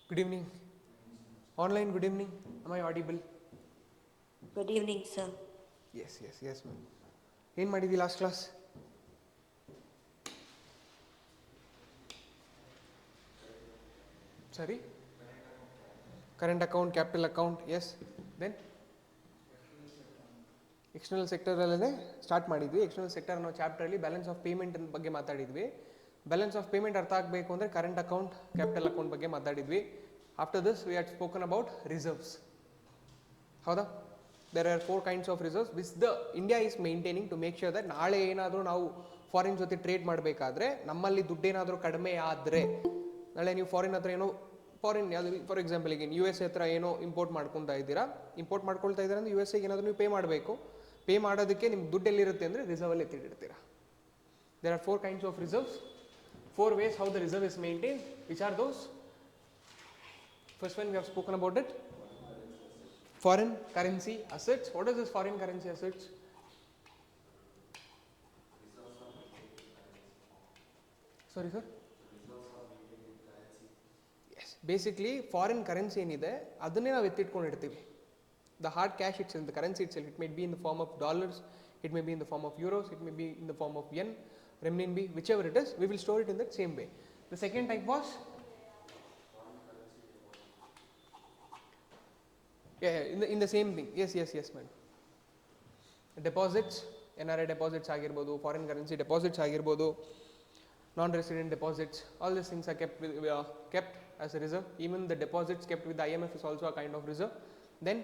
Good evening. Online, good evening. Am I audible? Good evening, sir. Yes, ma'am. ಏನು ಮಾಡಿದ್ವಿ last class? ಸರಿ, current account, capital account, yes. Then external ಸೆಕ್ಟರಲ್ಲೇ start ಮಾಡಿದ್ವಿ. External sector ಅನ್ನೋ ಚಾಪ್ಟರಲ್ಲಿ balance of payment ಬಗ್ಗೆ ಮಾತಾಡಿದ್ವಿ. Balance of payment ಅರ್ಥ ಆಗಬೇಕು ಅಂದರೆ ಕರೆಂಟ್ ಅಕೌಂಟ್, ಕ್ಯಾಪಿಟಲ್ ಅಕೌಂಟ್ ಬಗ್ಗೆ ಮಾತಾಡಿದ್ವಿ. After this we had spoken about reserves. ಹೌದಾ? There are 4 kinds of reserves which the India is maintaining to make sure that ನಾಳೆ ಏನಾದರೂ ನಾವು ಫಾರಿನ್ ಜೊತೆ ಟ್ರೇಡ್ ಮಾಡಬೇಕಾದ್ರೆ ನಮ್ಮಲ್ಲಿ ದುಡ್ಡೇನಾದರೂ ಕಡಿಮೆ ಆದರೆ, ನಾಳೆ ನೀವು ಫಾರಿನ್ ಹತ್ರ ಏನೋ ಯಾವುದು ಫಾರ್ ಎಕ್ಸಾಂಪಲ್ ಈಗ ಯು ಎಸ್ ಎ ಹತ್ರ ಏನೋ ಇಂಪೋರ್ಟ್ ಮಾಡ್ಕೊಳ್ತಾ ಇದ್ದೀರಾ ಅಂದರೆ ಯು ಎಸ್ ಎಗೆ ಏನಾದರೂ ನೀವು ಪೇ ಮಾಡಬೇಕು. ಪೇ ಮಾಡೋದಕ್ಕೆ ನಿಮ್ಗೆ ದುಡ್ಡು ಎಲ್ಲಿರುತ್ತೆ ಅಂದರೆ ರಿಸರ್ವಲ್ಲಿ ಎತ್ತಿಟ್ಟಿರ್ತೀರಾ. There are 4 kinds of reserves, 4 ways how the reserve is maintained. Which are those? First one we have spoken about it. Foreign currency assets. What is this foreign currency assets? Sorry sir? Yes. Basically foreign currency ಏನಿದೆ ಅದನ್ನೇ ನಾವು ಎತ್ತಿಟ್ಕೊಂಡಿರ್ತೀವಿ. The hard cash itself, the currency itself, it may be in the form of dollars, it may be in the form of euros, it may be in the form of yen, renminbi, whichever it is, we will store it in that same way. The second type was in the same thing. Yes man. Deposits, NRI deposits ಆಗಿರ್ಬೋದು, foreign currency deposits ಆಗಿರ್ಬೋದು, non-resident deposits, all these things are kept as a reserve. Even the deposits kept with the IMF is also a kind of reserve. Then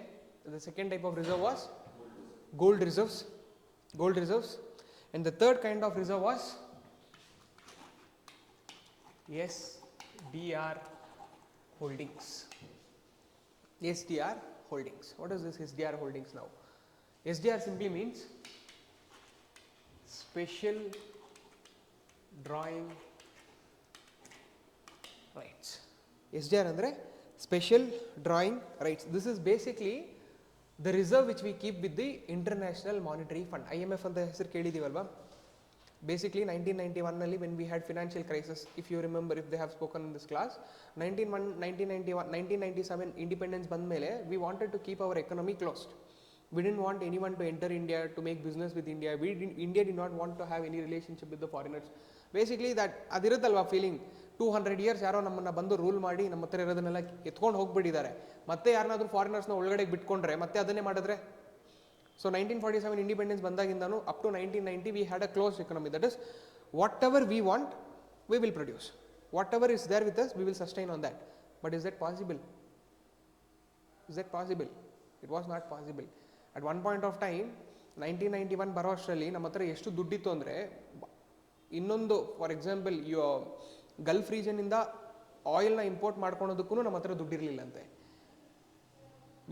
the second type of reserve was gold reserves. And the third kind of reserve was SDR holdings. SDR holdings. What is this SDR holdings now? SDR simply means special drawing rights. SDR andre special drawing rights. This is basically the reserve which we keep with the International Monetary Fund. IMF ಅಂತ ಹೆಸರು ಕೇಳಿದೀವಲ್ವಾ? Basically 1991 ನಲ್ಲಿ when we had financial crisis, if you remember, if they have spoken in this class, 1997 independence ಬಂದ ಮೇಲೆ we wanted to keep our economy closed. We didn't want anyone to enter India to make business with India. India did not want to have any relationship with the foreigners. Basically that ಅದಿರುತ್ತಲ್ವಾ feeling, 200 years ಯಾರೋ ನಮ್ಮನ್ನು ಬಂದು rule ಮಾಡಿ ನಮ್ಮ ಹತ್ರ ಇರೋದನ್ನೆಲ್ಲ ಎತ್ಕೊಂಡು ಹೋಗ್ಬಿಟ್ಟಿದ್ದಾರೆ. ಮತ್ತೆ ಯಾರನ್ನಾದ್ರೂ ಫಾರಿನರ್ಸ್ನ ಒಳಗಡೆ ಬಿಟ್ಕೊಂಡ್ರೆ ಮತ್ತೆ ಅದನ್ನೇ ಮಾಡಿದ್ರೆ. ಸೊ 1947 ಇಂಡಿಪೆಂಡೆನ್ಸ್ ಬಂದಾಗಿಂದನೂ up to 1990 we had a close economy. That is whatever we want we will produce, whatever is there with us we will sustain on that. But is that possible? It was not possible. At one point of time 1991 ಬರೋ ಅಷ್ಟರಲ್ಲಿ ನಮ್ಮ ಹತ್ರ ಎಷ್ಟು ದುಡ್ಡಿತ್ತು ಅಂದರೆ, ಇನ್ನೊಂದು for example gulf ರೀಜನಿಂದ ಆಯಿಲ್ನ ಇಂಪೋರ್ಟ್ ಮಾಡ್ಕೊಳೋದಕ್ಕೂ ನಮ್ಮ ಹತ್ರ ದುಡ್ಡಿರಲಿಲ್ಲಂತೆ.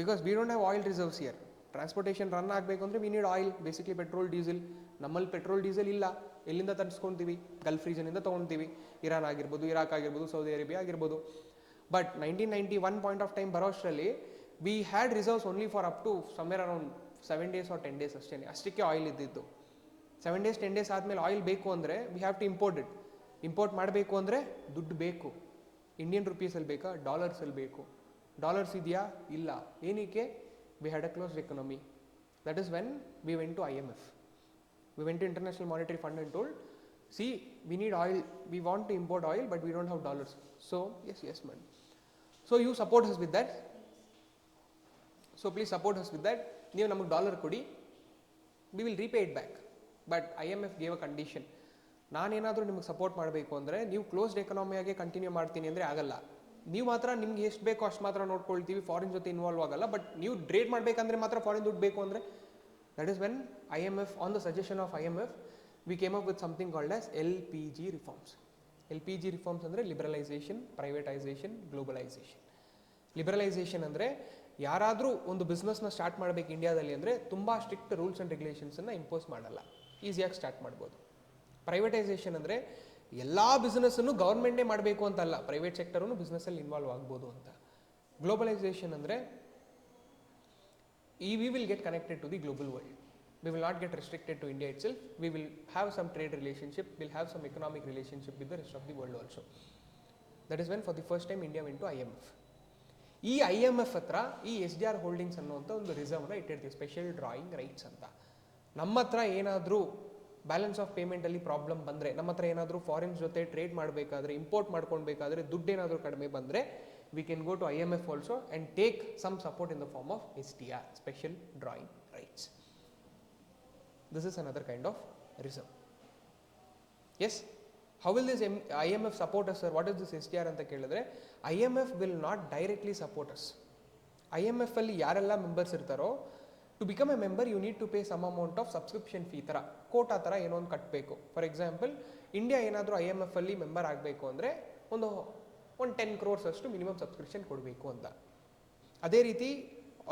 Because V don't have oil reserves here. Transportation run ಆಗಬೇಕು ಅಂದರೆ we need oil, basically petrol diesel. ನಮ್ಮಲ್ಲಿ ಪೆಟ್ರೋಲ್ ಡೀಸೆಲ್ ಇಲ್ಲ. ಎಲ್ಲಿಂದ ತರಿಸ್ಕೊತೀವಿ? ಗಲ್ಫ್ ರೀಜನಿಂದ ತೊಗೊತೀವಿ. ಇರಾನ್ ಆಗಿರ್ಬೋದು, ಇರಾಕ್ ಆಗಿರ್ಬೋದು, ಸೌದಿ ಅರೇಬಿಯಾ ಆಗಿರ್ಬೋದು. ಬಟ್ 1991 ಪಾಯಿಂಟ್ ಆಫ್ ಟೈಮ್ ಬರೋ ಅಷ್ಟರಲ್ಲಿ we had reserves only for up to somewhere around 7 days or 10 days ಅಷ್ಟೇ. ಅಷ್ಟಕ್ಕೆ ಆಯಿಲ್ ಇದ್ದಿದ್ದು. 7 days 10 days ಆದಮೇಲೆ ಆಯಿಲ್ ಬೇಕು ಅಂದರೆ we have to import it. Import ಮಾಡಬೇಕು ಅಂದರೆ ದುಡ್ಡು ಬೇಕು. ಇಂಡಿಯನ್ ರುಪೀಸಲ್ಲಿ ಬೇಕಾ? ಡಾಲರ್ಸಲ್ಲಿ ಬೇಕು. ಡಾಲರ್ಸ್ ಇದೆಯಾ? ಇಲ್ಲ. ಏನಕ್ಕೆ? We had a closed economy. That is when we went to IMF. We went to international monetary fund and told, see we need oil, we want to import oil but we don't have dollars. So yes ma'am. So you support us with that. So please support us with that. ನೀವು ನಮಗೆ dollar ಕೊಡಿ, we will repay it back. But IMF gave a condition. ನಾನೇನಾದರೂ ನಿಮಗೆ support ಮಾಡಬೇಕು ಅಂದರೆ ನೀವು closed ಎಕನಾಮಿಯಾಗೆ continue ಮಾಡ್ತೀನಿ ಅಂದರೆ ಆಗಲ್ಲ. ನೀವು ಮಾತ್ರ ನಿಮ್ಗೆ ಎಷ್ಟು ಬೇಕೋ ಅಷ್ಟು ಮಾತ್ರ ನೋಡ್ಕೊಳ್ತೀವಿ, ಫಾರಿನ್ ಜೊತೆ ಇನ್ವಾಲ್ವ್ ಆಗಲ್ಲ. ಬಟ್ ನೀವು ಟ್ರೇಡ್ ಮಾಡಬೇಕಂದ್ರೆ ಮಾತ್ರ ಫಾರಿನ್ ದುಡ್ಡು ಬೇಕು ಅಂದರೆ, that is when IMF, on the suggestion of IMF, we came up with something called as LPG reforms. LPG reforms ಅಂದರೆ ಲಿಬರಲೈಸೇಷನ್, ಪ್ರೈವೇಟೈಸೇಷನ್, ಗ್ಲೋಬಲೈಸೇಷನ್. ಲಿಬರಲೈಸೇಷನ್ ಅಂದರೆ ಯಾರಾದರೂ ಒಂದು ಬಿಸ್ನೆಸ್ನ ಸ್ಟಾರ್ಟ್ ಮಾಡಬೇಕು ಇಂಡಿಯಾದಲ್ಲಿ ಅಂದರೆ ತುಂಬ ಸ್ಟ್ರಿಕ್ಟ್ ರೂಲ್ಸ್ ಆ್ಯಂಡ್ ರೆಗ್ಯುಲೇಷನ್ಸನ್ನು ಇಂಪೋಸ್ ಮಾಡಲ್ಲ, ಈಸಿಯಾಗಿ ಸ್ಟಾರ್ಟ್ ಮಾಡ್ಬೋದು. ಪ್ರೈವೇಟೈಸೇಷನ್ ಅಂದರೆ ಎಲ್ಲ ಬಿಸ್ನೆಸ್ಸನ್ನು ಗೌರ್ಮೆಂಟೇ ಮಾಡಬೇಕು ಅಂತಲ್ಲ, ಪ್ರೈವೇಟ್ ಸೆಕ್ಟರೂ ಬಿಸ್ನೆಸ್ಸಲ್ಲಿ ಇನ್ವಾಲ್ವ್ ಆಗ್ಬೋದು ಅಂತ. ಗ್ಲೋಬಲೈಸೇಷನ್ ಅಂದರೆ we will get connected to the global world. We will not get restricted to India itself. We will have some trade relationship, we'll have some economic relationship with the rest of the world also. That is when for the first time India went to IMF. ಈ I M F ಹತ್ರ ಈ S D R holdings ಅನ್ನುವಂಥ ಒಂದು ರಿಸರ್ವ್ನ ಇಟ್ಟಿರ್ತೀವಿ, special drawing rights ಅಂತ. ನಮ್ಮ ಹತ್ರ ಏನಾದರೂ ಬ್ಯಾಲೆನ್ಸ್ ಆಫ್ ಪೇಮೆಂಟಲ್ಲಿ ಪ್ರಾಬ್ಲಮ್ ಬಂದರೆ, ನಮ್ಮ ಹತ್ರ ಏನಾದರೂ ಫಾರಿನ್ಸ್ ಜೊತೆ ಟ್ರೇಡ್ ಮಾಡಬೇಕಾದ್ರೆ, ಇಂಪೋರ್ಟ್ ಮಾಡ್ಕೊಳ್ಬೇಕಾದ್ರೆ ದುಡ್ಡು ಏನಾದರೂ ಕಡಿಮೆ ಬಂದರೆ, we can go to I M F also and take some support in the form of S D R, special drawing rights. This is another kind of reserve. Yes, how will this I M F support us sir? What is this S D R ಅಂತ ಕೇಳಿದ್ರೆ, I M F will not directly support us. I M F ಅಲ್ಲಿ ಯಾರೆಲ್ಲ members ಇರ್ತಾರೋ, to become a member you need to pay some amount of subscription fee ಥರ, quota ಥರ ಏನೋ ಒಂದು ಕಟ್ಟಬೇಕು. ಫಾರ್ ಎಕ್ಸಾಂಪಲ್, ಇಂಡಿಯಾ ಏನಾದರೂ ಐ ಎಮ್ ಎಫ್ ಅಲ್ಲಿ ಮೆಂಬರ್ ಆಗಬೇಕು ಅಂದರೆ ಒಂದು 10 crores ಅಷ್ಟು ಮಿನಿಮಮ್ ಸಬ್ಸ್ಕ್ರಿಪ್ಷನ್ ಕೊಡಬೇಕು ಅಂತ. ಅದೇ ರೀತಿ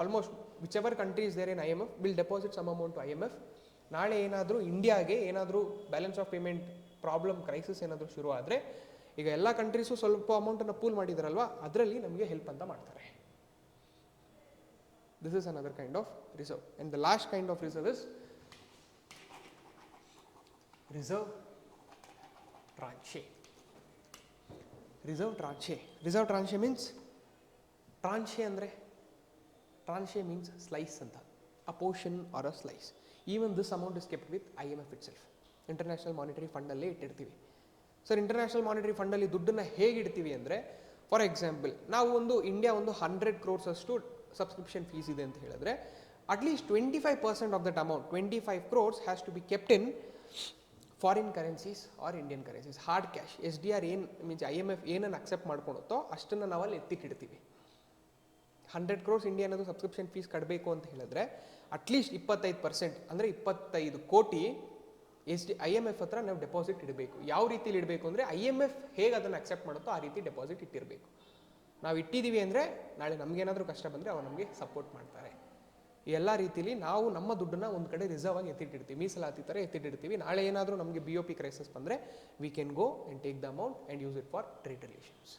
almost whichever countries there in I M F will deposit some amount to I M F. ನಾಳೆ ಏನಾದರೂ ಇಂಡಿಯಾಗೆ ಏನಾದರೂ balance of payment problem, crisis ಏನಾದರೂ ಶುರು ಆದರೆ, ಈಗ ಎಲ್ಲ ಕಂಟ್ರೀಸು ಸ್ವಲ್ಪ ಅಮೌಂಟನ್ನು ಪೂಲ್ ಮಾಡಿದಾರಲ್ವಾ, ಅದರಲ್ಲಿ ನಮಗೆ ಹೆಲ್ಪ್ ಅಂತ ಮಾಡ್ತಾರೆ. This is another kind of reserve. And the last kind of reserve is reserve tranche. Reserve tranche. Reserve tranche means, tranche andre, tranche means slice anta, a portion or a slice. Even this amount is kept with IMF itself. International Monetary Fund ಅಲ್ಲೇ ಇಟ್ಟಿರ್ತೀವಿ. Sir, international monetary ಫಂಡಲ್ಲಿ ದುಡ್ಡನ್ನು ಹೇಗೆ ಇಡ್ತೀವಿ ಅಂದರೆ, for example, ನಾವು India 100 crores ಅಷ್ಟು subscription fees ಇದೆ ಅಂತ ಹೇಳಿದ್ರೆ, at least 25% of that amount, 25 crores has to be kept in foreign currencies or Indian currencies, hard cash. S D R ಏನು ಮೀನ್ಸ್ ಐ ಎಮ್ ಎಫ್ ಏನನ್ನು ಅಕ್ಸೆಪ್ಟ್ ಮಾಡ್ಕೊಳುತ್ತೋ ಅಷ್ಟನ್ನು ನಾವು ಅಲ್ಲಿ ಎತ್ತಿಟ್ಟಿಡ್ತೀವಿ. 100 crores ಇಂಡಿಯಾ ಅನ್ನೋದು ಸಬ್ಸ್ಕ್ರಿಪ್ಷನ್ ಫೀಸ್ ಕಟ್ಟಬೇಕು ಅಂತ ಹೇಳಿದ್ರೆ, ಅಟ್ಲೀಸ್ಟ್ 25% ಅಂದರೆ 25 ಕೋಟಿ ಐ ಎಮ್ ಎಫ್ ಹತ್ರ ನಾವು ಡೆಪಾಸಿಟ್ ಇಡಬೇಕು. ಯಾವ ರೀತಿಲಿ ಇಡಬೇಕು ಅಂದರೆ, ಐ ಎಮ್ ಎಫ್ ಹೇಗೆ ಅದನ್ನು ಅಕ್ಸೆಪ್ಟ್ ಮಾಡುತ್ತೋ ಆ ರೀತಿ ಡೆಪಾಸಿಟ್ ಇಟ್ಟಿರಬೇಕು. ನಾವು ಇಟ್ಟಿದ್ದೀವಿ ಅಂದರೆ ನಾಳೆ ನಮಗೇನಾದರೂ ಕಷ್ಟ ಬಂದರೆ ಅವ್ರು ನಮಗೆ ಸಪೋರ್ಟ್ ಮಾಡ್ತಾರೆ. ಈ ಎಲ್ಲ ರೀತಿಲಿ ನಾವು ನಮ್ಮ ದುಡ್ಡನ್ನು ಒಂದು ಕಡೆ ರಿಸರ್ವ್ ಆಗಿ ಎತ್ತಿಟ್ಟಿರ್ತೀವಿ, ಮೀಸಲಾತಿ ಥರ ಎತ್ತಿಟ್ಟಿರ್ತೀವಿ. ನಾಳೆ ಏನಾದರೂ ನಮಗೆ ಬಿ ಒ ಪಿ ಕ್ರೈಸಿಸ್ ಬಂದರೆ, we can go and take the amount and use it for trade relations.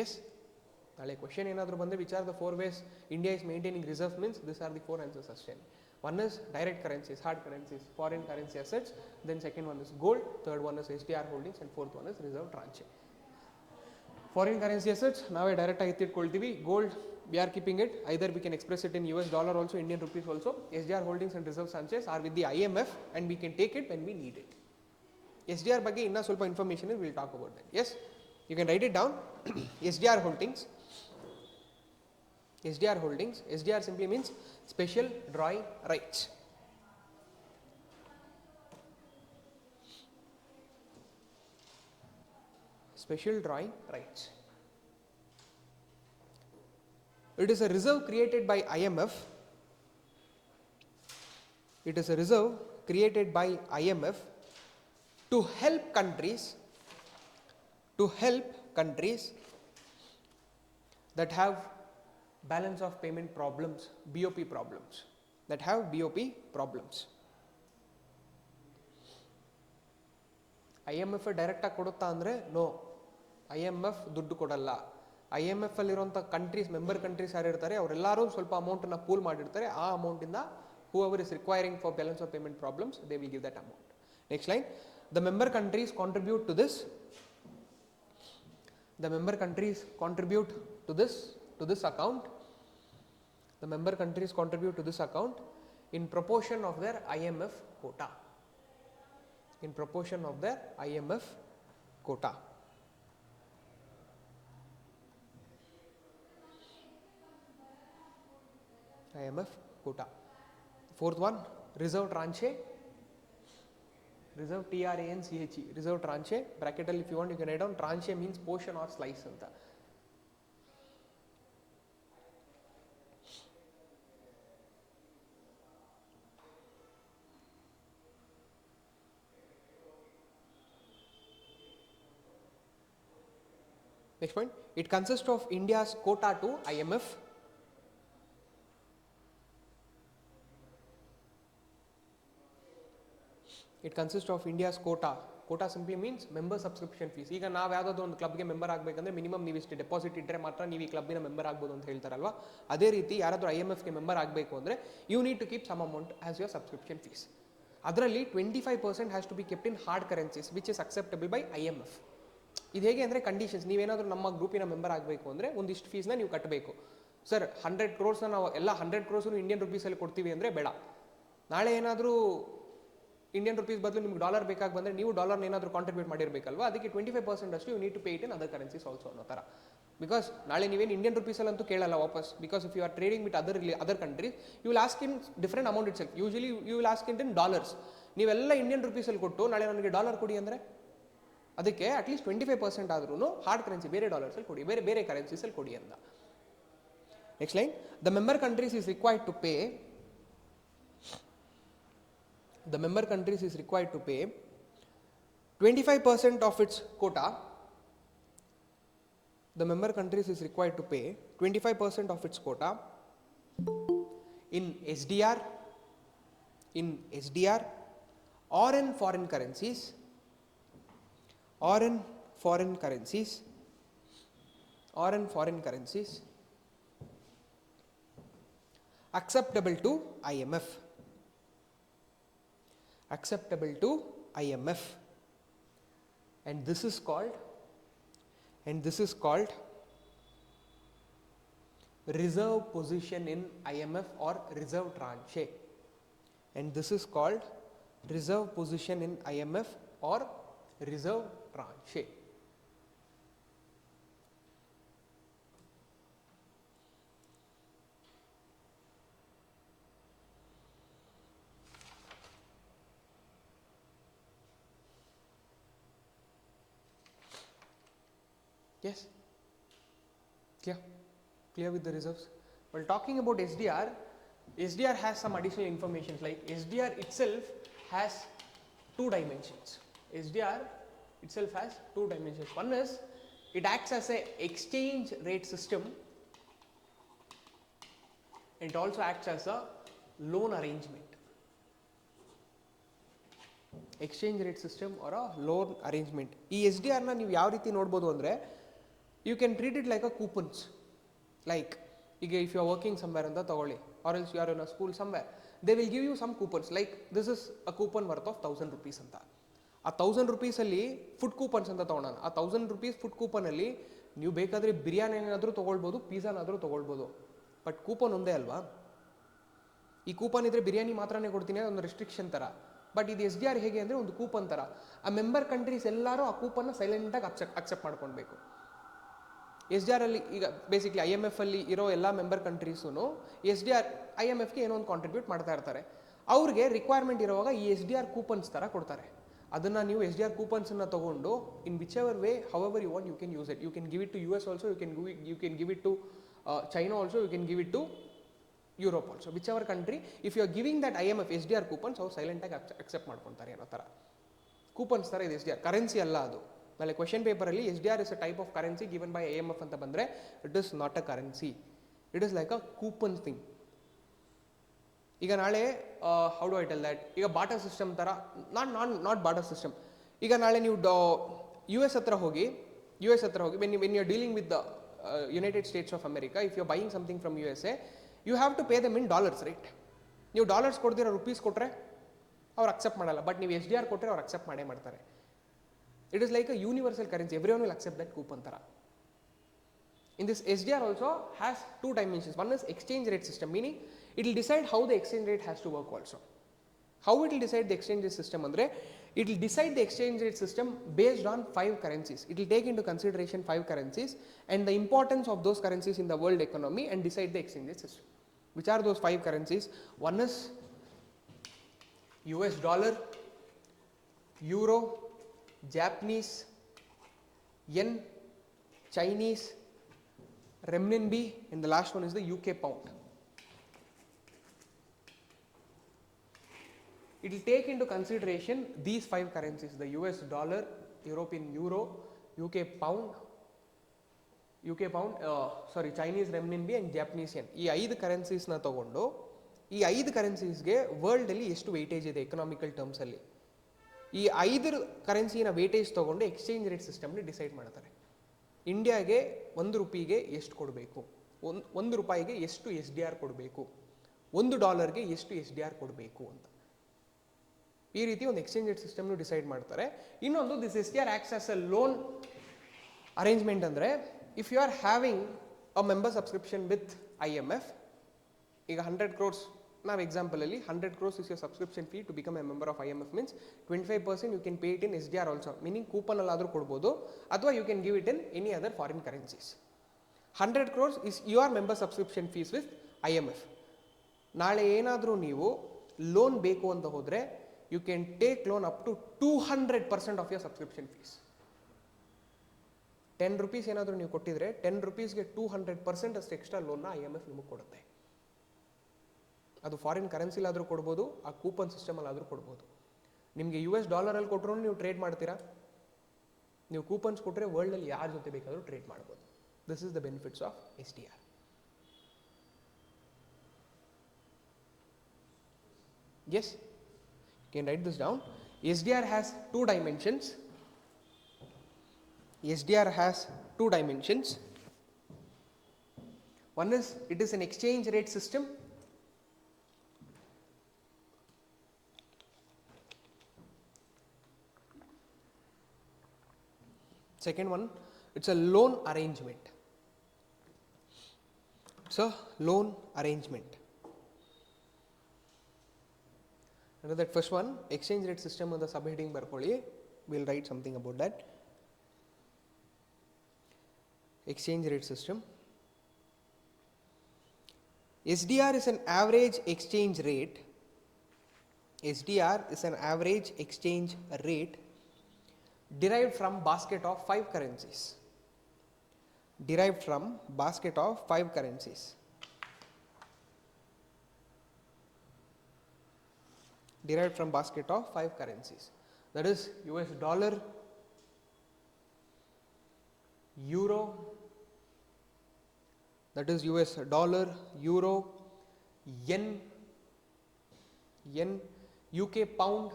Yes, ನಾಳೆ ಕ್ವೆಶನ್ ಏನಾದರೂ ಬಂದರೆ, which are the 4 ways India is maintaining reserve means, this are the 4 answers ಅಷ್ಟೇ. One is direct currencies, hard currencies, foreign currency assets, then second one is gold, third one is SDR holdings, and fourth one is reserve tranche. Foreign currency assets, ನಾವೇ direct ಆಗಿ ಎತ್ತಿಟ್ಕೊಳ್ತೀವಿ. Gold, we are keeping it, either we can express it in US dollar also, Indian rupees also. SDR holdings and reserve tranches are with the IMF and we can take it when we need it. SDR ಬಗ್ಗೆ ಇನ್ನೂ ಸ್ವಲ್ಪ information will talk about that. Yes, you can write it down. SDR holdings. SDR holdings, SDR simply means special drawing rights. Special drawing rights. It is a reserve created by IMF. It is a reserve created by IMF to help countries that have balance of payment problems, BOP problems, that have BOP problems. IMF ಡೈರೆಕ್ಟಾಗಿ ಕೊಡುತ್ತಾ ಅಂದರೆ no, IMF ದುಡ್ಡು ಕೊಡಲ್ಲ. IMF ಅಲ್ಲಿರುವಂಥ countries, member countries ಯಾರು ಇರ್ತಾರೆ ಅವರೆಲ್ಲರೂ ಸ್ವಲ್ಪ ಅಮೌಂಟನ್ನು ಪೂಲ್ ಮಾಡಿರ್ತಾರೆ. ಆ ಅಮೌಂಟಿಂದ whoever is requiring for balance of payment problems, they will give that amount. Next line, the member countries contribute to this. The member countries contribute to this account. The member countries contribute to this account in proportion of their IMF quota. In proportion of their IMF quota. IMF quota. Fourth one, reserve tranche. Reserve, TRANCHE, reserve tranche. Bracket if you want you can write down. Tranche means portion or slice anta. Next point, it consists of India's quota to IMF. It consists of India's quota. Quota simply means member subscription fees. ಈಗ ನಾವು ಯಾವುದಾದ್ರು ಒಂದು ಕ್ಲಬ್ಗೆ member ಆಗಬೇಕಂದ್ರೆ minimum ನೀವು ಇಷ್ಟು deposit ಇಟ್ಟರೆ ಮಾತ್ರ ನೀವು ಈ ಕ್ಲಬ್ಬಿನ ಮೆಂಬರ್ ಆಗ್ಬೋದು ಅಂತ ಹೇಳ್ತಾರಲ್ವಾ. ಅದೇ ರೀತಿ ಯಾರಾದರೂ IMFಗೆ ಮೆಂಬರ್ ಆಗಬೇಕು ಅಂದರೆ you need to keep some amount as your subscription fees. ಅದರಲ್ಲಿ 25% has to be kept in hard currencies which is acceptable by IMF. ಇದು ಹೇಗೆ ಅಂದರೆ ಕಂಡೀಷನ್ಸ್, ನೀವೇನಾದರೂ ನಮ್ಮ ಗ್ರೂಪಿನ ಮೆಂಬರ್ ಆಗಬೇಕು ಅಂದರೆ ಒಂದಿಷ್ಟು ಫೀಸ್ನ ನೀವು ಕಟ್ಟಬೇಕು. ಸರ್ 100 crores ನಾವು ಎಲ್ಲ 100 crores ಇಂಡಿಯನ್ ರುಪೀಸಲ್ಲಿ ಕೊಡ್ತೀವಿ ಅಂದರೆ ಬೇಡ. ನಾಳೆ ಏನಾದರೂ ಇಂಡಿಯನ್ ರುಪೀಸ್ ಬದಲು ನಿಮ್ಗೆ ಡಾಲರ್ ಬೇಕಾಗಿ ಬಂದರೆ ನೀವು ಡಾಲರ್ನ ಏನಾದರೂ ಕಾಂಟ್ರಿಬ್ಯೂಟ್ ಮಾಡಿರಬೇಕಲ್ವಾ, ಅದಕ್ಕೆ 25% ಅಷ್ಟು you need to pay it in other currencies also ಅನ್ನೋ ಥರ. ಬಿಕಾಸ್ ನಾಳೆ ನೀವೇನು ಇಂಡಿಯನ್ ರುಪೀಸಲ್ಲಂತೂ ಕೇಳಲ್ಲ ವಾಪಸ್, because if you are trading with other countries you will ask in different amount itself. Usually you will ask in dollars. ನೀವೆಲ್ಲ Indian ರುಪೀಸಲ್ಲಿ ಕೊಟ್ಟು ನಾಳೆ ನನಗೆ ಡಾಲರ್ ಕೊಡಿ ಅಂದರೆ ಅದಕ್ಕೆ ಅಟ್ಲೀಸ್ಟ್ 25% ಆದ್ರೂ ಹಾರ್ಡ್ ಕರೆನ್ಸಿ ಬೇರೆ ಡಾಲರ್ಸಲ್ಲಿ ಕೊಡಿ, ಬೇರೆ ಬೇರೆ ಕರೆನ್ಸೀಸಲ್ಲಿ ಕೊಡಿ ಅಂತ. Next line, the member countries is required to pay 25% of its quota. The member countries is required to pay 25% of its quota in SDR or in foreign currencies acceptable to IMF, and this is called reserve position in IMF or reserve tranche, and this is called reserve position in IMF or reserve tranche. Yes? Clear with the reserves? Well, talking about SDR has some additional information, like SDR itself has two dimensions. One is it acts as a exchange rate system. It also acts as a loan arrangement. Exchange rate system or a loan arrangement. ಈ SDRನ ನೀವು ಯಾವ ರೀತಿ ನೋಡ್ಬೋದು ಅಂದರೆ, you can treat it like a coupons. Like ಈಗ if you are working somewhere ಅಂತ ತಗೊಳ್ಳಿ, or else you are in a school somewhere, they will give you some coupons. Like this is a coupon worth of 1000 rupees ಅಂತ. ಆ 1000 rupeesಲ್ಲಿ food coupons ಅಂತ ತೊಗೊಳೋಣ. ಆ 1000 rupees food ಕೂಪನಲ್ಲಿ ನೀವು ಬೇಕಾದರೆ ಬಿರಿಯಾನಿ ಏನಾದರೂ ತೊಗೊಳ್ಬೋದು, ಪಿಜ್ಜಾನಾದರೂ ತೊಗೊಳ್ಬೋದು, but coupon ಒಂದೇ ಅಲ್ವಾ. ಈ ಕೂಪನ್ ಇದ್ದರೆ ಬಿರಿಯಾನಿ ಮಾತ್ರನೇ ಕೊಡ್ತೀನಿ, ಅದೊಂದು ರೆಸ್ಟ್ರಿಕ್ಷನ್ ಥರ. ಬಟ್ ಇದು SDR ಹೇಗೆ ಅಂದರೆ ಒಂದು ಕೂಪನ್ ಥರ. ಆ ಮೆಂಬರ್ ಕಂಟ್ರೀಸ್ ಎಲ್ಲರೂ ಆ ಕೂಪನ್ನ ಸೈಲೆಂಟಾಗಿ ಅಕ್ಸೆಪ್ಟ್ ಮಾಡ್ಕೊಳ್ಬೇಕು. SDR ಅಲ್ಲಿ ಈಗ ಬೇಸಿಕ್ಲಿ IMF ಅಲ್ಲಿ ಇರೋ ಎಲ್ಲ ಮೆಂಬರ್ ಕಂಟ್ರೀಸೂ SDR IMFಗೆ ಏನೋ ಒಂದು ಕಾಂಟ್ರಿಬ್ಯೂಟ್ ಮಾಡ್ತಾ ಇರ್ತಾರೆ. ಅವ್ರಿಗೆ ರಿಕ್ವೈರ್ಮೆಂಟ್ ಇರುವಾಗ ಈ SDR ಕೂಪನ್ಸ್ ಥರ ಕೊಡ್ತಾರೆ. ಅದನ್ನು ನೀವು SDR ಕೂಪನ್ಸನ್ನು ತೊಗೊಂಡು in whichever way however you want you can use it. You can give it to US also, you can give it to China also, you can give it to Europe also. Whichever country if you are giving that IMF SDR coupons, ಅವ್ರು ಸೈಲೆಂಟಾಗಿ accept ಮಾಡ್ಕೊತಾರೆ ಅನ್ನೋ ಥರ. Coupons ಥರ ಇದು SDR, currency ಅಲ್ಲ ಅದು. ಆಮೇಲೆ ಕ್ವೆಶನ್ ಪೇಪರಲ್ಲಿ SDR is a type of currency given by IMF ಅಂತ ಬಂದರೆ, it is not a currency, it is like a coupon thing. ಈಗ ನಾಳೆ how do I tell that, ಈಗ ಬಾಟರ್ ಸಿಸ್ಟಮ್ ಥರ, ನಾಟ್ ಬಾಟರ್ ಸಿಸ್ಟಮ್. ಈಗ ನಾಳೆ ನೀವು US ಹತ್ರ ಹೋಗಿ when you are dealing with the United States of America, if you are buying something from USA, you have to pay them in dollars, right? ನೀವು dollars ಕೊಡ್ದಿರೋ rupees ಕೊಟ್ಟರೆ ಅವ್ರು accept ಮಾಡಲ್ಲ, but ನೀವು SDR ಕೊಟ್ಟರೆ ಅವ್ರು accept ಮಾಡೇ ಮಾಡ್ತಾರೆ. It is like a universal currency, everyone will accept that coupon ಥರ. In this SDR also has two dimensions. One is exchange rate system, meaning it will decide how the exchange rate has to work also. How it will decide the exchange rate system andre, it will decide the exchange rate system based on 5 currencies. It will take into consideration 5 currencies and the importance of those currencies in the world economy and decide the exchange rate system. Which are those 5 currencies? One is US dollar, euro, Japanese yen, Chinese renminbi, and the last one is the UK pound. It will take into consideration these 5 currencies: the US dollar, European euro, Chinese renminbi and Japanese yen. ಈ 5 ಕರೆನ್ಸೀಸ್ನ ತಗೊಂಡು ಈ 5 ಕರೆನ್ಸೀಸ್ಗೆ ವರ್ಲ್ಡಲ್ಲಿ ಎಷ್ಟು weightage ಇದೆ economical ಟರ್ಮ್ಸಲ್ಲಿ, ಈ 5 ಕರೆನ್ಸಿನ weightage ತಗೊಂಡು exchange rate ಸಿಸ್ಟಮ್ನ decide ಮಾಡ್ತಾರೆ. ಇಂಡಿಯಾಗೆ 1 ರೂಪಿಗೆ ಎಷ್ಟು ಕೊಡಬೇಕು, 1 ರೂಪಾಯಿಗೆ ಎಷ್ಟು SDR ಕೊಡಬೇಕು, $1 ಎಷ್ಟು SDR ಕೊಡಬೇಕು ಅಂತ ಈ ರೀತಿ ಒಂದು ಎಕ್ಸ್ಚೇಂಜ್ ರೇಟ್ ಸಿಸ್ಟಮ್ನು ಡಿಸೈಡ್ ಮಾಡ್ತಾರೆ. ಇನ್ನೊಂದು, this SDR acts as a loan arrangement ಅಂದರೆ if you are having a member subscription with IMF, ಈಗ 100 crores ನಾವು ಎಕ್ಸಾಂಪಲಲ್ಲಿ 100 crores is your subscription fee to become a member of IMF means 25% you can pay it in SDR also, meaning ಕೂಪನಲ್ಲಾದರೂ ಕೊಡ್ಬೋದು ಅಥವಾ you can give it in any other foreign currencies. 100 crores is your member subscription fees with IMF. ನಾಳೆ ಏನಾದರೂ ನೀವು loan ಬೇಕು ಅಂತ ಹೋದರೆ you can take loan up to 200% of your subscription fees. 10 rupees ಏನಾದರೂ ನೀವು ಕೊಟ್ಟಿದ್ರೆ 10 rupeesಗೆ 200% ಅಷ್ಟು ಎಕ್ಸ್ಟ್ರಾ ಲೋನ್ನ IMF ನಿಮಗೆ ಕೊಡುತ್ತೆ. ಅದು ಫಾರಿನ್ ಕರೆನ್ಸಿಲಾದರೂ ಕೊಡ್ಬೋದು, ಆ ಕೂಪನ್ ಸಿಸ್ಟಮಲ್ಲಾದರೂ ಕೊಡ್ಬೋದು. ನಿಮಗೆ US ಡಾಲರಲ್ಲಿ ಕೊಟ್ಟರು ನೀವು ಟ್ರೇಡ್ ಮಾಡ್ತೀರಾ, ನೀವು ಕೂಪನ್ಸ್ ಕೊಟ್ಟರೆ ವರ್ಲ್ಡಲ್ಲಿ ಯಾರ ಜೊತೆ ಬೇಕಾದರೂ ಟ್ರೇಡ್ ಮಾಡ್ಬೋದು. This is the benefits of SDR. Yes, you can write this down. SDR has two dimensions. SDR has two dimensions. One is, it is an exchange rate system. Second one, it's a loan arrangement. It's a loan arrangement. Under that first one, exchange rate system on the subheading barkoli, we'll write something about that. Exchange rate system. SDR is an average exchange rate. SDR is an average exchange rate derived from basket of 5 currencies. Derived from basket of 5 currencies. Derived from basket of 5 currencies. That is US dollar, euro, that is US dollar, euro, yen, UK pound,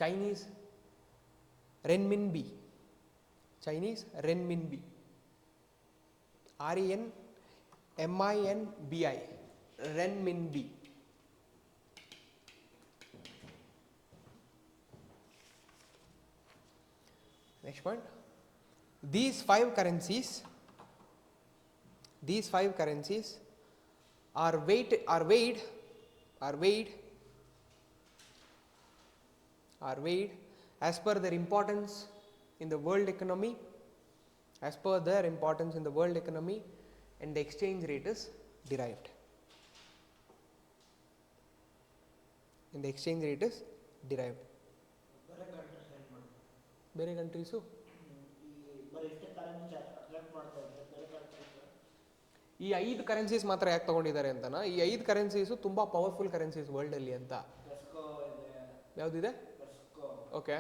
Chinese renminbi, RENMINBI, renminbi. Next point, these five currencies are weighed as per their importance in the world economy, and the exchange rate is derived. ಬೇರೆ countries ಈ 5 currencies ಮಾತ್ರ ಯಾಕೆ ತಗೊಂಡಿದ್ದಾರೆ ಅಂತನಾ, ಈ 5 ಕರೆನ್ಸೀಸು ತುಂಬ powerful currencies ವರ್ಲ್ಡಲ್ಲಿ ಅಂತ. ಯಾವುದಿದೆ? ಓಕೆ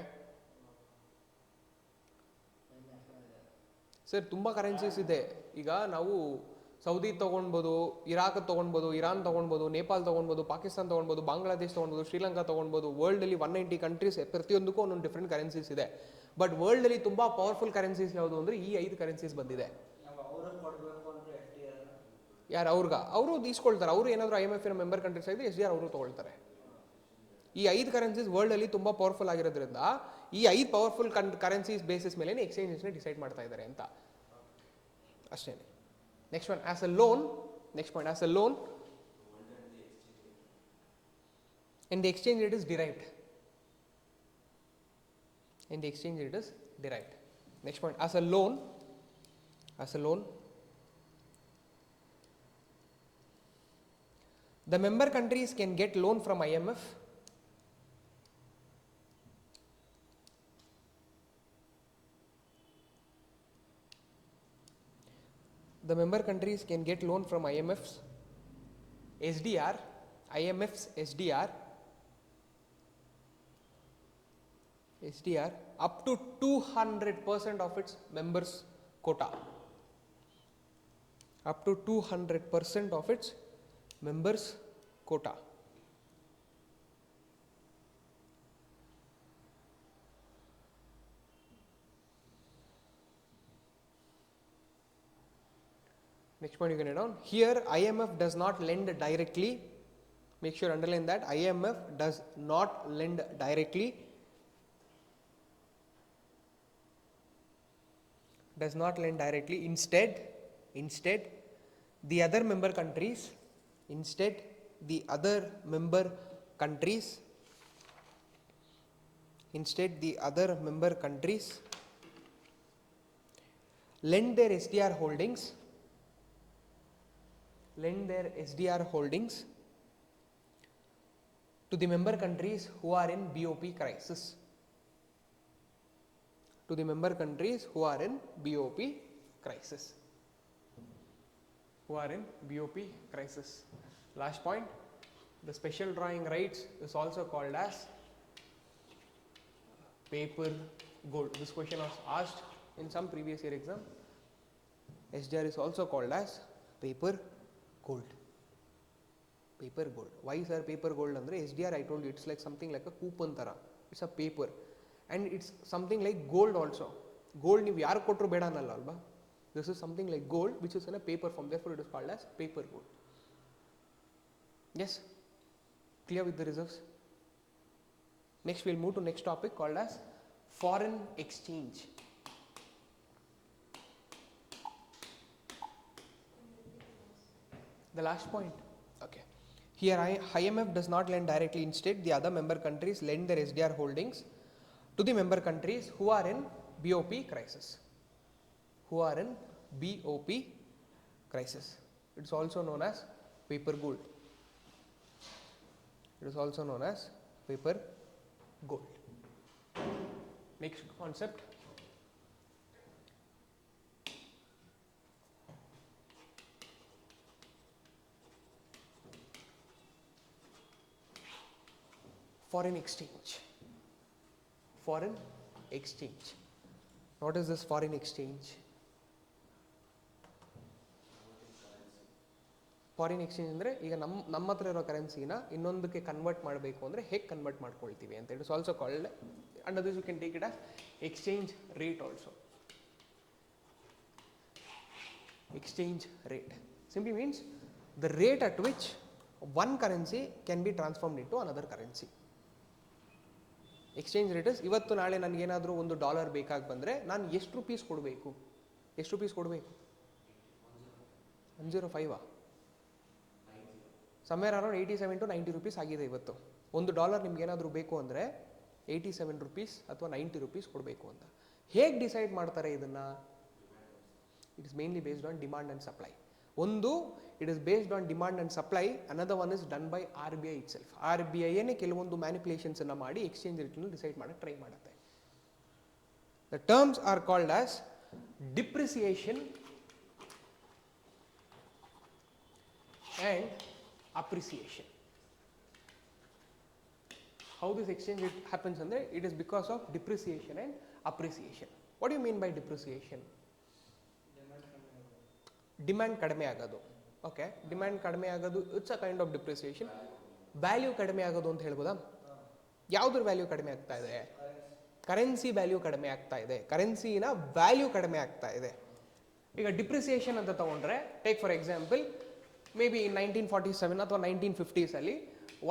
ಸರ್, ತುಂಬ ಕರೆನ್ಸೀಸ್ ಇದೆ. ಈಗ ನಾವು ಸೌದಿ ತೊಗೊಳ್ಬೋದು, ಇರಾಕ್ ತೊಗೊಳ್ಬೋದು, ಇರಾನ್ ತೊಗೊಳ್ಬೋದು, ನೇಪಾಲ್ ತೊಗೊಳ್ಬೋದು, ಪಾಕಿಸ್ತಾನ ತೊಗೊಳ್ಬೋದು, ಬಾಂಗ್ಲಾದೇಶ್ ತೊಗೊಳ್ಬೋದು, ಶ್ರೀಲಂಕಾ ತೊಗೊಳ್ಬೋದು. ವರ್ಲ್ಡಲ್ಲಿ 190 ಕಂಟ್ರೀಸ್, ಪ್ರತಿಯೊಂದಕ್ಕೂ ಒಂದೊಂದು ಡಿಫ್ರೆಂಟ್ ಕರೆನ್ಸೀಸ್ ಇದೆ. ಬಟ್ ವರ್ಲ್ಡಲ್ಲಿ ತುಂಬ ಪವರ್ಫುಲ್ ಕರೆನ್ಸೀಸ್ ಯಾವುದು ಅಂದರೆ ಈ 5 ಕರೆನ್ಸೀಸ್ ಬಂದಿದೆ. ಯಾರು ಅವರು ಇಸ್ಕೊಳ್ತಾರೆ. ಅವರು ಏನಾದರೂ IMF ಮೆಂಬರ್ ಕಂಟ್ರೀಸ್ ಆಗಿದೆ, SDR ಅವರು ತೊಗೊಳ್ತಾರೆ. ಈ 5 ಕರೆನ್ಸೀಸ್ ವರ್ಲ್ಡಲ್ಲಿ ತುಂಬ ಪವರ್ಫುಲ್ ಆಗಿರೋದ್ರಿಂದ ಈ 5 ಪವರ್ಫುಲ್ ಕರೆನ್ಸೀಸ್ ಬೇಸಿಸ್ ಮೇಲೆ ಎಕ್ಸ್ಚೇಂಜಸ್ನ ಡಿಸೈಡ್ ಮಾಡ್ತಾ ಇದ್ದಾರೆ ಅಂತ ಅಷ್ಟೇ. Next one, as a loan. Next point, as a loan and the exchange rate is derived. Next point, as a loan, the member countries can get loan from IMF IMF's SDR up to 200% of its members quota. Next point you can write down. Here IMF does not lend directly. Make sure underline that IMF does not lend directly. does not lend directly. Instead, the other member countries, lend their SDR holdings to the member countries who are in BOP crisis. Last point, the special drawing rights is also called as paper gold. This question was asked in some previous year exam. SDR is also called as paper gold. Why sir paper gold? Andre SDR, I told you, it's like something like a coupon tara. It's a paper and it's something like gold also. Gold ನೀವು ಯಾರು ಕೊಟ್ಟರು ಬೇಡ ಅನ್ನಲ್ಲ ಅಲ್ವಾ. This is something like gold which is in a paper form, therefore it is called as paper gold. Yes, clear with the reserves? Next we'll move to next topic called as foreign exchange. The last point. Okay. Here IMF does not lend directly. Instead, the other member countries lend their SDR holdings to the member countries who are in BOP crisis. It is also known as paper gold. Next concept. Foreign exchange. What is this foreign exchange? Foreign exchange ಅಂದರೆ ಈಗ ನಮ್ಮ ಹತ್ರ ಇರೋ ಕರೆನ್ಸಿನ ಇನ್ನೊಂದಕ್ಕೆ convert ಮಾಡಬೇಕು ಅಂದರೆ ಹೇಗೆ convert ಮಾಡ್ಕೊಳ್ತೀವಿ ಅಂತ. It is also called under this you can take it as exchange rate also. Exchange rate simply means the rate at which one currency can be transformed into another currency. Exchange rate is ಇವತ್ತು ನಾಳೆ ನನಗೇನಾದರೂ ಒಂದು dollar ಬೇಕಾಗಿ ಬಂದರೆ ನಾನು ಎಷ್ಟು rupees ಕೊಡಬೇಕು? 105 somewhere around 87 to 90 rupees ಆಗಿದೆ ಇವತ್ತು. ಒಂದು ಡಾಲರ್ ನಿಮ್ಗೆ ಏನಾದರೂ ಬೇಕು ಅಂದರೆ 87 rupees ಅಥವಾ 90 rupees ಕೊಡಬೇಕು ಅಂತ. ಹೇಗೆ ಡಿಸೈಡ್ ಮಾಡ್ತಾರೆ ಇದನ್ನು? It is mainly based on demand and supply. ಒಂದು it is based on demand and supply, another one is done by RBI itself. RBI ಕೆಲವೊಂದು ಮ್ಯಾನಿಪುಲೇಷನ್ಸನ್ನು ಮಾಡಿ ಎಕ್ಸ್ಚೇಂಜ್ ರೇಟನ್ನು ಡಿಸೈಡ್ ಮಾಡೋಕ್ಕೆ ಟ್ರೈ ಮಾಡುತ್ತೆ. The terms are called as depreciation and appreciation. How this exchange rate happens andre, it is because of depreciation and appreciation. What do you mean by depreciation? Demand kadme agodu. Okay, demand kadme agodu, it's a kind of depreciation. Value kadme agodu anta helboda? Yavudar value kadme aagta ide? Currency value kadme aagta ide. Currency na value kadme aagta ide. Iga depreciation anta tagondre, take for example, maybe in 1947 ಅಥವಾ 1950s ಅಲ್ಲಿ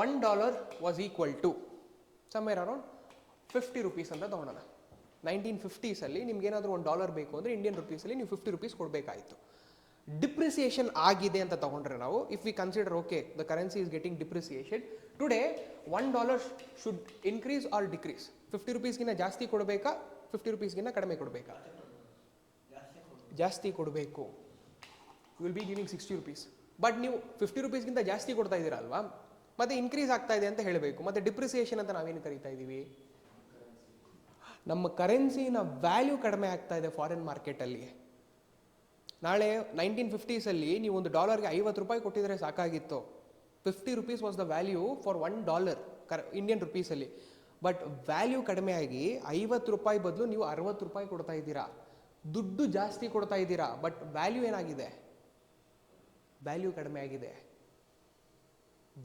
$1 was equal to somewhere around 50 rupees ಅಂತ ತಗೊಳ್ಳೋಣ. 1950s ಅಲ್ಲಿ ನಿಮ್ಗೆ ಏನಾದರೂ $1 ಬೇಕು ಅಂದರೆ Indian ರುಪೀಸಲ್ಲಿ ನೀವು 50 rupees ಕೊಡಬೇಕಾಯಿತು. ಡಿಪ್ರಿಸಿಯೇಷನ್ ಆಗಿದೆ ಅಂತ ತಗೊಂಡ್ರೆ ನಾವು, if we consider okay the currency is getting depreciation, today $1 should increase R decrease? 50 rupeesಗಿನ್ನ ಜಾಸ್ತಿ ಕೊಡಬೇಕಾ, 50 rupeesಗಿನ್ನ ಕಡಿಮೆ ಕೊಡಬೇಕಾ? ಜಾಸ್ತಿ ಕೊಡಬೇಕು. Will be giving 60 rupees. But ನೀವು 50 rupeesಗಿಂತ ಜಾಸ್ತಿ ಕೊಡ್ತಾ ಇದ್ದೀರಾ ಅಲ್ವಾ, ಮತ್ತೆ ಇನ್ಕ್ರೀಸ್ ಆಗ್ತಾ ಇದೆ ಅಂತ ಹೇಳಬೇಕು. ಮತ್ತೆ ಡಿಪ್ರಿಸಿಯೇಷನ್ ಅಂತ ನಾವೇನು ಕರಿತಾ ಇದ್ದೀವಿ? ನಮ್ಮ ಕರೆನ್ಸಿನ ವ್ಯಾಲ್ಯೂ ಕಡಿಮೆ ಆಗ್ತಾ ಇದೆ ಫಾರಿನ್ ಮಾರ್ಕೆಟಲ್ಲಿ. ನಾಳೆ 1950s ಅಲ್ಲಿ ನೀವು ಒಂದು ಡಾಲರ್ಗೆ $50 ಕೊಟ್ಟಿದ್ರೆ ಸಾಕಾಗಿತ್ತು. 50 rupees was the value for $1 Indian ರುಪೀಸಲ್ಲಿ. ಬಟ್ ವ್ಯಾಲ್ಯೂ ಕಡಿಮೆ ಆಗಿ $50 ಬದಲು ನೀವು $60 ಕೊಡ್ತಾ ಇದ್ದೀರಾ. ದುಡ್ಡು ಜಾಸ್ತಿ ಕೊಡ್ತಾ ಇದ್ದೀರಾ, ಬಟ್ ವ್ಯಾಲ್ಯೂ ಏನಾಗಿದೆ? ವ್ಯಾಲ್ಯೂ ಕಡಿಮೆ ಆಗಿದೆ.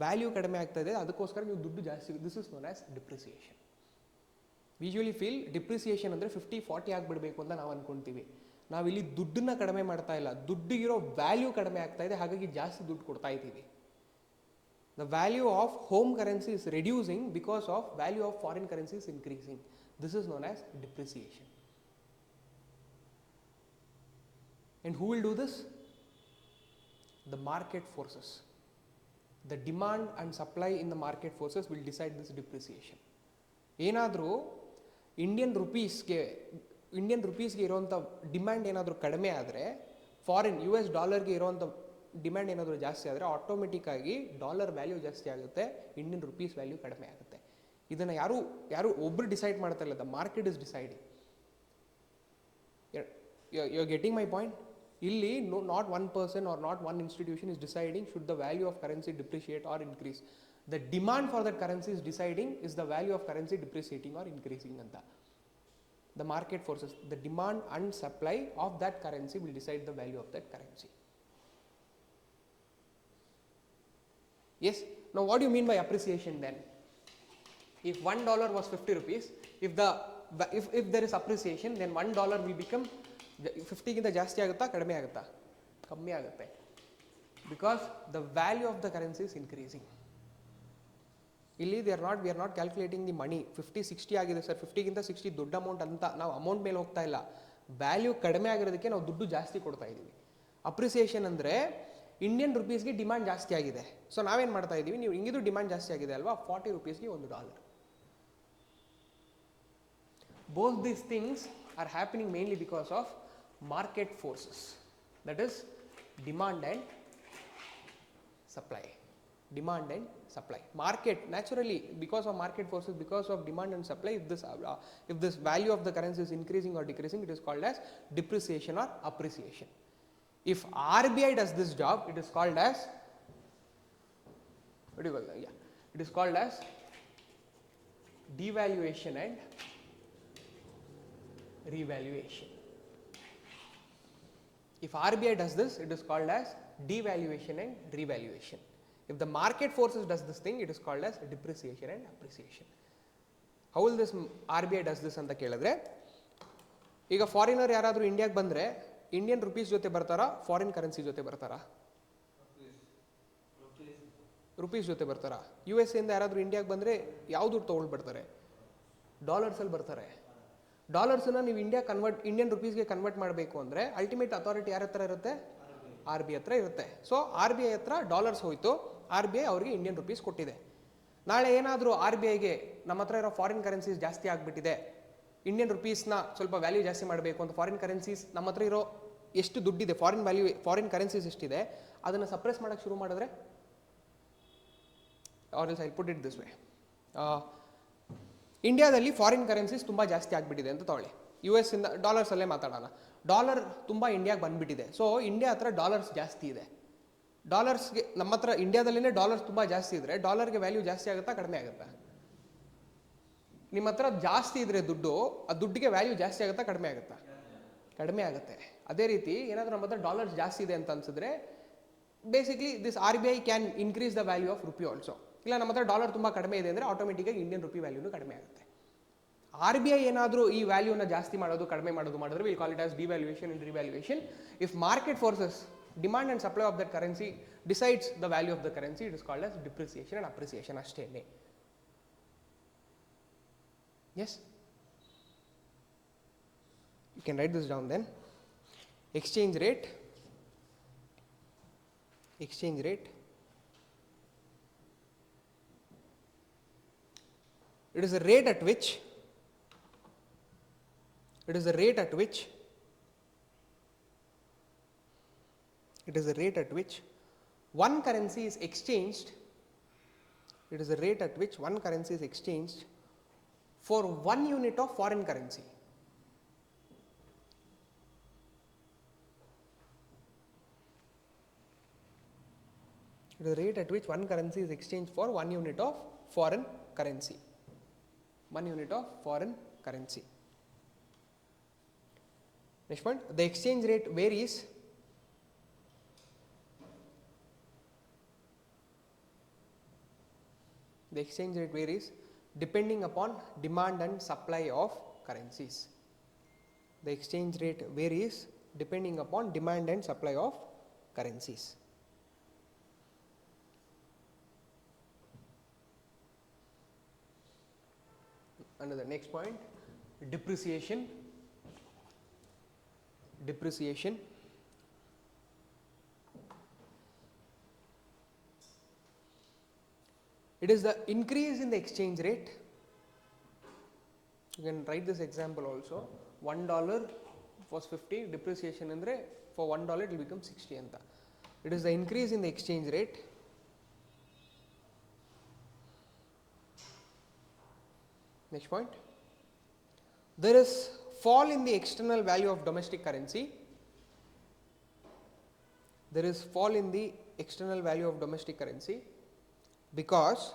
ವ್ಯಾಲ್ಯೂ ಕಡಿಮೆ ಆಗ್ತಾ ಇದೆ, ಅದಕ್ಕೋಸ್ಕರ ನೀವು ದುಡ್ಡು ಜಾಸ್ತಿ. This is known as depreciation. Usually feel depreciation ಅಂದರೆ 50-40 ಆಗಿಬಿಡಬೇಕು ಅಂತ ನಾವು ಅಂದ್ಕೊಳ್ತೀವಿ. ನಾವಿಲ್ಲಿ ದುಡ್ಡನ್ನ ಕಡಿಮೆ ಮಾಡ್ತಾ ಇಲ್ಲ, ದುಡ್ಡಿಗಿರೋ ವ್ಯಾಲ್ಯೂ ಕಡಿಮೆ ಆಗ್ತಾ ಇದೆ, ಹಾಗಾಗಿ ಜಾಸ್ತಿ ದುಡ್ಡು ಕೊಡ್ತಾ ಇದ್ದೀವಿ. The value of home currency is reducing because of value of foreign currency is increasing. This is known as depreciation. And who will do this? The market forces. The demand and supply in the market forces will decide this depreciation. ಏನಾದರೂ Indian ರುಪೀಸ್ಗೆ ಇರೋವಂಥ demand ಏನಾದರೂ ಕಡಿಮೆ ಆದರೆ, foreign US ಡಾಲರ್ಗೆ ಇರೋವಂಥ demand ಏನಾದರೂ ಜಾಸ್ತಿ ಆದರೆ ಆಟೋಮೆಟಿಕ್ಕಾಗಿ ಡಾಲರ್ ವ್ಯಾಲ್ಯೂ ಜಾಸ್ತಿ ಆಗುತ್ತೆ, ಇಂಡಿಯನ್ ರುಪೀಸ್ ವ್ಯಾಲ್ಯೂ ಕಡಿಮೆ ಆಗುತ್ತೆ. ಇದನ್ನು ಯಾರು ಒಬ್ಬರು ಡಿಸೈಡ್ ಮಾಡ್ತಾ ಇಲ್ಲ, the market is deciding. You are getting my point? ಇಲ್ಲಿ not one person or not one institution is deciding should the value of currency depreciate or increase. The demand for that currency is deciding is the value of currency depreciating or increasing ಅಂತ. The market forces, the demand and supply of that currency will decide the value of that currency. Yes. Now what do you mean by appreciation then? If $1 was 50 rupees, if there is appreciation, then $1 will become 50 ಗಿಂತ ಜಾಸ್ತಿ ಆಗುತ್ತಾ ಕಡಿಮೆ ಆಗುತ್ತಾ? ಕಮ್ಮಿ ಆಗುತ್ತೆ. Because the value of the currency is increasing. ಇಲ್ಲಿ we are not calculating the money. 50-60 ಆಗಿದೆ sir, 50ಗಿಂತ 60 ದೊಡ್ಡ ಅಮೌಂಟ್ ಅಂತ ನಾವು ಅಮೌಂಟ್ ಮೇಲೆ ಹೋಗ್ತಾ ಇಲ್ಲ. ವ್ಯಾಲ್ಯೂ ಕಡಿಮೆ ಆಗಿರೋದಕ್ಕೆ ನಾವು ದುಡ್ಡು ಜಾಸ್ತಿ ಕೊಡ್ತಾ ಇದ್ದೀವಿ. ಅಪ್ರಿಸಿಯೇಷನ್ ಅಂದರೆ ಇಂಡಿಯನ್ ರುಪೀಸ್ಗೆ ಡಿಮಾಂಡ್ ಜಾಸ್ತಿ ಆಗಿದೆ, ಸೊ ನಾವೇನು ಮಾಡ್ತಾ ಇದ್ದೀವಿ, ನೀವು ಹಿಂಗಿದು ಡಿಮಾಂಡ್ ಜಾಸ್ತಿ ಆಗಿದೆ ಅಲ್ವಾ, 40 rupeesಗೆ $1. Both these things are happening mainly because of market forces, that is demand and supply. Demand and supply. Market, naturally, because of market forces, because of demand and supply, if this value of the currency is increasing or decreasing, it is called as depreciation or appreciation. If RBI does this job, it is called as, what do you call that? Yeah, it is called as devaluation and revaluation. If RBI does this, it is called as devaluation and revaluation. If the market forces does this thing, it is called as depreciation and appreciation. How will this RBI does this ಅಂತ ಕೇಳಿದ್ರೆ, ಈಗ foreigner ಯಾರಾದರೂ ಇಂಡಿಯಾಗೆ ಬಂದರೆ Indian rupees ಜೊತೆ ಬರ್ತಾರಾ, foreign currency ಜೊತೆ ಬರ್ತಾರಾ? ರುಪೀಸ್ ಜೊತೆ ಬರ್ತಾರಾ? USA ಇಂದ ಯಾರಾದರೂ ಇಂಡಿಯಾಗೆ ಬಂದರೆ ಯಾವುದು ತೊಗೊಳ್ಬಿಡ್ತಾರೆ? ಡಾಲರ್ಸಲ್ಲಿ ಬರ್ತಾರೆ. ಡಾಲರ್ಸನ್ನ ನೀವು ಇಂಡಿಯನ್ ರುಪೀಸ್ಗೆ ಕನ್ವರ್ಟ್ ಮಾಡಬೇಕು ಅಂದರೆ ಅಲ್ಟಿಮೇಟ್ ಅಥಾರಿಟಿ ಯಾರ ಹತ್ರ ಇರುತ್ತೆ? RBI ಹತ್ರ ಇರುತ್ತೆ. ಸೊ RBI ಹತ್ರ ಡಾಲರ್ಸ್ ಹೋಯಿತು, RBI ಅವರಿಗೆ ಇಂಡಿಯನ್ ರುಪೀಸ್ ಕೊಟ್ಟಿದೆ. ನಾಳೆ ಏನಾದರೂ RBIಗೆ ನಮ್ಮ ಹತ್ರ ಇರೋ ಫಾರಿನ್ ಕರೆನ್ಸೀಸ್ ಜಾಸ್ತಿ ಆಗಿಬಿಟ್ಟಿದೆ, ಇಂಡಿಯನ್ ರುಪೀಸ್ನ ಸ್ವಲ್ಪ ವ್ಯಾಲ್ಯೂ ಜಾಸ್ತಿ ಮಾಡಬೇಕು ಅಂತ ಫಾರಿನ್ ಕರೆನ್ಸೀಸ್ ನಮ್ಮ ಹತ್ರ ಇರೋ ಎಷ್ಟು ದುಡ್ಡಿದೆ, ಫಾರಿನ್ ಕರೆನ್ಸೀಸ್ ಎಷ್ಟಿದೆ ಅದನ್ನು ಸಪ್ರೆಸ್ ಮಾಡೋಕ್ಕೆ ಶುರು ಮಾಡಿದ್ರೆ, or else I put it this way, ಇಂಡಿಯಾದಲ್ಲಿ ಫಾರಿನ್ ಕರೆನ್ಸೀಸ್ ತುಂಬ ಜಾಸ್ತಿ ಆಗಿಬಿಟ್ಟಿದೆ ಅಂತ ತಗೊಳ್ಳಿ. US ಇಂದ ಡಾಲರ್ಸಲ್ಲೇ ಮಾತಾಡೋಣ. ಡಾಲರ್ ತುಂಬ ಇಂಡಿಯಾಗೆ ಬಂದುಬಿಟ್ಟಿದೆ, ಸೊ ಇಂಡಿಯಾ ಹತ್ರ ಡಾಲರ್ಸ್ ಜಾಸ್ತಿ ಇದೆ. ಡಾಲರ್ಸ್ಗೆ ನಮ್ಮ ಹತ್ರ ಇಂಡಿಯಾದಲ್ಲೇ ಡಾಲರ್ಸ್ ತುಂಬ ಜಾಸ್ತಿ ಇದ್ದರೆ ಡಾಲರ್ಗೆ ವ್ಯಾಲ್ಯೂ ಜಾಸ್ತಿ ಆಗುತ್ತಾ ಕಡಿಮೆ ಆಗುತ್ತಾ? ನಿಮ್ಮ ಹತ್ರ ಜಾಸ್ತಿ ಇದ್ದರೆ ದುಡ್ಡು, ಆ ದುಡ್ಡಿಗೆ ವ್ಯಾಲ್ಯೂ ಜಾಸ್ತಿ ಆಗುತ್ತಾ ಕಡಿಮೆ ಆಗುತ್ತಾ? ಕಡಿಮೆ ಆಗುತ್ತೆ. ಅದೇ ರೀತಿ ಏನಾದರೂ ನಮ್ಮ ಹತ್ರ ಡಾಲರ್ಸ್ ಜಾಸ್ತಿ ಇದೆ ಅಂತ ಅನ್ಸಿದ್ರೆ basically this RBI can increase the value of rupee also. ಇಲ್ಲ ನಮ್ಮ ಹತ್ರ ಡಾಲರ್ ತುಂಬ ಕಡಿಮೆ ಇದೆ ಅಂದರೆ ಆಟೋಮೆಟಿಕ್ಕಾಗಿ ಇಂಡಿಯನ್ ರುಪಿ ವ್ಯಾಲ್ಯೂನು ಕಡಿಮೆ ಆಗುತ್ತೆ. RBI ಏನಾದರೂ ಈ ವ್ಯಾಲ್ಯೂನ ಜಾಸ್ತಿ ಮಾಡೋದು ಕಡಿಮೆ ಮಾಡೋದು ಮಾಡಿದ್ರೆ will call it as devaluation and revaluation. If market forces demand and supply of that currency decides the value of the currency, it is called as depreciation and appreciation ಅಷ್ಟೇನೆ. Yes, you can write this down then. Exchange rate, it is a rate at which one currency is exchanged. It is a rate at which one currency is exchanged for 1 unit of foreign currency. It is a rate at which one currency is exchanged for 1 unit of foreign currency. 1 unit of foreign currency. Next point, the exchange rate varies depending upon demand and supply of currencies. The exchange rate varies depending upon demand and supply of currencies. Another next point, depreciation. It is the increase in the exchange rate. You can write this example also. $1 was 50, depreciation andre for $1 it will become 60 anta. It is the increase in the exchange rate next point. There is fall in the external value of domestic currency. There is fall in the external value of domestic currency because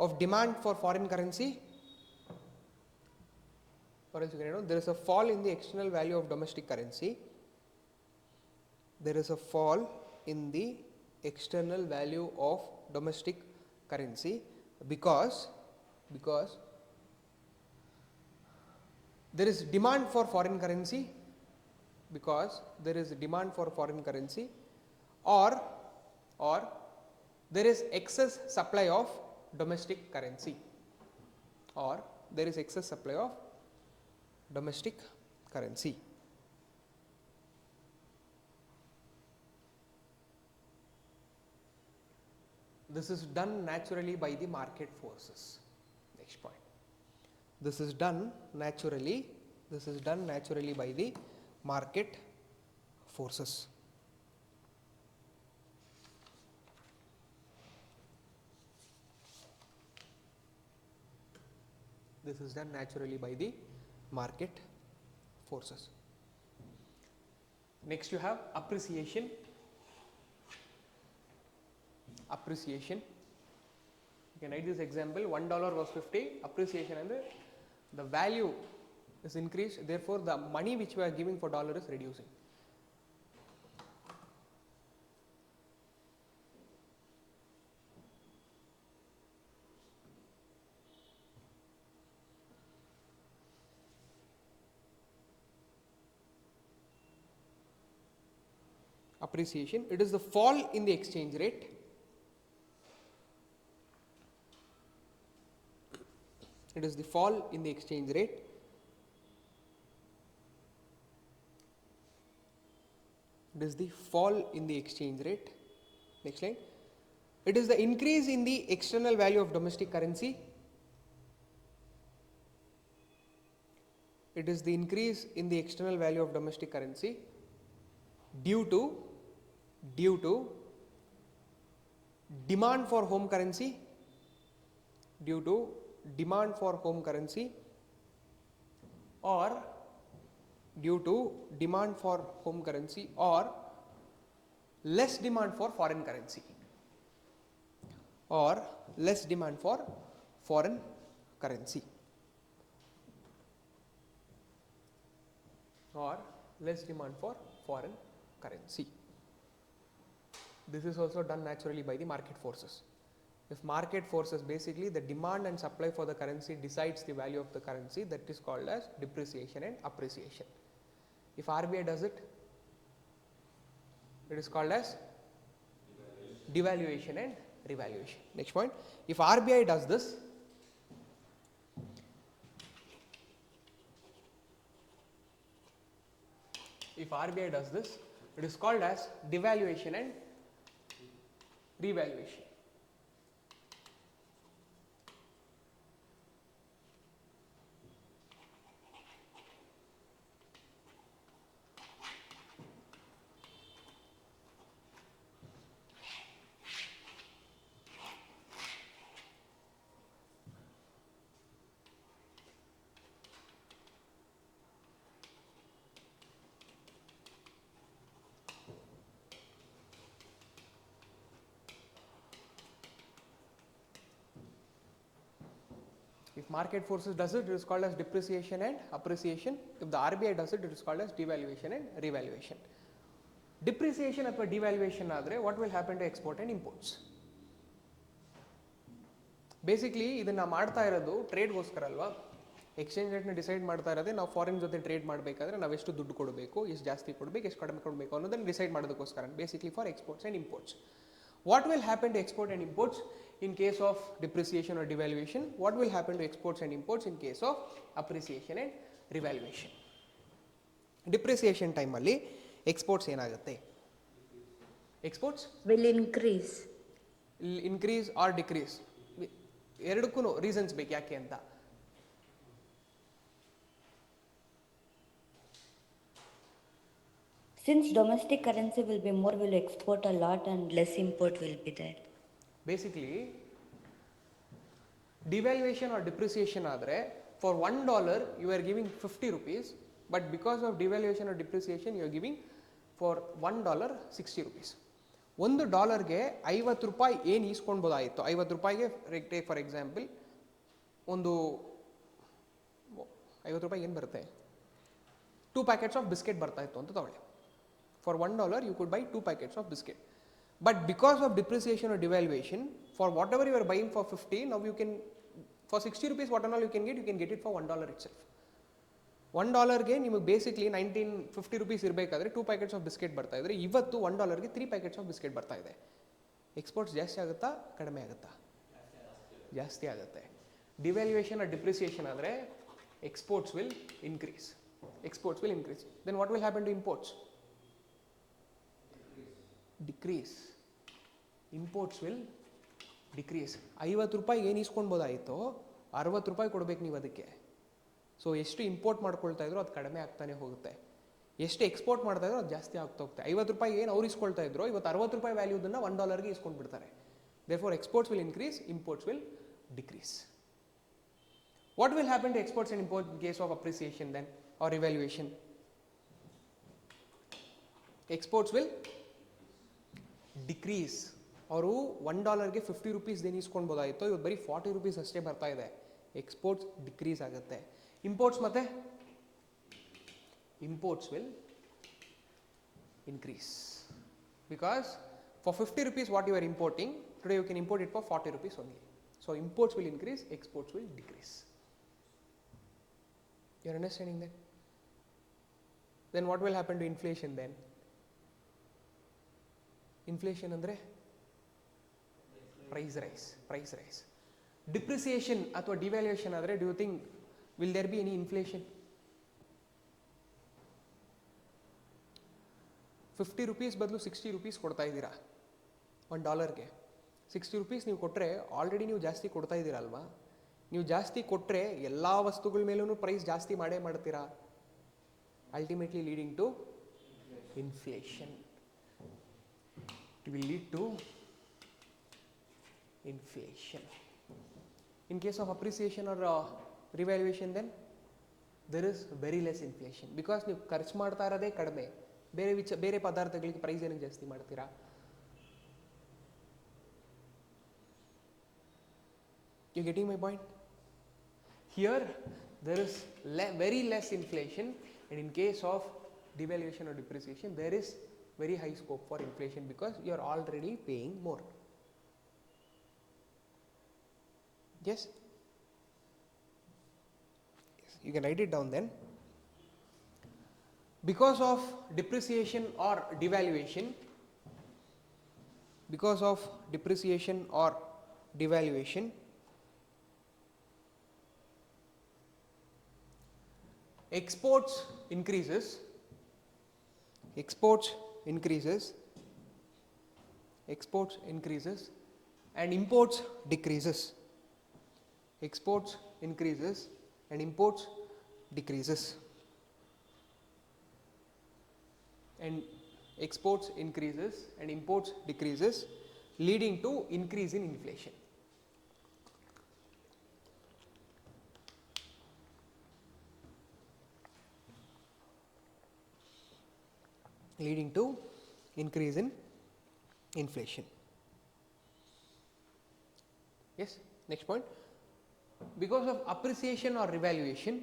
of demand for foreign currency, or else you can there is a fall in the external value of domestic currency. There is a fall in the external value of domestic currency because there is demand for foreign currency, or there is excess supply of domestic currency, This is done naturally by the market forces. Next point. This is done naturally by the market forces. This is done naturally by the market forces. Next you have appreciation. You can write this example. $1 was 50, appreciation and the value is increased, therefore the money which we are giving for dollar is reducing. Appreciation, it is the fall in the exchange rate. It is the fall in the exchange rate. It is the fall in the exchange rate. Next line. It is the increase in the external value of domestic currency. It is the increase in the external value of domestic currency due to demand for home currency, or due to demand for home currency or less demand for foreign currency, This is also done naturally by the market forces. If market forces, basically the demand and supply for the currency decides the value of the currency, that is called as depreciation and appreciation. If RBI does it, it is called as devaluation and revaluation. Next point. If RBI does this, it is called as devaluation and revaluation. If market forces does it, it is called as depreciation and appreciation. If the RBI does it, it is called as devaluation and revaluation. Depreciation ಅಥವಾ devaluation ಆದರೆ what will happen to export and imports? Basically ಇದನ್ನ ಮಾಡ್ತಾ ಇರೋದು ಟ್ರೇಡ್ಗೋಸ್ಕರ ಅಲ್ವಾ. Exchange ರೇಟ್ನ decide ಮಾಡ್ತಾ ಇರೋದೇ ನಾವು foreign ಜೊತೆ ಟ್ರೇಡ್ ಮಾಡಬೇಕಾದ್ರೆ ನಾವು ಎಷ್ಟು ದುಡ್ಡು ಕೊಡಬೇಕು, ಎಷ್ಟು ಜಾಸ್ತಿ ಕೊಡಬೇಕು, ಎಷ್ಟು ಕಡಿಮೆ ಕೊಡಬೇಕು ಅನ್ನೋದನ್ನು ಡಿಸೈಡ್ ಮಾಡೋದಕ್ಕೋಸ್ಕರ, basically for exports and imports. What will happen to export and imports in case of depreciation or devaluation? What will happen to exports and imports in case of appreciation and revaluation? Depreciation time ಅಲ್ಲಿ exports ಏನಾಗುತ್ತೆ? Exports will increase. Increase R decrease? ಎರಡಕ್ಕೂ reasons ಬೇಕು ಯಾಕೆ ಅಂತ. Since domestic currency will be more, we'll export a lot and less import will be there. Basically devaluation or depreciation ಆದರೆ for $1 you are giving 50 rupees, but because of devaluation or depreciation you are giving for $1 60 rupees. $1ಗೆ 50 ರೂಪಾಯಿ ಏನು ಈಸ್ಕೊಳ್ಬೋದಾಯಿತು, 50 ರೂಪಾಯಿಗೆ take for example ಒಂದು 50 ರೂಪಾಯಿ ಏನು ಬರುತ್ತೆ, 2 packets of biscuit ಬರ್ತಾ ಇತ್ತು ಅಂತ ತಗೊಳ್ಳಿ. For $1 you could buy 2 packets of biscuit. But because of depreciation or devaluation, for whatever you are buying for 50, now you can, for 60 rupees, what and all you can get it for $1 itself. $1ಗೆ ನಿಮಗೆ basically 1950 rupees ಇರಬೇಕಾದ್ರೆ 2 packets of biscuit ಬರ್ತಾ ಇದ್ರೆ, ಇವತ್ತು $1ಗೆ 3 packets of biscuit ಬರ್ತಾ ಇದೆ. Exports ಜಾಸ್ತಿ ಆಗುತ್ತಾ ಕಡಿಮೆ ಆಗುತ್ತಾ? ಜಾಸ್ತಿ ಆಗುತ್ತೆ. ಡಿವ್ಯಾಲ್ಯೂಯೇಷನ್ ಆರ್ ಡಿಪ್ರಿಸಿಯೇಷನ್ ಆದರೆ exports will increase. Then what will happen to imports? Decrease. Imports will decrease. 50 ರೂಪಾಯಿ ಏನು ಇಸ್ಕೊಳ್ಬೋದಾಯಿತು, 60 ರೂಪಾಯಿ ಕೊಡಬೇಕು ನೀವು ಅದಕ್ಕೆ. ಸೊ ಎಷ್ಟು ಇಂಪೋರ್ಟ್ ಮಾಡ್ಕೊಳ್ತಾ ಇದ್ರು ಅದು ಕಡಿಮೆ ಆಗ್ತಾನೆ ಹೋಗುತ್ತೆ, ಎಷ್ಟು ಎಕ್ಸ್ಪೋರ್ಟ್ ಮಾಡ್ತಾ ಇದ್ರು ಅದು ಜಾಸ್ತಿ ಆಗ್ತಾ ಹೋಗುತ್ತೆ. 50 ರೂಪಾಯಿ ಏನು ಅವ್ರು ಇಸ್ಕೊಳ್ತಾ ಇದ್ರು, ಇವತ್ತು 60 ರೂಪಾಯಿ ವ್ಯಾಲ್ಯೂದನ್ನು $1ಗೆ ಇಸ್ಕೊಂಡು ಬಿಡ್ತಾರೆ. Therefore exports will increase, imports will decrease. What will happen to exports and import in case of appreciation then or revaluation? Exports will decrease. ಅವರು $1ಗೆ 50 rupees ಏನು ಇಸ್ಕೊಳ್ಬೋದಾಯಿತು, ಇವತ್ತು ಬರೀ 40 rupees ಅಷ್ಟೇ ಬರ್ತಾ ಇದೆ. ಎಕ್ಸ್ಪೋರ್ಟ್ಸ್ ಡಿಕ್ರೀಸ್ ಆಗುತ್ತೆ. ಇಂಪೋರ್ಟ್ಸ್ ಮತ್ತೆ imports will increase, because for 50 rupees what you are importing today you can import it for 40 rupees only. So imports will increase, exports will decrease. You are understanding that? Then what will happen to inflation then? Inflation ಅಂದರೆ price rise. Depreciation ಅಥವಾ devaluation ಆದರೆ do you think will there be any inflation? 50 rupees ಬದಲು 60 rupees ಕೊಡ್ತಾ ಇದ್ದೀರಾ $1ಗೆ. 60 rupees ನೀವು ಕೊಟ್ಟರೆ already ನೀವು ಜಾಸ್ತಿ ಕೊಡ್ತಾ ಇದ್ದೀರಾ ಅಲ್ವಾ? ನೀವು ಜಾಸ್ತಿ ಕೊಟ್ಟರೆ ಎಲ್ಲ ವಸ್ತುಗಳ ಮೇಲೂ ಪ್ರೈಸ್ ಜಾಸ್ತಿ ಮಾಡೇ ಮಾಡ್ತೀರಾ, ultimately leading to inflation. It will lead to inflation. In case of appreciation or revaluation, then there is very less inflation, because ನೀವು ಖರ್ಚು ಮಾಡ್ತಾ ಇರೋದೇ ಕಡಿಮೆ, ಬೇರೆ ಪದಾರ್ಥಗಳಿಗೆ ಪ್ರೈಸ್ ಏನಕ್ಕೆ ಜಾಸ್ತಿ ಮಾಡ್ತೀರಾ? You getting my point? Here there is very less inflation, and in case of devaluation or depreciation there is very high scope for inflation, because you are already paying more. Yes, you can write it down then. Because of depreciation or devaluation, exports increases and imports decreases. Exports increases and imports decreases. And exports increases and imports decreases, leading to increase in inflation. Leading to increase in inflation. Yes, next point. Because of appreciation or revaluation,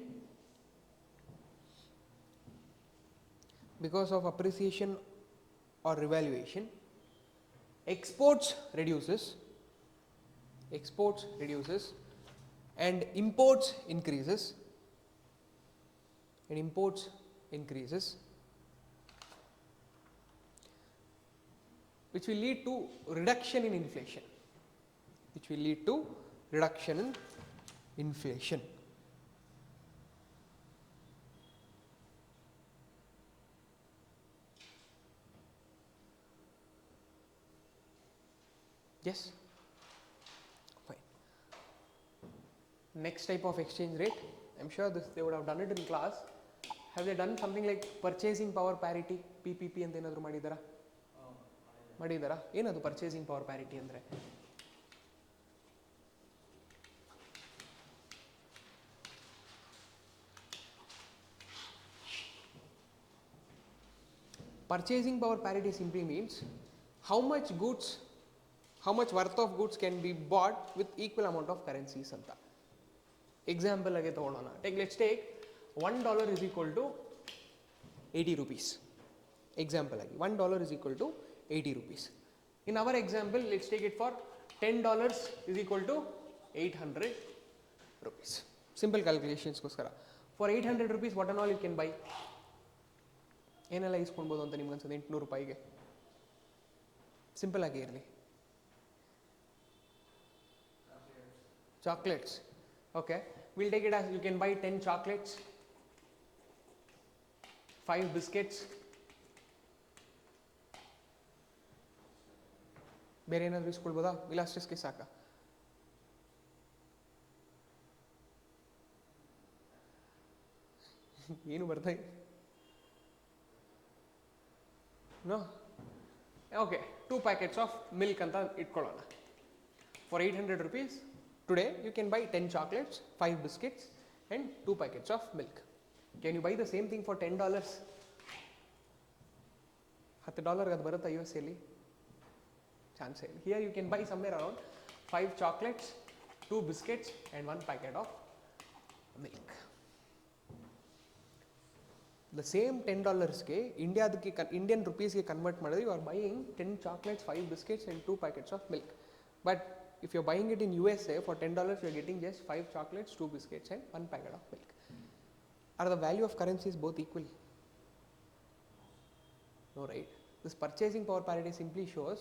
exports reduces and imports increases, which will lead to reduction in inflation. Yes. Next type of exchange rate, I'm sure this they would have done it in class. Have they done something like purchasing power parity, PPP ಅಂತ ಏನಾದರೂ ಮಾಡಿದಾರಾ? ಮಾಡಿದಾರಾ? ಏನದು purchasing power parity ಅಂದರೆ? Purchasing power parity simply means how much goods, how much worth of goods can be bought with equal amount of currencies ಅಂತ. Example ಆಗಿ ತಗೊಳ್ಳೋಣ. Let's take $1 is equal to 80 rupees. Example ಆಗಿ $1 is equal to 80 rupees. In our example, let's take it for $10 is equal to 800 rupees. Simple calculations ಗೋಸ್ಕರ. For 800 rupees, what and all you can buy? ಏನೆಲ್ಲ ಇಸ್ಕೊಳ್ಬೋದು ಅಂತ ನಿಮ್ಗೆ ಅನ್ಸುತ್ತೆ? 800 ರೂಪಾಯಿಗೆ simple ಆಗಿ ಇರಲಿ. Chocolates. Okay, we'll take it as you can buy 10 chocolates, 5 biscuits. ಬೇರೆ ಏನಾದರೂ ಇಸ್ಕೊಳ್ಬೋದಾ? ಇಲ್ಲ ಅಷ್ಟಕ್ಕೆ ಸಾಕಾ? ಏನು ಬರ್ತಾ ಇದೆ? No? Okay, 2 packets of milk ಅಂತ ಇಟ್ಕೊಳ್ಳೋಣ. For 800 rupees, today you can buy 10 chocolates, 5 biscuits and 2 packets of milk. Can you buy the same thing for $10? $10 ಅದು ಬರುತ್ತಾ US ಅಲ್ಲಿ? ಚಾನ್ಸೇ ಇಲ್ಲ. Here you can buy somewhere around 5 chocolates, 2 biscuits and 1 packet of milk. The same $10ಗೆ Indian ರುಪೀಸ್ಗೆ convert ಮಾಡಿದ್ರೆ you are buying 10 chocolates, 5 biscuits and 2 packets of milk. But if you're buying it in USA for $10, you're getting just 5 chocolates, 2 biscuits and 1 packet of milk. Are the value of currencies both equal? No, right? This purchasing power parity simply shows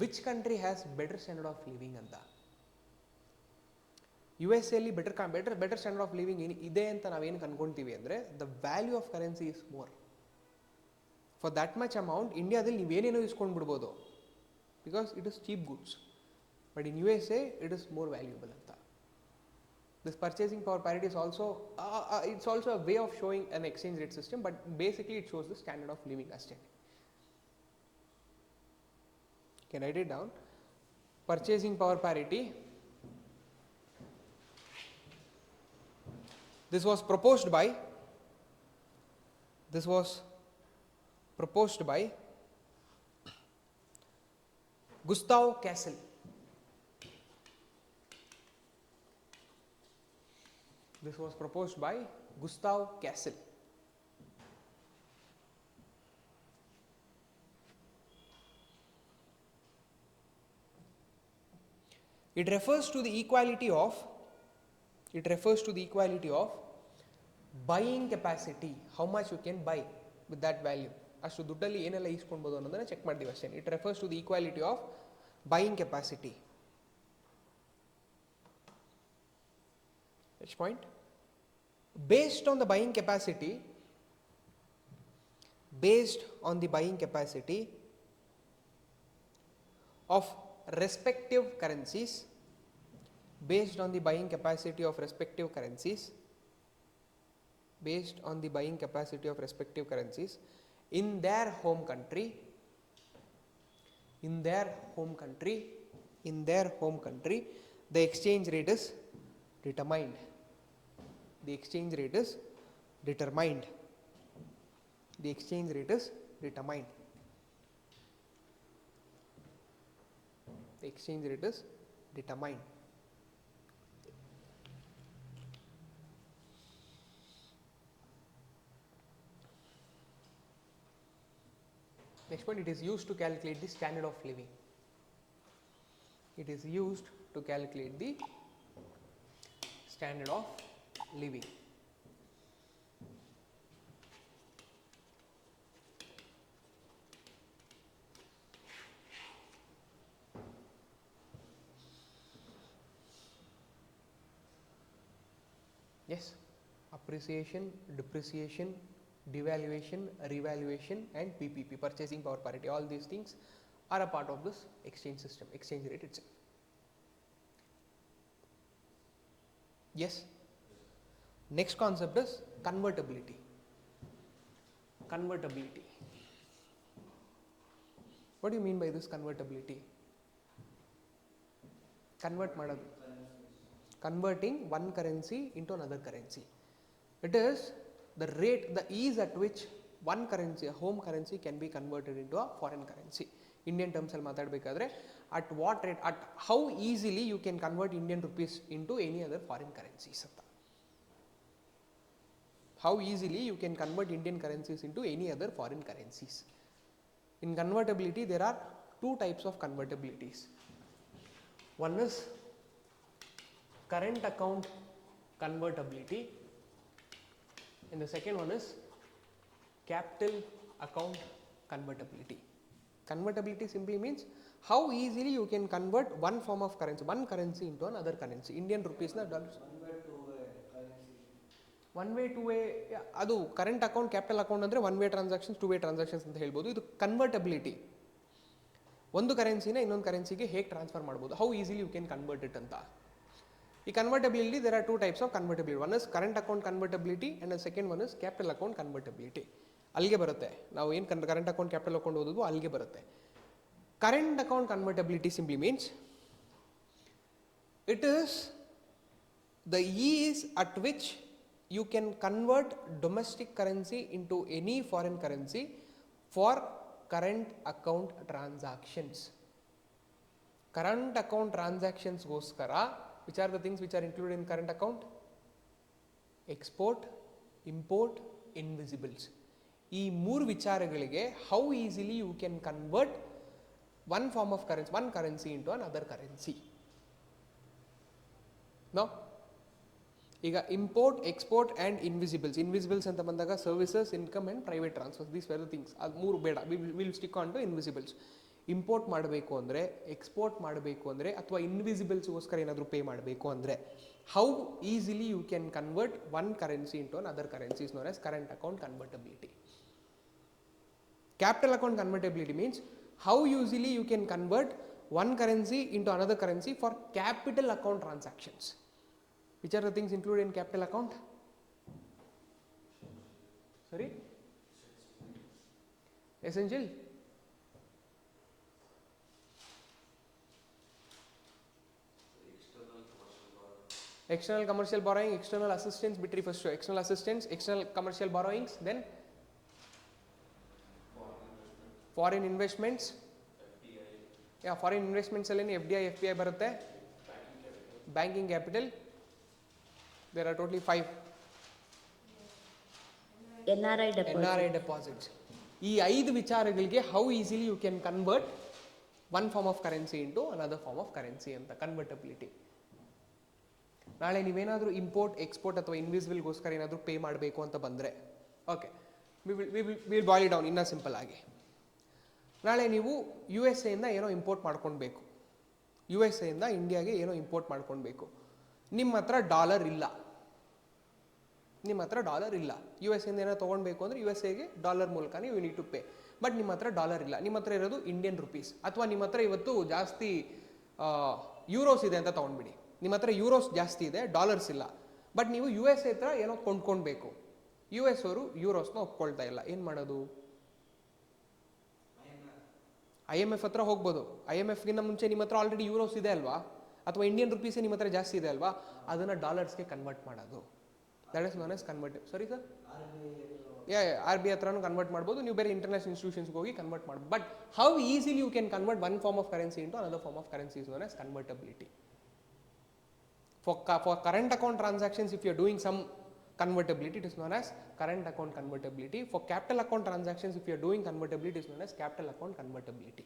which country has better standard of living ಅಂತ. US ಅಲ್ಲಿ better standard of living ಇದೆ ಅಂತ ನಾವೇನು ಅನ್ಕೊಂತೀವಿ ಅಂದರೆ the value of currency is more. For that much amount ಇಂಡಿಯಾದಲ್ಲಿ ನೀವೇನೇನೋ ಇಸ್ಕೊಂಡ್ಬಿಡ್ಬೋದು because it is cheap goods, but in USA it is more valuable ಅಂತ. This purchasing power parity is also it's also a way of showing an exchange rate system, but basically it shows the standard of living ಅಷ್ಟೇ. Can write it down. Purchasing power parity. This was proposed by Gustav Cassel. This was proposed by Gustav Cassel. It refers to the equality of buying capacity, how much you can buy with that value. ಅಷ್ಟು ದುಡ್ಡಲ್ಲಿ ಏನೆಲ್ಲ ಇಸ್ಕೊಳ್ಬೋದು ಅನ್ನೋದನ್ನ check ಮಾಡ್ತೀವಿ ಅಷ್ಟೇ. It refers to the equality of buying capacity. Next point, based on the buying capacity of respective currencies, based on the buying capacity of respective currencies in their home country, the exchange rate is determined. The exchange rate is determined. Next point, it is used to calculate the standard of living. Yes, appreciation, depreciation, devaluation, revaluation and PPP, purchasing power parity, all these things are a part of this exchange system, exchange rate itself. Yes. Next concept is convertibility. Convertibility. What do you mean by this convertibility? Convert ಮಾಡೋದು. Converting one currency into another currency. It is the rate, the ease at which one currency, a home currency, can be converted into a foreign currency. Indian terms ಅಲ್ಲಿ ಮಾತಾಡಬೇಕಾದ್ರೆ at what rate, at how easily you can convert Indian rupees into any other foreign currencies ಅಂತ. How easily you can convert Indian currencies into any other foreign currencies. In convertibility, there are two types of convertibilities. One is current account convertibility, and the second one is capital account convertibility. Convertibility simply means how easily you can convert one form of currency, one currency into another currency. Indian rupees na dollars. One way, two way, ಅದು current account capital account ಅಂದರೆ one way transactions, two way transactions ಅಂತ ಹೇಳ್ಬೋದು. ಇದು convertibility, ಒಂದು ಕರೆನ್ಸಿನ ಇನ್ನೊಂದು ಕರೆನ್ಸಿಗೆ ಹೇಗೆ transfer ಮಾಡ್ಬೋದು, how easily you can convert it ಅಂತ. ಈ convertibility there are two types of convertibility. One is current account convertibility and the second one is capital account convertibility. ಅಲ್ಲಿಗೆ ಬರುತ್ತೆ, ನಾವು ಏನು ಕರೆಂಟ್ ಅಕೌಂಟ್ ಕ್ಯಾಪಿಟಲ್ ಅಕೌಂಟ್ ಓದೋದು ಅಲ್ಲಿಗೆ ಬರುತ್ತೆ. Current account convertibility simply means it is the is at which you can convert domestic currency into any foreign currency for current account transactions. Current account transactions goskara, which are the things which are included in current account? Export, import, invisibles. ಈ ಮೂರು ವಿಚಾರಗಳಿಗೆ how easily you can convert one form of currency, one currency into another currency. No? ಈಗ import, export and invisibles. Invisibles ಅಂತ ಬಂದಾಗ services, income and private transfers, these were the things. ಅದು ಮೂರು ಬೇಡ, will stick on to invisibles. Import ಮಾಡಬೇಕು ಅಂದರೆ, export ಮಾಡಬೇಕು ಅಂದರೆ, ಅಥವಾ ಇನ್ವಿಸಿಬಲ್ಸ್ಗೋಸ್ಕರ ಏನಾದರೂ ಪೇ ಮಾಡಬೇಕು ಅಂದರೆ, how easily you can convert one currency into another currencies known as current account convertibility. Capital account convertibility means how easily you can convert one currency into another currency for capital account transactions. Which are the things included in capital account? Sorry? Essential? External commercial borrowing, external assistance, bit refers to external assistance, external commercial borrowings, then foreign investments. Yeah, foreign investments alone FDI, FPI barutte. Banking capital. There are totally 5. NRI deposits. ಈ 5 ವಿಚಾರಗಳಿಗೆ how easily you can convert one form of currency into another form of currency ಅಂತ convertibility. ನಾಳೆ ನೀವೇನಾದರೂ import, export ಅಥವಾ ಇನ್ವಿಸಿಬಲ್ಗೋಸ್ಕರ ಏನಾದರೂ pay ಮಾಡಬೇಕು ಅಂತ ಬಂದರೆ, ಓಕೆ, ವಿಲ್ ಬಾಯ್ಲ್ ಡೌನ್ ಇನ್ನೂ ಸಿಂಪಲ್ ಆಗಿ. ನಾಳೆ ನೀವು USA ಇಂದ ಏನೋ ಇಂಪೋರ್ಟ್ ಮಾಡ್ಕೊಳ್ಬೇಕು, USA ಇಂದ ಇಂಡಿಯಾಗೆ ಏನೋ ಇಂಪೋರ್ಟ್ ಮಾಡ್ಕೊಳ್ಬೇಕು. ನಿಮ್ಮ ಹತ್ರ ಡಾಲರ್ ಇಲ್ಲ, USA ಇಂದ ಏನೋ ತೊಗೊಳ್ಬೇಕು ಅಂದರೆ USA ಗೆ ಡಾಲರ್ ಮೂಲಕನೇ you need to pay. But ನಿಮ್ಮ ಹತ್ರ ಡಾಲರ್ ಇಲ್ಲ, ನಿಮ್ಮ ಹತ್ರ ಇರೋದು ಇಂಡಿಯನ್ ರುಪೀಸ್, ಅಥವಾ ನಿಮ್ಮ ಹತ್ರ ಇವತ್ತು ಜಾಸ್ತಿ ಯೂರೋಸ್ ಇದೆ ಅಂತ ತೊಗೊಂಡ್ಬಿಡಿ. ನಿಮ್ಮ ಹತ್ರ ಯೂರೋಸ್ ಜಾಸ್ತಿ ಇದೆ, ಡಾಲರ್ಸ್ ಇಲ್ಲ. ಬಟ್ ನೀವು USA ಹತ್ರ ಏನೋ ಕೊಂಡ್ಕೊಳ್ಬೇಕು, US ಅವರು ಯೂರೋಸ್ನ ಒಪ್ಕೊಳ್ತಾ ಇಲ್ಲ, ಏನು ಮಾಡೋದು? IMF ಹತ್ರ ಹೋಗ್ಬೋದು. IMFಗಿಂತ ಮುಂಚೆ ನಿಮ್ಮ ಹತ್ರ ಆಲ್ರೆಡಿ ಯೂರೋಸ್ ಇದೆ ಅಲ್ವಾ, ಅಥವಾ ಇಂಡಿಯನ್ ರುಪೀಸೇ ನಿಮ್ಮ ಹತ್ರ ಜಾಸ್ತಿ ಇದೆ ಅಲ್ವಾ, ಅದನ್ನು ಡಾಲರ್ಸ್ಗೆ ಕನ್ವರ್ಟ್ ಮಾಡೋದು. That is known as convert. ಸರಿ ಸರ್? RBI ಹತ್ರನೂ ಕನ್ವರ್ಟ್ ಮಾಡ್ಬೋದು, ನೀವು ಬೇರೆ ಇಂಟರ್ನ್ಯಾಷನಲ್ ಇನ್ಸ್ಟಿಟ್ಯೂಷನ್ಸ್ಗೆ ಹೋಗಿ ಕನ್ವರ್ಟ್ ಮಾಡ್ಬೋದು. But how easily you can convert one form of currency into another form of currency is known as convertibility. For current account transactions, if you are doing some convertibility, it is known as current account convertibility. For capital account transactions, if you are doing convertibility, it is known as capital account convertibility.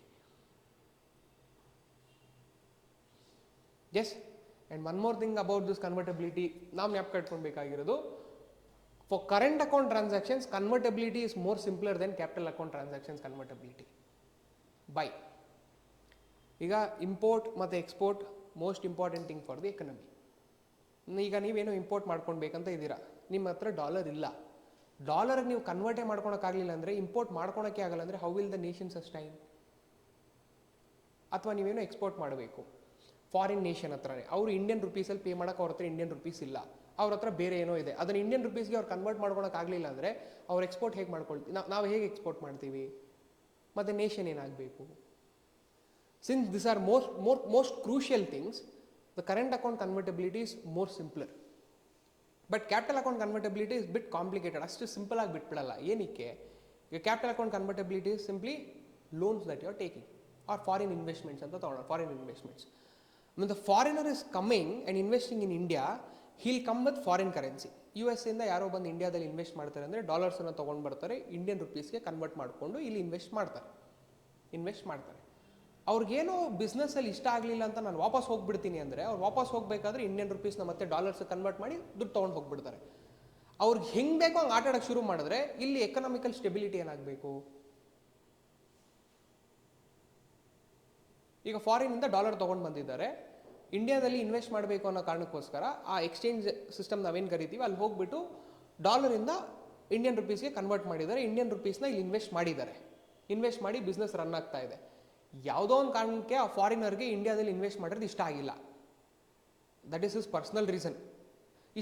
Yes, and one more thing about this convertibility, ನಾವು ಜ್ಞಾಪಕ ಇಟ್ಕೊಳ್ಬೇಕಾಗಿರೋದು, for current account transactions, convertibility is more simpler than capital account transactions convertibility. Why? ಈಗ import ಮತ್ತು export most important thing for the economy. ಈಗ ನೀವೇನೋ import ಮಾಡ್ಕೊಳ್ಬೇಕಂತ ಇದ್ದೀರಾ, ನಿಮ್ಮ ಹತ್ರ dollar ಇಲ್ಲ, ಡಾಲರ್ಗೆ ನೀವು ಕನ್ವರ್ಟೇ ಮಾಡ್ಕೊಳಕ್ಕಾಗಲಿಲ್ಲ ಅಂದರೆ, ಇಂಪೋರ್ಟ್ ಮಾಡ್ಕೊಳಕ್ಕೆ ಆಗಲ್ಲ ಅಂದರೆ, how will the nation sustain? ಅಥವಾ ನೀವೇನೋ ಎಕ್ಸ್ಪೋರ್ಟ್ ಮಾಡಬೇಕು, ಫಾರಿನ್ ನೇಷನ್ ಹತ್ರನೇ. ಅವರು ಇಂಡಿಯನ್ ರುಪೀಸಲ್ಲಿ ಪೇ ಮಾಡೋಕೆ ಅವ್ರ ಹತ್ರ ಇಂಡಿಯನ್ ರುಪೀಸ್ ಇಲ್ಲ, ಅವ್ರ ಹತ್ರ ಬೇರೆ ಏನೋ ಇದೆ. ಅದನ್ನು ಇಂಡಿಯನ್ ರುಪೀಸ್ಗೆ ಅವ್ರು ಕನ್ವರ್ಟ್ ಮಾಡ್ಕೊಳಕ್ಕಾಗಲಿಲ್ಲ ಅಂದರೆ ಅವ್ರು ಎಕ್ಸ್ಪೋರ್ಟ್ ಹೇಗೆ ಮಾಡ್ಕೊಳ್ತೀವಿ, ನಾವು ಹೇಗೆ ಎಕ್ಸ್ಪೋರ್ಟ್ ಮಾಡ್ತೀವಿ? ಮತ್ತು ನೇಷನ್ ಏನಾಗಬೇಕು? Since this are most crucial things, the current account convertibility is more simpler. But capital account convertibility is bit complicated. ಅಷ್ಟು ಸಿಂಪಲ್ ಆಗಿ ಬಿಟ್ಬಿಡಲ್ಲ. ಏನಕ್ಕೆ? ಈಗ capital account convertibility is simply loans that you are taking or foreign investments ಅಂತ ತೊಗೊಳ್ಳೋಣ. Foreign investments, when the foreigner is coming and investing in India, he'll come with foreign currency. US ಇಂದ ಯಾರೋ ಬಂದು ಇಂಡಿಯಾದಲ್ಲಿ ಇನ್ವೆಸ್ಟ್ ಮಾಡ್ತಾರೆ ಅಂದರೆ ಡಾಲರ್ಸನ್ನು ತೊಗೊಂಡು ಬರ್ತಾರೆ, ಇಂಡಿಯನ್ ರುಪೀಸ್ಗೆ ಕನ್ವರ್ಟ್ ಮಾಡಿಕೊಂಡು ಇಲ್ಲಿ ಇನ್ವೆಸ್ಟ್ ಮಾಡ್ತಾರೆ. ಅವ್ರಿಗೇನೋ ಬಿಸ್ನೆಸ್ಸಲ್ಲಿ ಇಷ್ಟ ಆಗಲಿಲ್ಲ ಅಂತ ನಾನು ವಾಪಸ್ ಹೋಗ್ಬಿಡ್ತೀನಿ ಅಂದರೆ, ಅವ್ರು ವಾಪಸ್ ಹೋಗಬೇಕಾದ್ರೆ ಇಂಡಿಯನ್ ರುಪೀಸ್ನ ಮತ್ತೆ ಡಾಲರ್ಸ್ ಕನ್ವರ್ಟ್ ಮಾಡಿ ದುಡ್ಡು ತೊಗೊಂಡು ಹೋಗ್ಬಿಡ್ತಾರೆ. ಅವ್ರಿಗೆ ಹೆಂಗೆ ಬೇಕೋ ಹಂಗೆ ಆಟ ಆಡೋಕ್ಕೆ ಶುರು ಮಾಡಿದ್ರೆ ಇಲ್ಲಿ ಎಕನಾಮಿಕಲ್ ಸ್ಟೆಬಿಲಿಟಿ ಏನಾಗಬೇಕು? ಈಗ ಫಾರಿನಿಂದ ಡಾಲರ್ ತೊಗೊಂಡು ಬಂದಿದ್ದಾರೆ, ಇಂಡಿಯಾದಲ್ಲಿ ಇನ್ವೆಸ್ಟ್ ಮಾಡಬೇಕು ಅನ್ನೋ ಕಾರಣಕ್ಕೋಸ್ಕರ ಆ ಎಕ್ಸ್ಚೇಂಜ್ ಸಿಸ್ಟಮ್ ನಾವೇನು ಕರಿತೀವಿ ಅಲ್ಲಿ ಹೋಗ್ಬಿಟ್ಟು ಡಾಲರಿಂದ ಇಂಡಿಯನ್ ರುಪೀಸ್ಗೆ ಕನ್ವರ್ಟ್ ಮಾಡಿದ್ದಾರೆ, ಇಂಡಿಯನ್ ರುಪೀಸ್ನ ಇಲ್ಲಿ ಇನ್ವೆಸ್ಟ್ ಮಾಡಿ ಬಿಸ್ನೆಸ್ ರನ್ ಆಗ್ತಾ ಇದೆ. ಯಾವುದೋ ಒಂದು ಕಾರಣಕ್ಕೆ ಆ ಫಾರಿನರ್ಗೆ ಇಂಡಿಯಾದಲ್ಲಿ ಇನ್ವೆಸ್ಟ್ ಮಾಡಿರೋದು ಇಷ್ಟ ಆಗಿಲ್ಲ, that is his personal reason.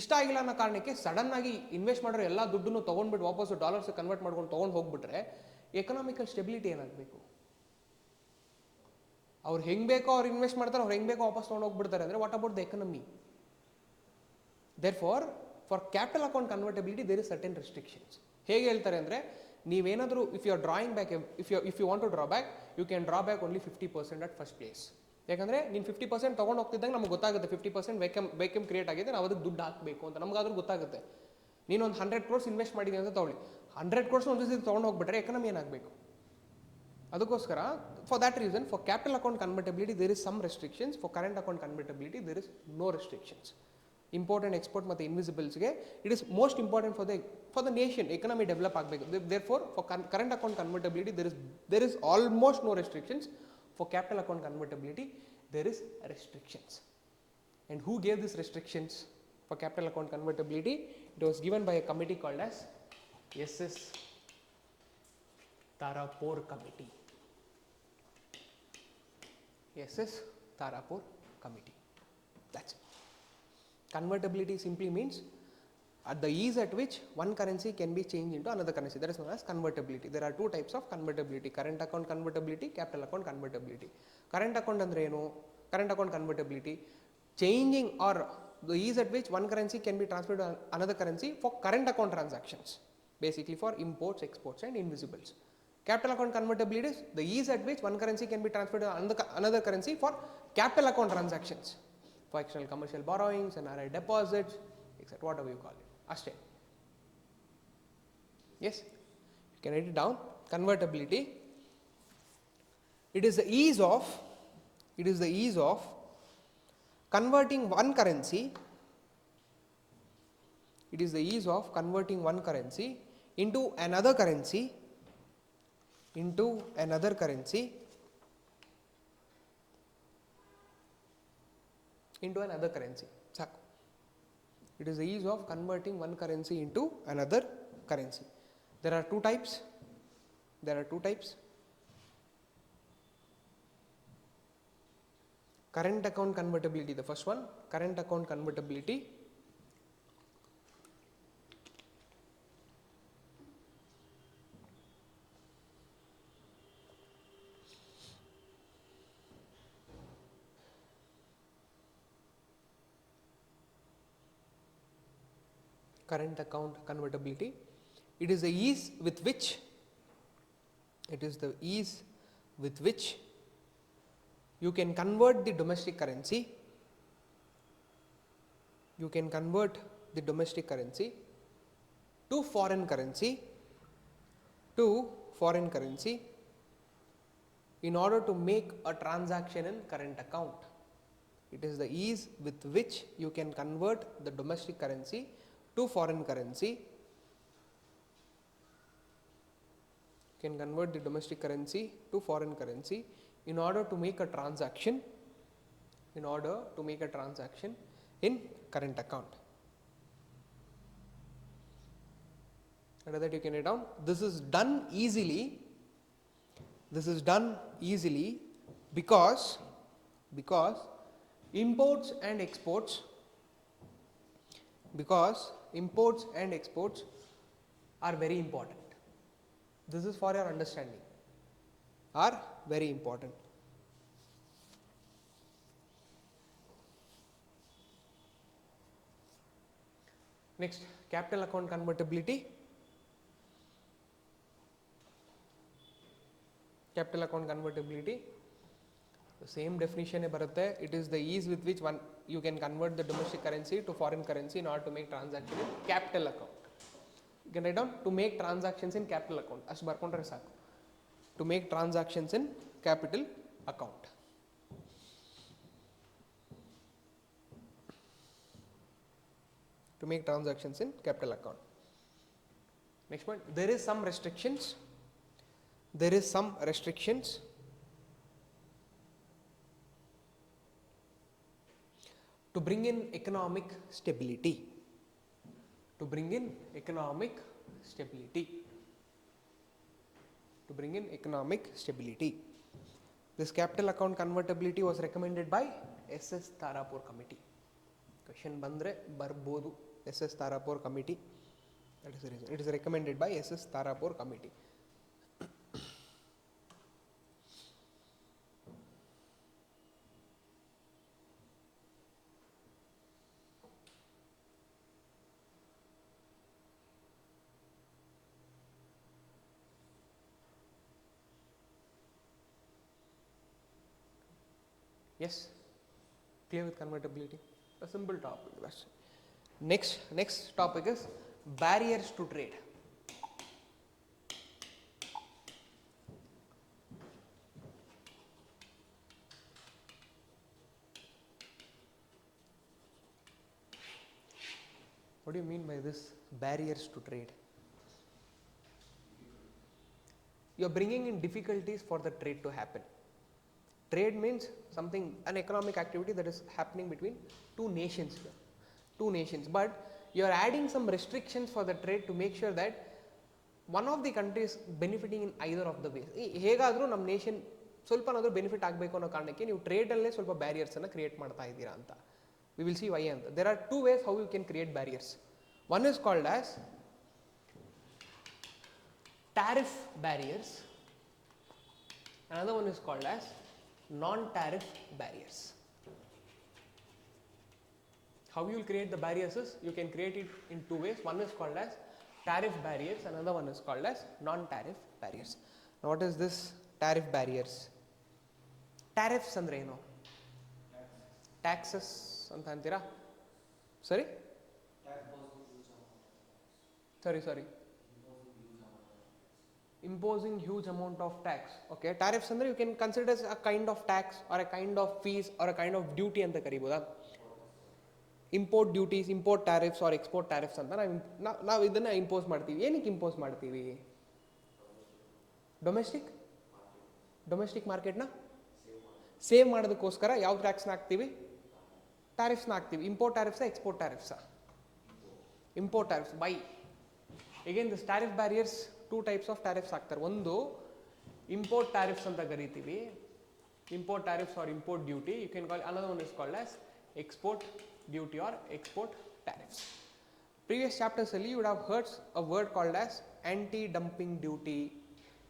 ಇಷ್ಟ ಆಗಿಲ್ಲ ಅನ್ನೋ ಕಾರಣಕ್ಕೆ ಸಡನ್ ಆಗಿ ಇನ್ವೆಸ್ಟ್ ಮಾಡಿರೋ ಎಲ್ಲ ದುಡ್ಡನ್ನು ತೊಗೊಂಡ್ಬಿಟ್ಟು ವಾಪಸ್ಸು ಡಾಲರ್ಸ್ ಕನ್ವರ್ಟ್ ಮಾಡ್ಕೊಂಡು ತೊಗೊಂಡು ಹೋಗ್ಬಿಟ್ರೆ ಎಕನಾಮಿಕಲ್ ಸ್ಟೆಬಿಲಿಟಿ ಏನಾಗಬೇಕು? ಅವ್ರು ಹೆಂಗೆ ಬೇಕೋ ಅವ್ರು ಇನ್ವೆಸ್ಟ್ ಮಾಡ್ತಾರೆ, ಅವ್ರು ಹೆಂಗೆ ಬೇಕೋ ವಾಪಸ್ ತೊಗೊಂಡು ಹೋಗ್ಬಿಡ್ತಾರೆ ಅಂದರೆ what about the economy? There for capital account convertibility there is certain restrictions. ಹೇಗೆ ಹೇಳ್ತಾರೆ ಅಂದರೆ, ನೀವೇನಾದರೂ if you are drawing back, if you want to draw back, you can draw back only 50% at first place. ಯಾಕಂದರೆ ನೀನು 50% ತೊಗೊಂಡು ಹೋಗ್ತಿದ್ದಂಗೆ ನಮ್ಗೆ ಗೊತ್ತಾಗುತ್ತೆ 50% ವೇಕಮ್ create ಆಗಿದೆ, ನಾವು ಅದಕ್ಕೆ ದುಡ್ಡು ಹಾಕಬೇಕು ಅಂತ ನಮಗಾದ್ರೂ ಗೊತ್ತಾಗುತ್ತೆ. ನೀನೊಂದು 100 crores ಇನ್ವೆಸ್ಟ್ ಮಾಡಿದ್ದೀನಿ ಅಂತ ತೊಗೊಳ್ಳಿ, 100 crores ಒಂದು ದಿವಸ ತೊಗೊಂಡು ಹೋಗ್ಬಿಟ್ರೆ ಎಕನಮಿ ಏನಾಗಬೇಕು? ಅದಕ್ಕೋಸ್ಕರ for that reason for capital account convertibility there is some restrictions, for current account convertibility there is no restrictions. Import and export ಮತ್ತು ಇನ್ವಿಸಿಬಲ್ಸ್ಗೆ it is most important for the nation, economy develop ಆಗಬೇಕು. There for current account convertibility there is almost no restrictions. For capital account convertibility there is restrictions. And who gave this restrictions for capital account convertibility? It was given by a committee called as SS Tarapur Committee. SS Tarapur Committee. That's it. Convertibility simply means at the ease at which one currency can be changed into another currency. That is known as convertibility. There are two types of convertibility: current account convertibility, capital account convertibility. Current account andre eno? Current account convertibility, changing or the ease at which one currency can be transferred to another currency for current account transactions, basically for imports, exports and invisibles. Capital account convertibility is the ease at which one currency can be transferred to another currency for capital account transactions, for external commercial borrowings, NRI deposits, etc. Whatever you call it. Ashte. Yes, you can write it down. Convertibility. It is the ease of converting one currency. It is the ease of converting one currency into another currency. Into another currency. It is the ease of converting one currency into another currency. There are two types. Current account convertibility, the first one, current account convertibility. Current account convertibility. It is the ease with which you can convert the domestic currency. You can convert the domestic currency to foreign currency in order to make a transaction in current account. It is the ease with which you can convert the domestic currency to foreign currency. You can convert the domestic currency to foreign currency in order to make a transaction in current account. Under that you can write down, this is done easily because Imports and exports, because imports and exports are very important. This is for your understanding, are very important. Next, capital account convertibility. Capital account convertibility, the same definition barutte. It is the ease with which one you can convert the domestic currency to foreign currency in order to make transaction in capital account. You can write down to make transactions in capital account. Ash barkondre saku. To make transactions in capital account. To make transactions in capital account. Next point, there is some restrictions. There is some restrictions. To bring in economic stability. To bring in economic stability. To bring in economic stability. This capital account convertibility was recommended by SS Tarapur committee. Question bandre barbodu. SS Tarapur committee. That is the reason. It is recommended by SS Tarapur committee. Yes, clear with convertibility. A simple topic. Next topic is barriers to trade. What do you mean by this barriers to trade? You are bringing in difficulties for the trade to happen. Trade means something, an economic activity that is happening between two nations here. Two nations, but you are adding some restrictions for the trade to make sure that one of the countries benefiting in either of the ways. ಹೇಗಾದರೂ ನಮ್ಮ nation ಸ್ವಲ್ಪನಾದರೂ benefit ಆಗಬೇಕು ಅನ್ನೋ ಕಾರಣಕ್ಕೆ ನೀವು ಟ್ರೇಡಲ್ಲೇ ಸ್ವಲ್ಪ ಬ್ಯಾರಿಯರ್ಸನ್ನು create ಮಾಡ್ತಾ ಇದ್ದೀರಾ ಅಂತ. ವಿ ವಿಲ್ ಸಿ ವೈ ಅಂತ. There are two ways how you can create barriers. One is called as tariff barriers, another one is called as non-tariff barriers. How you will create the barriers is you can create it in two ways. One is called as tariff barriers, another one is called as non-tariff barriers. Now what is this tariff barriers? Tariffs andre eno? Taxes anta antira? Sorry? Sorry. Imposing huge amount of tax. Okay, tariffs andre you can consider as a kind of tax or a kind of fees or a kind of duty anta kariboda. Import duties, import tariffs or export tariffs anta ನಾವು ಇದನ್ನ impose ಮಾಡ್ತೀವಿ. ಏನಕ್ಕೆ impose ಮಾಡ್ತೀವಿ? Domestic ಮಾರ್ಕೆಟ್ನ save ಮಾಡೋದಕ್ಕೋಸ್ಕರ ಯಾವ ಟ್ಯಾಕ್ಸ್ನ ಹಾಕ್ತೀವಿ? ಟ್ಯಾರಿಫ್ಸ್ನ ಹಾಕ್ತೀವಿ. ಇಂಪೋರ್ಟ್ ಟ್ಯಾರಿಫ್ಸಾ ಎಕ್ಸ್ಪೋರ್ಟ್ ಟ್ಯಾರಿಫ್ಸಾ? Import tariffs. By again this tariff barriers two types of tariffs ಹಾಕ್ತಾರೆ. ಒಂದು ಇಂಪೋರ್ಟ್ ಟ್ಯಾರಿಫ್ಸ್ ಅಂತ ಕರಿತೀವಿ. Import tariffs or import duty. You can call another one is called as export duty or export tariffs. Previous chapters you would have heard a word called as anti-dumping duty,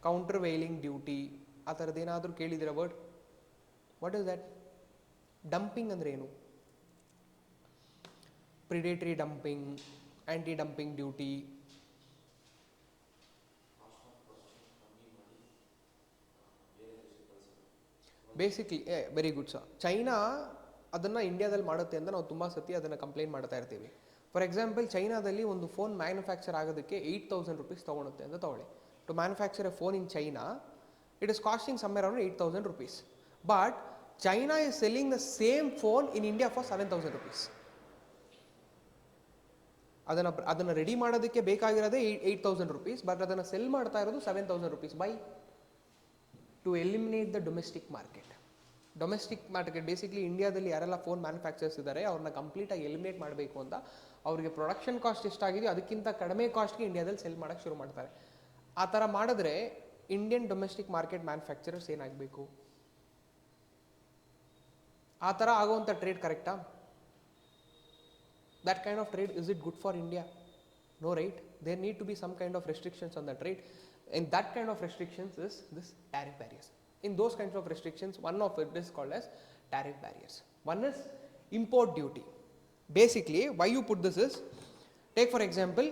countervailing duty. ಆ ಥರದ್ದು ಏನಾದರೂ ಕೇಳಿದಿರ word? What is that? Dumping ಅಂದರೆ ಏನು? Predatory dumping, anti dumping duty. Basically very good sir. China ಅದನ್ನು ಇಂಡಿಯಾದಲ್ಲಿ ಮಾಡುತ್ತೆ ಅಂತ ನಾವು ತುಂಬ ಸತಿ ಅದನ್ನು ಕಂಪ್ಲೇಂಟ್ ಮಾಡ್ತಾ ಇರ್ತೀವಿ. ಫಾರ್ ಎಕ್ಸಾಂಪಲ್, ಚೈನಾದಲ್ಲಿ ಒಂದು ಫೋನ್ ಮ್ಯಾನುಫ್ಯಾಕ್ಚರ್ ಆಗೋದಕ್ಕೆ 8,000 rupees ತೊಗೊಳುತ್ತೆ ಅಂತ ತೊಗೊಳ್ಳಿ. To manufacture a phone in China it is costing somewhere around 8,000 rupees. But China is selling the same phone in India for 7,000 rupees. ಅದನ್ನು ರೆಡಿ ಮಾಡೋದಕ್ಕೆ ಬೇಕಾಗಿರೋದೇ 8,000 rupees, ಬಟ್ ಅದನ್ನು sell ಮಾಡ್ತಾ ಇರೋದು 7,000 rupees. By to eliminate the domestic market. Domestic market basically ಇಂಡಿಯಾದಲ್ಲಿ ಯಾರೆಲ್ಲ phone manufacturers ಇದ್ದಾರೆ ಅವ್ರನ್ನ ಕಂಪ್ಲೀಟಾಗಿ ಎಲಿಮಿನೇಟ್ ಮಾಡಬೇಕು ಅಂತ ಅವರಿಗೆ ಪ್ರೊಡಕ್ಷನ್ ಕಾಸ್ಟ್ ಎಷ್ಟಾಗಿದೆಯೋ ಅದಕ್ಕಿಂತ ಕಡಿಮೆ ಕಾಸ್ಟ್ಗೆ ಇಂಡಿಯಾದಲ್ಲಿ ಸೆಲ್ ಮಾಡೋಕ್ಕೆ ಶುರು ಮಾಡ್ತಾರೆ. ಆ ಥರ ಮಾಡಿದ್ರೆ ಇಂಡಿಯನ್ ಡೊಮೆಸ್ಟಿಕ್ ಮಾರ್ಕೆಟ್ ಮ್ಯಾನುಫ್ಯಾಕ್ಚರರ್ಸ್ ಏನಾಗಬೇಕು? ಆ ಥರ ಆಗುವಂಥ ಟ್ರೇಡ್ ಕರೆಕ್ಟಾ? That kind of trade, is it good for India? No, right? There need to be some kind of restrictions on the trade, and that kind of restrictions is this tariff barriers. In those kinds of restrictions, one of it is called as tariff barriers. One is import duty. Basically, why you put this is, take for example,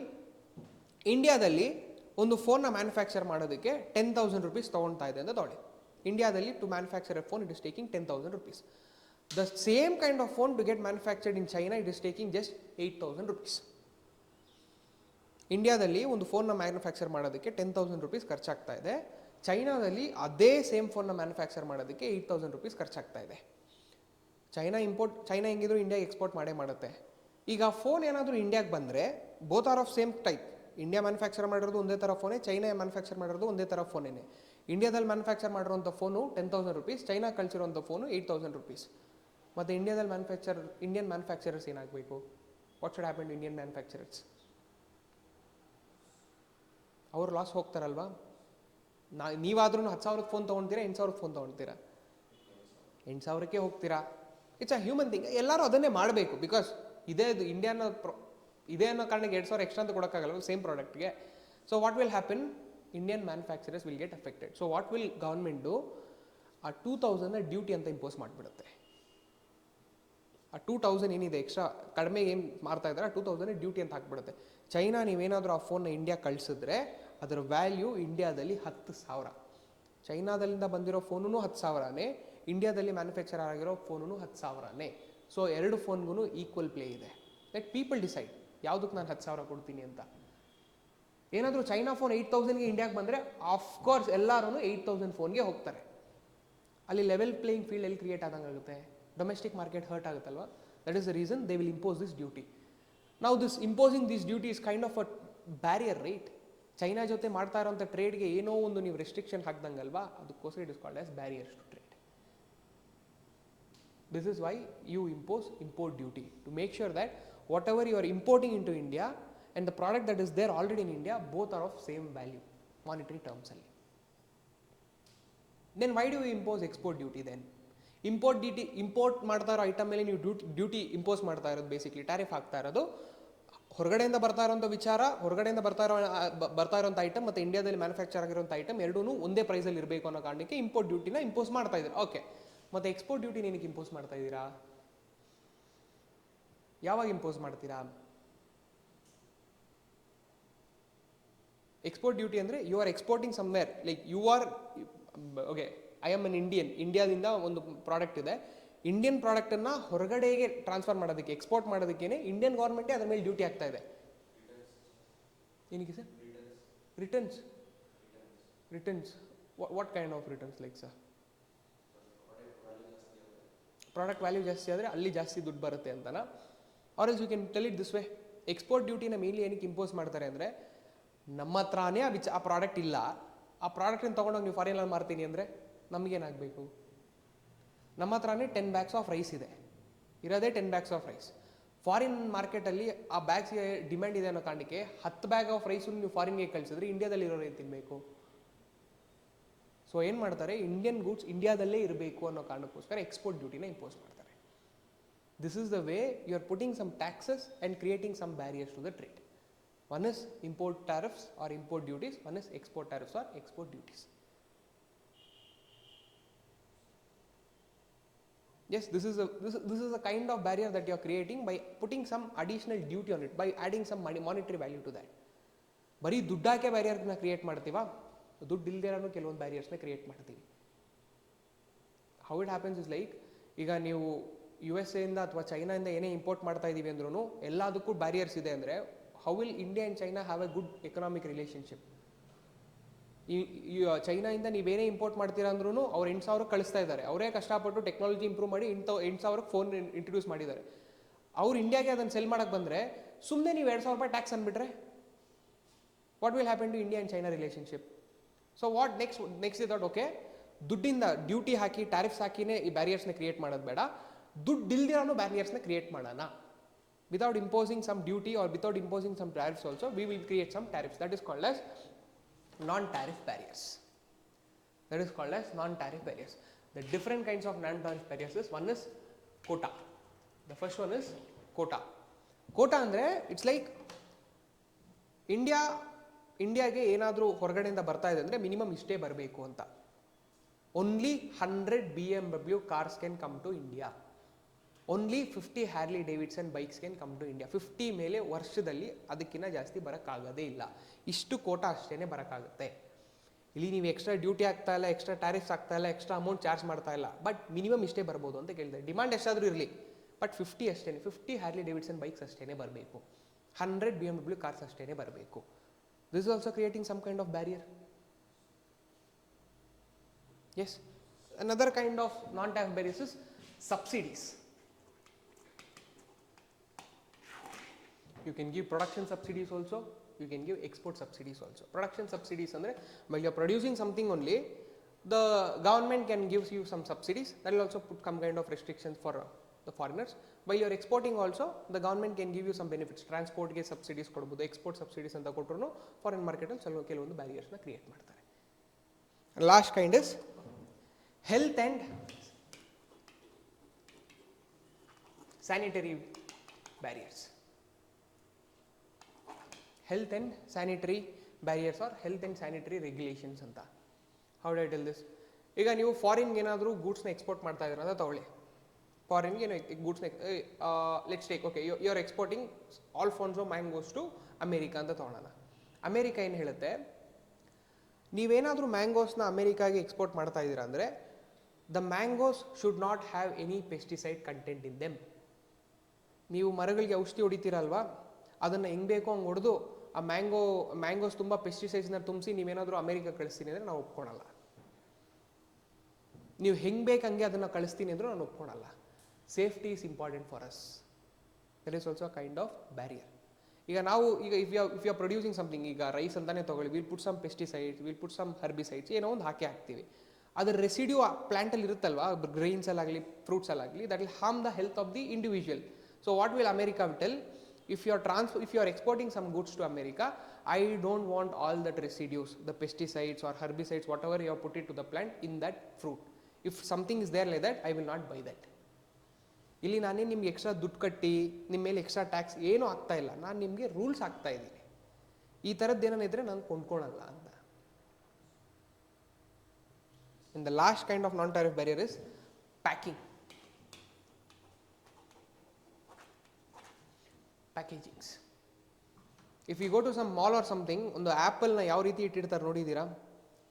ಇಂಡಿಯಾದಲ್ಲಿ ಒಂದು ಫೋನ್ನ manufacture ಮಾಡೋದಕ್ಕೆ 10,000 rupees ತೊಗೊಳ್ತಾ ಇದೆ ಅಂತ ತೊಗೊಳ್ಳಿ. ಇಂಡಿಯಾದಲ್ಲಿ to manufacture a phone it is taking 10,000 rupees. The same kind of phone to get manufactured in China, it is taking just 8,000 rupees. ಇಂಡಿಯಾದಲ್ಲಿ ಒಂದು ಫೋನ್ನ ಮ್ಯಾನುಫ್ಯಾಕ್ಚರ್ ಮಾಡೋದಕ್ಕೆ 10,000 rupees ಖರ್ಚಾಗ್ತಾ ಇದೆ. ಚೈನಾದಲ್ಲಿ ಅದೇ ಸೇಮ್ ಫೋನ್ನ ಮ್ಯಾನುಫ್ಯಾಕ್ಚರ್ ಮಾಡೋದಕ್ಕೆ 8,000 rupees ಖರ್ಚಾಗ್ತಾ ಇದೆ. ಚೈನಾ ಹೆಂಗಿದ್ರು ಇಂಡಿಯಾಗೆ ಎಕ್ಸ್ಪೋರ್ಟ್ ಮಾಡೇ ಮಾಡುತ್ತೆ. ಈಗ ಫೋನ್ ಏನಾದರೂ ಇಂಡಿಯಾಗೆ ಬಂದರೆ both are of same type. India manufacture ಮಾಡಿರೋದು ಒಂದೇ ಥರ ಫೋನೇ, ಚೈನಾ ಮ್ಯಾನುಫ್ಯಾಕ್ಚರ್ ಮಾಡಿರೋದು ಒಂದೇ ಥರ ಫೋನೇನೆ. ಇಂಡಿಯಾದಲ್ಲಿ ಮ್ಯಾನುಫ್ಯಾಕ್ಚರ್ ಮಾಡಿರೋಂಥ ಫೋನು 10,000 rupees, ಚೈನಾ ಕಳಿಸಿರೋಂಥ ಫೋನು 8,000 rupees. ಮತ್ತು ಇಂಡಿಯಾದಲ್ಲಿ ಇಂಡಿಯನ್ ಮ್ಯಾನುಫ್ಯಾಕ್ಚರರ್ಸ್ ಏನಾಗಬೇಕು? What should happen to Indian manufacturers? ಅವ್ರು ಲಾಸ್ ಹೋಗ್ತಾರಲ್ವಾ? ನೀವಾದ್ರೂ 10,000 ಫೋನ್ ತೊಗೊಳ್ತೀರಾ, 8,000 ಫೋನ್ ತೊಗೊಳ್ತೀರಾ? 8,000ಕ್ಕೆ ಹೋಗ್ತೀರಾ. It's a human thing. ಎಲ್ಲರೂ ಅದನ್ನೇ ಮಾಡಬೇಕು. ಬಿಕಾಸ್ ಇದೇ ಇದೇ ಅನ್ನೋ ಕಾರಣಕ್ಕೆ 2,000 ಎಕ್ಸ್ಟ್ರಾ ಅಂತ ಕೊಡೋಕ್ಕಾಗಲ್ಲ ಸೇಮ್ ಪ್ರಾಡಕ್ಟ್ಗೆ. So what will happen? Indian manufacturers will get affected. So what will government do? ಆ 2,000 ಡ್ಯೂಟಿ ಅಂತ ಇಂಪೋಸ್ ಮಾಡಿಬಿಡುತ್ತೆ. ಆ 2,000 ಏನಿದೆ ಎಕ್ಸ್ಟ್ರಾ ಕಡಿಮೆ ಏನು ಮಾರ್ತಾ ಇದ್ದಾರೆ, ಆ 2,000 ಡ್ಯೂಟಿ ಅಂತ ಹಾಕ್ಬಿಡುತ್ತೆ. ಚೈನಾ ನೀವೇನಾದರೂ ಆ ಫೋನ್ನ ಇಂಡಿಯಾ ಕಳಿಸಿದ್ರೆ ಅದರ ವ್ಯಾಲ್ಯೂ ಇಂಡಿಯಾದಲ್ಲಿ 10,000. ಚೈನಾದಲ್ಲಿಂದ ಬಂದಿರೋ ಫೋನು 10,000ನೇ, ಇಂಡಿಯಾದಲ್ಲಿ ಮ್ಯಾನುಫ್ಯಾಕ್ಚರ್ ಆಗಿರೋ ಫೋನು 10,000ನೇ. ಸೊ ಎರಡು ಫೋನ್ಗೂ ಈಕ್ವಲ್ ಪ್ಲೇ ಇದೆ. ಲೆಟ್ ಪೀಪಲ್ ಡಿಸೈಡ್ ಯಾವುದಕ್ಕೆ ನಾನು 10,000 ಕೊಡ್ತೀನಿ ಅಂತ. ಏನಾದರೂ ಚೈನಾ ಫೋನ್ 8,000ಗೆ ಇಂಡಿಯಾಗೆ ಬಂದರೆ ಆಫ್ಕೋರ್ಸ್ ಎಲ್ಲರೂ 8,000 ಫೋನ್ಗೆ ಹೋಗ್ತಾರೆ. ಅಲ್ಲಿ ಲೆವೆಲ್ ಪ್ಲೇಯಿಂಗ್ ಫೀಲ್ಡ್ ಎಲ್ಲಿ ಕ್ರಿಯೇಟ್ ಆದಂಗಾಗುತ್ತೆ? ಡೊಮೆಸ್ಟಿಕ್ ಮಾರ್ಕೆಟ್ ಹರ್ಟ್ ಆಗುತ್ತಲ್ವಾ? That is the reason they will impose this duty. ನಾವು imposing this duty is kind of a barrier, right? China ಜೊತೆ ಮಾಡ್ತಾ ಇರೋಂಥ ಟ್ರೇಡ್ಗೆ ಏನೋ ಒಂದು ನೀವು ರೆಸ್ಟ್ರಿಕ್ಷನ್ ಹಾಕ್ದಂಗಲ್ವಾ, ಅದಕ್ಕೋಸ್ಕರ it is called as barriers to trade. This is why you impose import duty, to make sure that whatever you are importing into India and the product that is there already in India, both are of same value, monetary terms alli. Then why do you impose export duty then? Import ಮಾಡ್ತಾ ಇರೋ item ಮೇಲೆ ನೀವು duty impose ಮಾಡ್ತಾ ಇರೋದು, basically tariff ಆಗ್ತಾ ಇರೋದು ಹೊರಗಡೆಯಿಂದ ಬರ್ತಾ ಇರೋಂಥ ವಿಚಾರ, ಹೊರಗಡೆಯಿಂದ ಬರ್ತಾ ಇರೋಂಥ ಐಟಮ್ ಮತ್ತು ಇಂಡಿಯಾದಲ್ಲಿ ಮ್ಯಾನುಫ್ಯಾಕ್ಚರ್ ಆಗಿರೋಂಥ ಐಟಮ್ ಎರಡೂ ಒಂದೇ ಪ್ರೈಸಲ್ಲಿ ಇರಬೇಕು ಅನ್ನೋ ಕಾರಣಕ್ಕೆ ಇಂಪೋರ್ಟ್ ಡ್ಯೂಟಿನ ಇಂಪೋಸ್ ಮಾಡ್ತಾ ಇದ್ದೀರಾ. ಓಕೆ, ಮತ್ತು ಎಕ್ಸ್ಪೋರ್ಟ್ ಡ್ಯೂಟಿ ಏನಕ್ಕೆ ಇಂಪೋಸ್ ಮಾಡ್ತಾ ಇದ್ದೀರಾ? ಯಾವಾಗ ಇಂಪೋಸ್ ಮಾಡ್ತೀರಾ? ಎಕ್ಸ್ಪೋರ್ಟ್ ಡ್ಯೂಟಿ ಅಂದರೆ you are exporting somewhere, like you are okay, I am an Indian, ಇಂಡಿಯಾದಿಂದ ಒಂದು ಪ್ರಾಡಕ್ಟ್ ಇದೆ, ಇಂಡಿಯನ್ ಪ್ರಾಡಕ್ಟನ್ನು ಹೊರಗಡೆಗೆ ಟ್ರಾನ್ಸ್ಫರ್ ಮಾಡೋದಕ್ಕೆ, ಎಕ್ಸ್ಪೋರ್ಟ್ ಮಾಡೋದಕ್ಕೇನೆ ಇಂಡಿಯನ್ ಗೌರ್ಮೆಂಟೇ ಅದ್ರ ಮೇಲೆ ಡ್ಯೂಟಿ ಆಗ್ತಾ ಇದೆ. ಏನಕ್ಕೆ sir? Returns. What kind of returns? Like sir, product value ಜಾಸ್ತಿ ಆದರೆ ಅಲ್ಲಿ ಜಾಸ್ತಿ ದುಡ್ಡು ಬರುತ್ತೆ ಅಂತನಾ? Or else you can tell it this way. Export ಡ್ಯೂಟಿನ ಮೇನ್ಲಿ ಏನಕ್ಕೆ ಇಂಪೋಸ್ ಮಾಡ್ತಾರೆ ಅಂದರೆ, ನಮ್ಮ ಹತ್ರನೇ ಆ ಪ್ರಾಡಕ್ಟ್ ಇಲ್ಲ, ಆ ಪ್ರಾಡಕ್ಟನ್ನು ತೊಗೊಂಡೋಗಿ ನೀವು ಫಾರಿನಲ್ಲಿ ಮಾರ್ತೀನಿ ಅಂದರೆ ನಮಗೇನಾಗಬೇಕು? ನಮ್ಮ ಹತ್ರನೇ 10 bags ಆಫ್ ರೈಸ್ ಇದೆ, ಇರೋದೇ 10 bags ಆಫ್ ರೈಸ್. ಫಾರಿನ್ ಮಾರ್ಕೆಟಲ್ಲಿ ಆ ಬ್ಯಾಗ್ಸ್ಗೆ ಡಿಮ್ಯಾಂಡ್ ಇದೆ ಅನ್ನೋ ಕಾರಣಕ್ಕೆ 10 bag ಆಫ್ ರೈಸನ್ನು ನೀವು ಫಾರಿನ್ಗೆ ಕಳಿಸಿದ್ರೆ ಇಂಡಿಯಾದಲ್ಲಿ ಇರೋರು ಏನು ತಿನ್ನಬೇಕು? ಸೊ ಏನು ಮಾಡ್ತಾರೆ, ಇಂಡಿಯನ್ ಗೂಡ್ಸ್ ಇಂಡಿಯಾದಲ್ಲೇ ಇರಬೇಕು ಅನ್ನೋ ಕಾರಣಕ್ಕೋಸ್ಕರ ಎಕ್ಸ್ಪೋರ್ಟ್ ಡ್ಯೂಟಿನ ಇಂಪೋಸ್ ಮಾಡ್ತಾರೆ. This is the way you are putting some taxes and creating some barriers to the trade. One is import tariffs or import duties, one is export tariffs or export duties. Yes, this is a kind of barrier that you are creating by putting some additional duty on it, by adding some monetary value to that. ಬರೀ ದುಡ್ಡಾಕೆ ಬ್ಯಾರಿಯರ್ನ create ಮಾಡ್ತೀವಾ? ದುಡ್ಡು ಇಲ್ದಿರೋನು ಕೆಲವೊಂದು ಬ್ಯಾರಿಯರ್ಸ್ನ create ಮಾಡ್ತೀವಿ. How it happens is like, ಈಗ ನೀವು USA ಇಂದ ಅಥವಾ ಚೈನಾದಿಂದ ಏನೇ import ಮಾಡ್ತಾ ಇದ್ದೀವಿ ಅಂದ್ರೂ ಎಲ್ಲದಕ್ಕೂ ಬ್ಯಾರಿಯರ್ಸ್ ಇದೆ ಅಂದರೆ, how will India and China have a good economic relationship? ಚೈನಾಯಿಂದ ನೀವೇನೇ ಇಂಪೋರ್ಟ್ ಮಾಡ್ತೀರಾ ಅಂದ್ರೂ ಅವ್ರು 8,000 ಕಳಿಸ್ತಾ ಇದ್ದಾರೆ, ಅವರೇ ಕಷ್ಟಪಟ್ಟು ಟೆಕ್ನಾಲಜಿ ಇಂಪ್ರೂವ್ ಮಾಡಿ 8,000 ಫೋನ್ ಇಂಟ್ರೊಡ್ಯೂಸ್ ಮಾಡಿದ್ದಾರೆ. ಅವ್ರು ಇಂಡಿಯಾಗೆ ಅದನ್ನು ಸೆಲ್ ಮಾಡೋಕ್ಕೆ ಬಂದರೆ ಸುಮ್ಮನೆ ನೀವು 2,000 ರೂಪಾಯಿ ಟ್ಯಾಕ್ಸ್ ಅಂದ್ಬಿಟ್ರೆ what will happen to India and China relationship? So what next is that, okay, ದುಡ್ಡಿಂದ ಡ್ಯೂಟಿ ಹಾಕಿ ಟ್ಯಾರಿಫ್ಸ್ ಹಾಕಿನೇ ಈ ಬ್ಯಾರಿಯರ್ಸ್ನ ಕ್ರಿಯೇಟ್ ಮಾಡೋದು ಬೇಡ, ದುಡ್ಡು ಇಲ್ದಿರೋನು ಬ್ಯಾರಿಯರ್ಸ್ನ ಕ್ರಿಯೇಟ್ ಮಾಡೋಣ. Without imposing some duty or without imposing some tariffs also, we will create some tariffs. That is called as non-tariff barriers. The different kinds of non-tariff barriers is, one is quota. The first one is quota. Quota ಅಂದರೆ it's like ಇಂಡಿಯಾಗೆ ಏನಾದರೂ ಹೊರಗಡೆಯಿಂದ ಬರ್ತಾ ಇದೆ ಅಂದರೆ minimum ಇಷ್ಟೇ ಬರಬೇಕು ಅಂತ. Only 100 BMW cars can come to India. Only 50 Harley Davidson bikes can come to India. 50 ಮೇಲೆ ವರ್ಷದಲ್ಲಿ ಅದಕ್ಕಿಂತ ಜಾಸ್ತಿ ಬರೋಕ್ಕಾಗೋದೇ ಇಲ್ಲ. ಇಷ್ಟು ಕೋಟಾ ಅಷ್ಟೇ ಬರೋಕ್ಕಾಗುತ್ತೆ. ಇಲ್ಲಿ ನೀವು ಎಕ್ಸ್ಟ್ರಾ ಡ್ಯೂಟಿ ಆಗ್ತಾ ಇಲ್ಲ, ಎಕ್ಸ್ಟ್ರಾ ಟ್ಯಾರಿಫ್ಸ್ ಆಗ್ತಾ ಇಲ್ಲ, ಎಕ್ಸ್ಟ್ರಾ ಅಮೌಂಟ್ ಚಾರ್ಜ್ ಮಾಡ್ತಾ ಇಲ್ಲ, ಬಟ್ ಮಿನಿಮಮ್ ಇಷ್ಟೇ ಬರ್ಬೋದು ಅಂತ ಕೇಳಿದೆ. ಡಿಮಾಂಡ್ ಎಷ್ಟಾದರೂ ಇರಲಿ, ಬಟ್ 50 ಅಷ್ಟೇ, 50 Harley Davidson ಬೈಕ್ಸ್ ಅಷ್ಟೇ ಬರಬೇಕು, 100 BMW ಕಾರ್ಸ್ ಅಷ್ಟೇ ಬರಬೇಕು. This is also creating some kind of barrier. Yes, another kind of non-tariff barriers is subsidies. You can give production subsidies also, you can give export subsidies also. Production subsidies andre while you are producing something only, the government can give you some subsidies. That will also put some kind of restrictions for the foreigners. While you are exporting also, the government can give you some benefits. Transport ge subsidies kodabodu, export subsidies anta kotrunu foreign market alli ಕೆಲವೊಂದು barriers na create ಮಾಡ್ತಾರೆ. Last kind is health and sanitary barriers. Health and sanitary barriers or health and sanitary regulations ಅಂತ. How do I tell this? ಈಗ ನೀವು ಫಾರಿನ್ಗೆ ಏನಾದರೂ ಗೂಡ್ಸ್ನ export ಮಾಡ್ತಾ ಇದ್ದೀರ ಅಂತ ತಗೊಳ್ಳಿ. ಫಾರಿನ್ಗೆ ಏನು ಗೂಡ್ಸ್ನ let's take okay you are exporting Alphonso mangoes to America ಅಂತ ತಗೊಳ್ಳೋಣ. ಅಮೇರಿಕಾ ಏನು ಹೇಳುತ್ತೆ, ನೀವೇನಾದರೂ ಮ್ಯಾಂಗೋಸ್ನ ಅಮೇರಿಕಾಗೆ ಎಕ್ಸ್ಪೋರ್ಟ್ ಮಾಡ್ತಾ ಇದ್ದೀರಾ ಅಂದರೆ the mangoes should not have any pesticide content in them. ನೀವು ಮರಗಳಿಗೆ ಔಷಧಿ ಹೊಡಿತೀರಲ್ವಾ, ಅದನ್ನು ಹೆಂಗೆ ಬೇಕೋ ಹಂಗೆ ಹೊಡೆದು ಆ ಮ್ಯಾಂಗೋಸ್ ತುಂಬ ಪೆಸ್ಟಿಸೈಡ್ಸ್ನ ತುಂಬಿಸಿ ನೀವೇನಾದರೂ ಅಮೇರಿಕಾ ಕಳಿಸ್ತೀನಿ ಅಂದರೆ ನಾವು ಒಪ್ಕೊಳಲ್ಲ. ನೀವು ಹೆಂಗೆ ಬೇಕು ಹಂಗೆ ಅದನ್ನು ಕಳಿಸ್ತೀನಿ ಅಂದರೂ ನಾನು ಒಪ್ಕೊಳಲ್ಲ. Safety is important for us. That is also kind of barrier. ಈಗ ನಾವು if you are producing something, ಈಗ ರೈಸ್ ಅಂತಾನೆ ತಗೊಳ್ಳಿ, will put some pesticides, will put some herbicides, ಏನೋ ಒಂದು ಹಾಕ್ತೀವಿ. ಅದರ ರೆಸಿಡ್ಯೂ ಪ್ಲಾಂಟಲ್ಲಿ ಇರುತ್ತಲ್ವಾ, ಗ್ರೈನ್ಸಲ್ಲಾಗಲಿ ಫ್ರೂಟ್ಸಲ್ಲಾಗಲಿ, that will harm the health of the individual. So what will America tell, if you are exporting some goods to America, I don't want all that residues, the pesticides or herbicides, whatever you have put it to the plant in that fruit. If something is there like that, I will not buy that. ಇಲ್ಲಿ ನಾನೇ ನಿಮ್ಗೆ extra ದುಡ್ಡು ಕಟ್ಟಿ ನಿಮ್ಮ ಮೇಲೆ extra tax ಏನೂ ಆಗ್ತಾ ಇಲ್ಲ, ನಾನು ನಿಮಗೆ ರೂಲ್ಸ್ ಹಾಕ್ತಾ ಇದ್ದೀನಿ. ಈ ಥರದ್ದು ಏನಿದ್ರೆ ನಾನು ಕೊಂಡ್ಕೊಳ್ಳಲ್ಲ ಅಂತ. And the last kind of non-tariff barrier is packing. Packagings. If you go to some mall or something, ಒಂದು ಆ್ಯಪಲ್ನ ಯಾವ ರೀತಿ ಇಟ್ಟಿರ್ತಾರೆ ನೋಡಿದ್ದೀರಾ?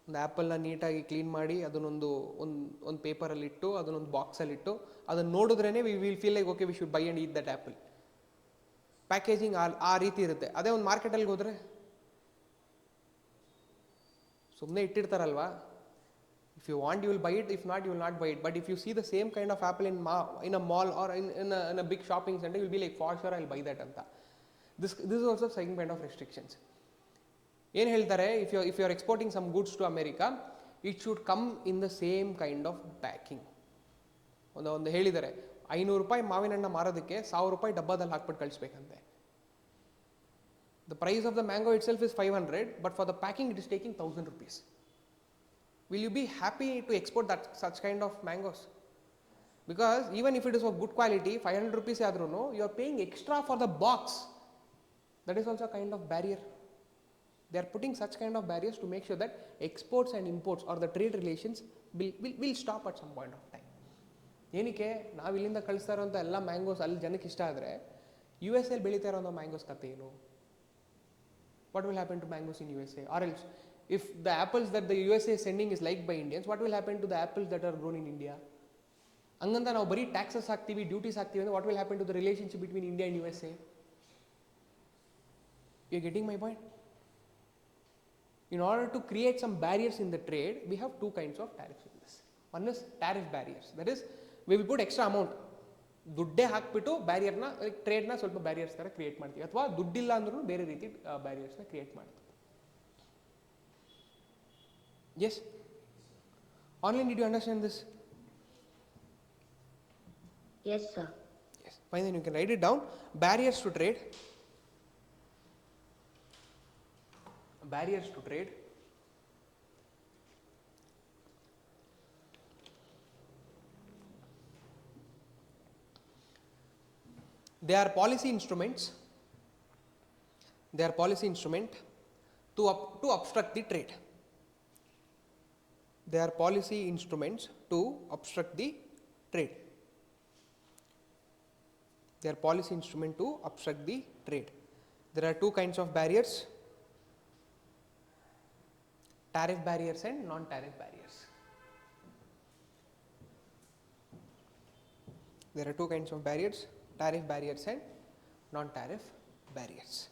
ಒಂದು ಆ್ಯಪಲ್ನ ನೀಟಾಗಿ ಕ್ಲೀನ್ ಮಾಡಿ ಅದನ್ನೊಂದು ಒಂದು ಪೇಪರಲ್ಲಿ ಇಟ್ಟು ಅದನ್ನೊಂದು ಬಾಕ್ಸಲ್ಲಿ ಇಟ್ಟು ಅದನ್ನು ನೋಡಿದ್ರೇ we will feel like okay we should buy and eat that apple. Packaging ಆ ರೀತಿ ಇರುತ್ತೆ. ಅದೇ ಒಂದು ಮಾರ್ಕೆಟಲ್ಲಿ ಹೋದರೆ ಸುಮ್ಮನೆ ಇಟ್ಟಿರ್ತಾರಲ್ವಾ, if you want you will buy it, if not you will not buy it. But if you see the same kind of apple in a mall or in a big shopping center, you will be like for sure I will buy that anta. This is also same kind of restrictions. ಏನು ಹೇಳ್ತಾರೆ, if you are exporting some goods to America, it should come in the same kind of packing. ಒಂದು ಹೇಳಿದ್ದಾರೆ, ₹500 ಮಾವಿನ ಹಣ್ಣು ಮಾರೋದಕ್ಕೆ ₹1000 ಡಬ್ಬದಲ್ಲಿ ಹಾಕ್ಬಿಟ್ಟು ಕಳಿಸ್ಬೇಕಂತೆ. The price of the mango itself is 500, but for the packing it is taking ₹1000. Will you be happy to export such kind of mangoes? Because even if it is of good quality, ₹500 ಆದ್ರೂ you are paying extra for the box. That is also a kind of barrier. They are putting such kind of barriers to make sure that exports and imports or the trade relations will stop at some point of time. ಏನಕ್ಕೆ ನಾವು ಇಲ್ಲಿಂದ ಕಳಿಸ್ತಾ ಇರೋಂಥ ಎಲ್ಲ mangoes ಅಲ್ಲಿ ಜನಕ್ಕೆ ಇಷ್ಟ ಆದರೆ USA ಬೆಳೀತಾ ಇರೋಂಥ ಮ್ಯಾಂಗೋಸ್ ಕತೆ ಏನು? What will happen to mangoes in USA? Or else, if the apples that the USA is sending is liked by Indians, what will happen to the apples that are grown in India? ಹಂಗಂತ ನಾವು ಬರೀ taxes ಹಾಕ್ತೀವಿ, duties ಹಾಕ್ತೀವಿ ಅಂದರೆ what will happen to the relationship between India and USA? You are getting my point? In order to create some barriers in the trade, we have two kinds of tariffs in this. One is tariff barriers. That is, we will put extra amount. ದುಡ್ಡೇ ಹಾಕ್ಬಿಟ್ಟು ಬ್ಯಾರಿಯರ್ನ ಟ್ರೇಡ್ನ ಸ್ವಲ್ಪ barriers ಥರ create ಮಾಡ್ತೀವಿ, ಅಥವಾ ದುಡ್ಡಿಲ್ಲ ಅಂದ್ರೂ ಬೇರೆ ರೀತಿ ಬ್ಯಾರಿಯರ್ಸ್ನ ಕ್ರಿಯೇಟ್ ಮಾಡ್ತೀವಿ. Yes? Online, did you understand this? Yes, sir. Yes. Fine, then you can write it down. Barriers to trade. Barriers to trade. They are policy instruments. They are policy instrument to obstruct the trade. They are policy instruments to obstruct the trade. They are policy instrument to obstruct the trade. There are two kinds of barriers: tariff barriers and non-tariff barriers. There are two kinds of barriers: tariff barriers and non-tariff barriers.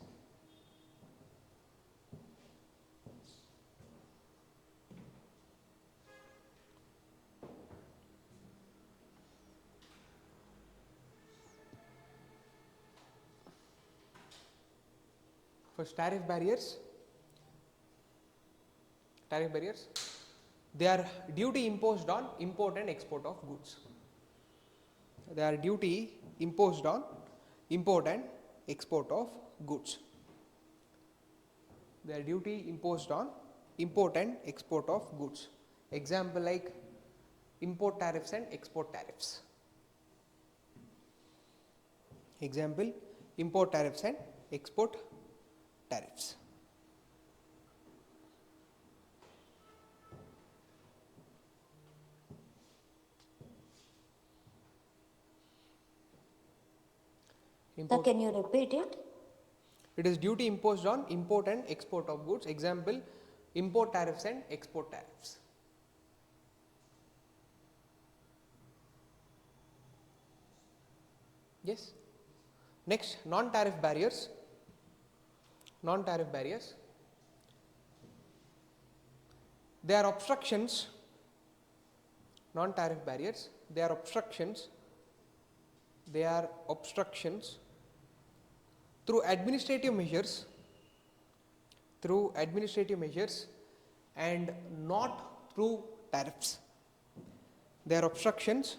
First, tariff barriers. Tariff barriers, they are duty imposed on import and export of goods. They are duty imposed on import and export of goods. They are duty imposed on import and export of goods. Example like import tariffs and export tariffs. Example, import tariffs and export tariffs. Sir, can you repeat it? It is duty imposed on import and export of goods. Example, import tariffs and export tariffs. Yes. Next, non-tariff barriers. Non-tariff barriers, they are obstructions. Non-tariff barriers, they are obstructions. They are obstructions through administrative measures, and not through tariffs. They are obstructions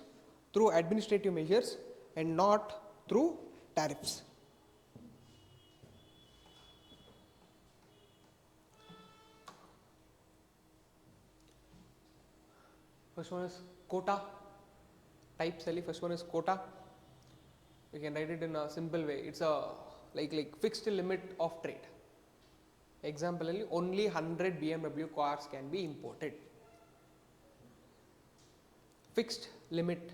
through administrative measures and not through tariffs. First one is quota. Types ali. First one is quota. You can write it in a simple way. It's a like fixed limit of trade. Example ali, only 100 BMW cars can be imported. Fixed limit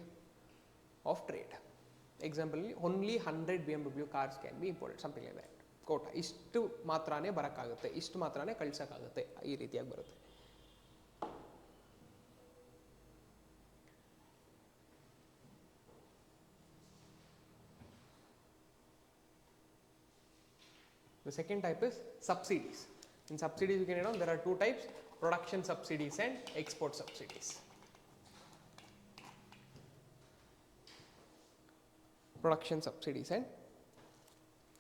of trade. Example ali, only 100 BMW cars can be imported. Something like that. Quota. Ishtu matrane barakkagutte. Ishtu matrane kalisakagutte. Ee ರೀತಿಯಾಗಿ ಬರುತ್ತೆ. The second type is subsidies. In subsidies, you can know there are two types: production subsidies and export subsidies. Production subsidies and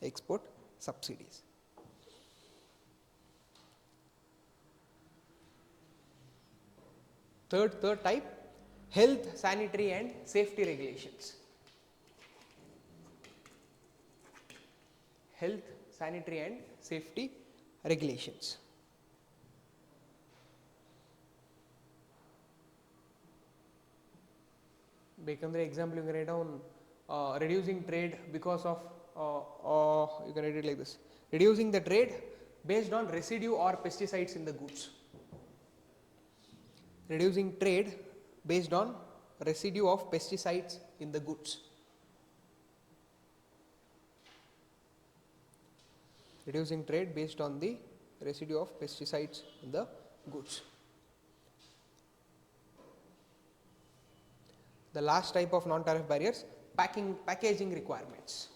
export subsidies. Third type, health, sanitary and safety regulations. Health, sanitary and safety regulations. Bekandre example you can write down reducing trade because of you can write it like this: reducing the trade based on residue or pesticides in the goods. Reducing trade based on residue of pesticides in the goods. Reducing trade based on the residue of pesticides in the goods. The last type of non-tariff barriers, packaging requirements.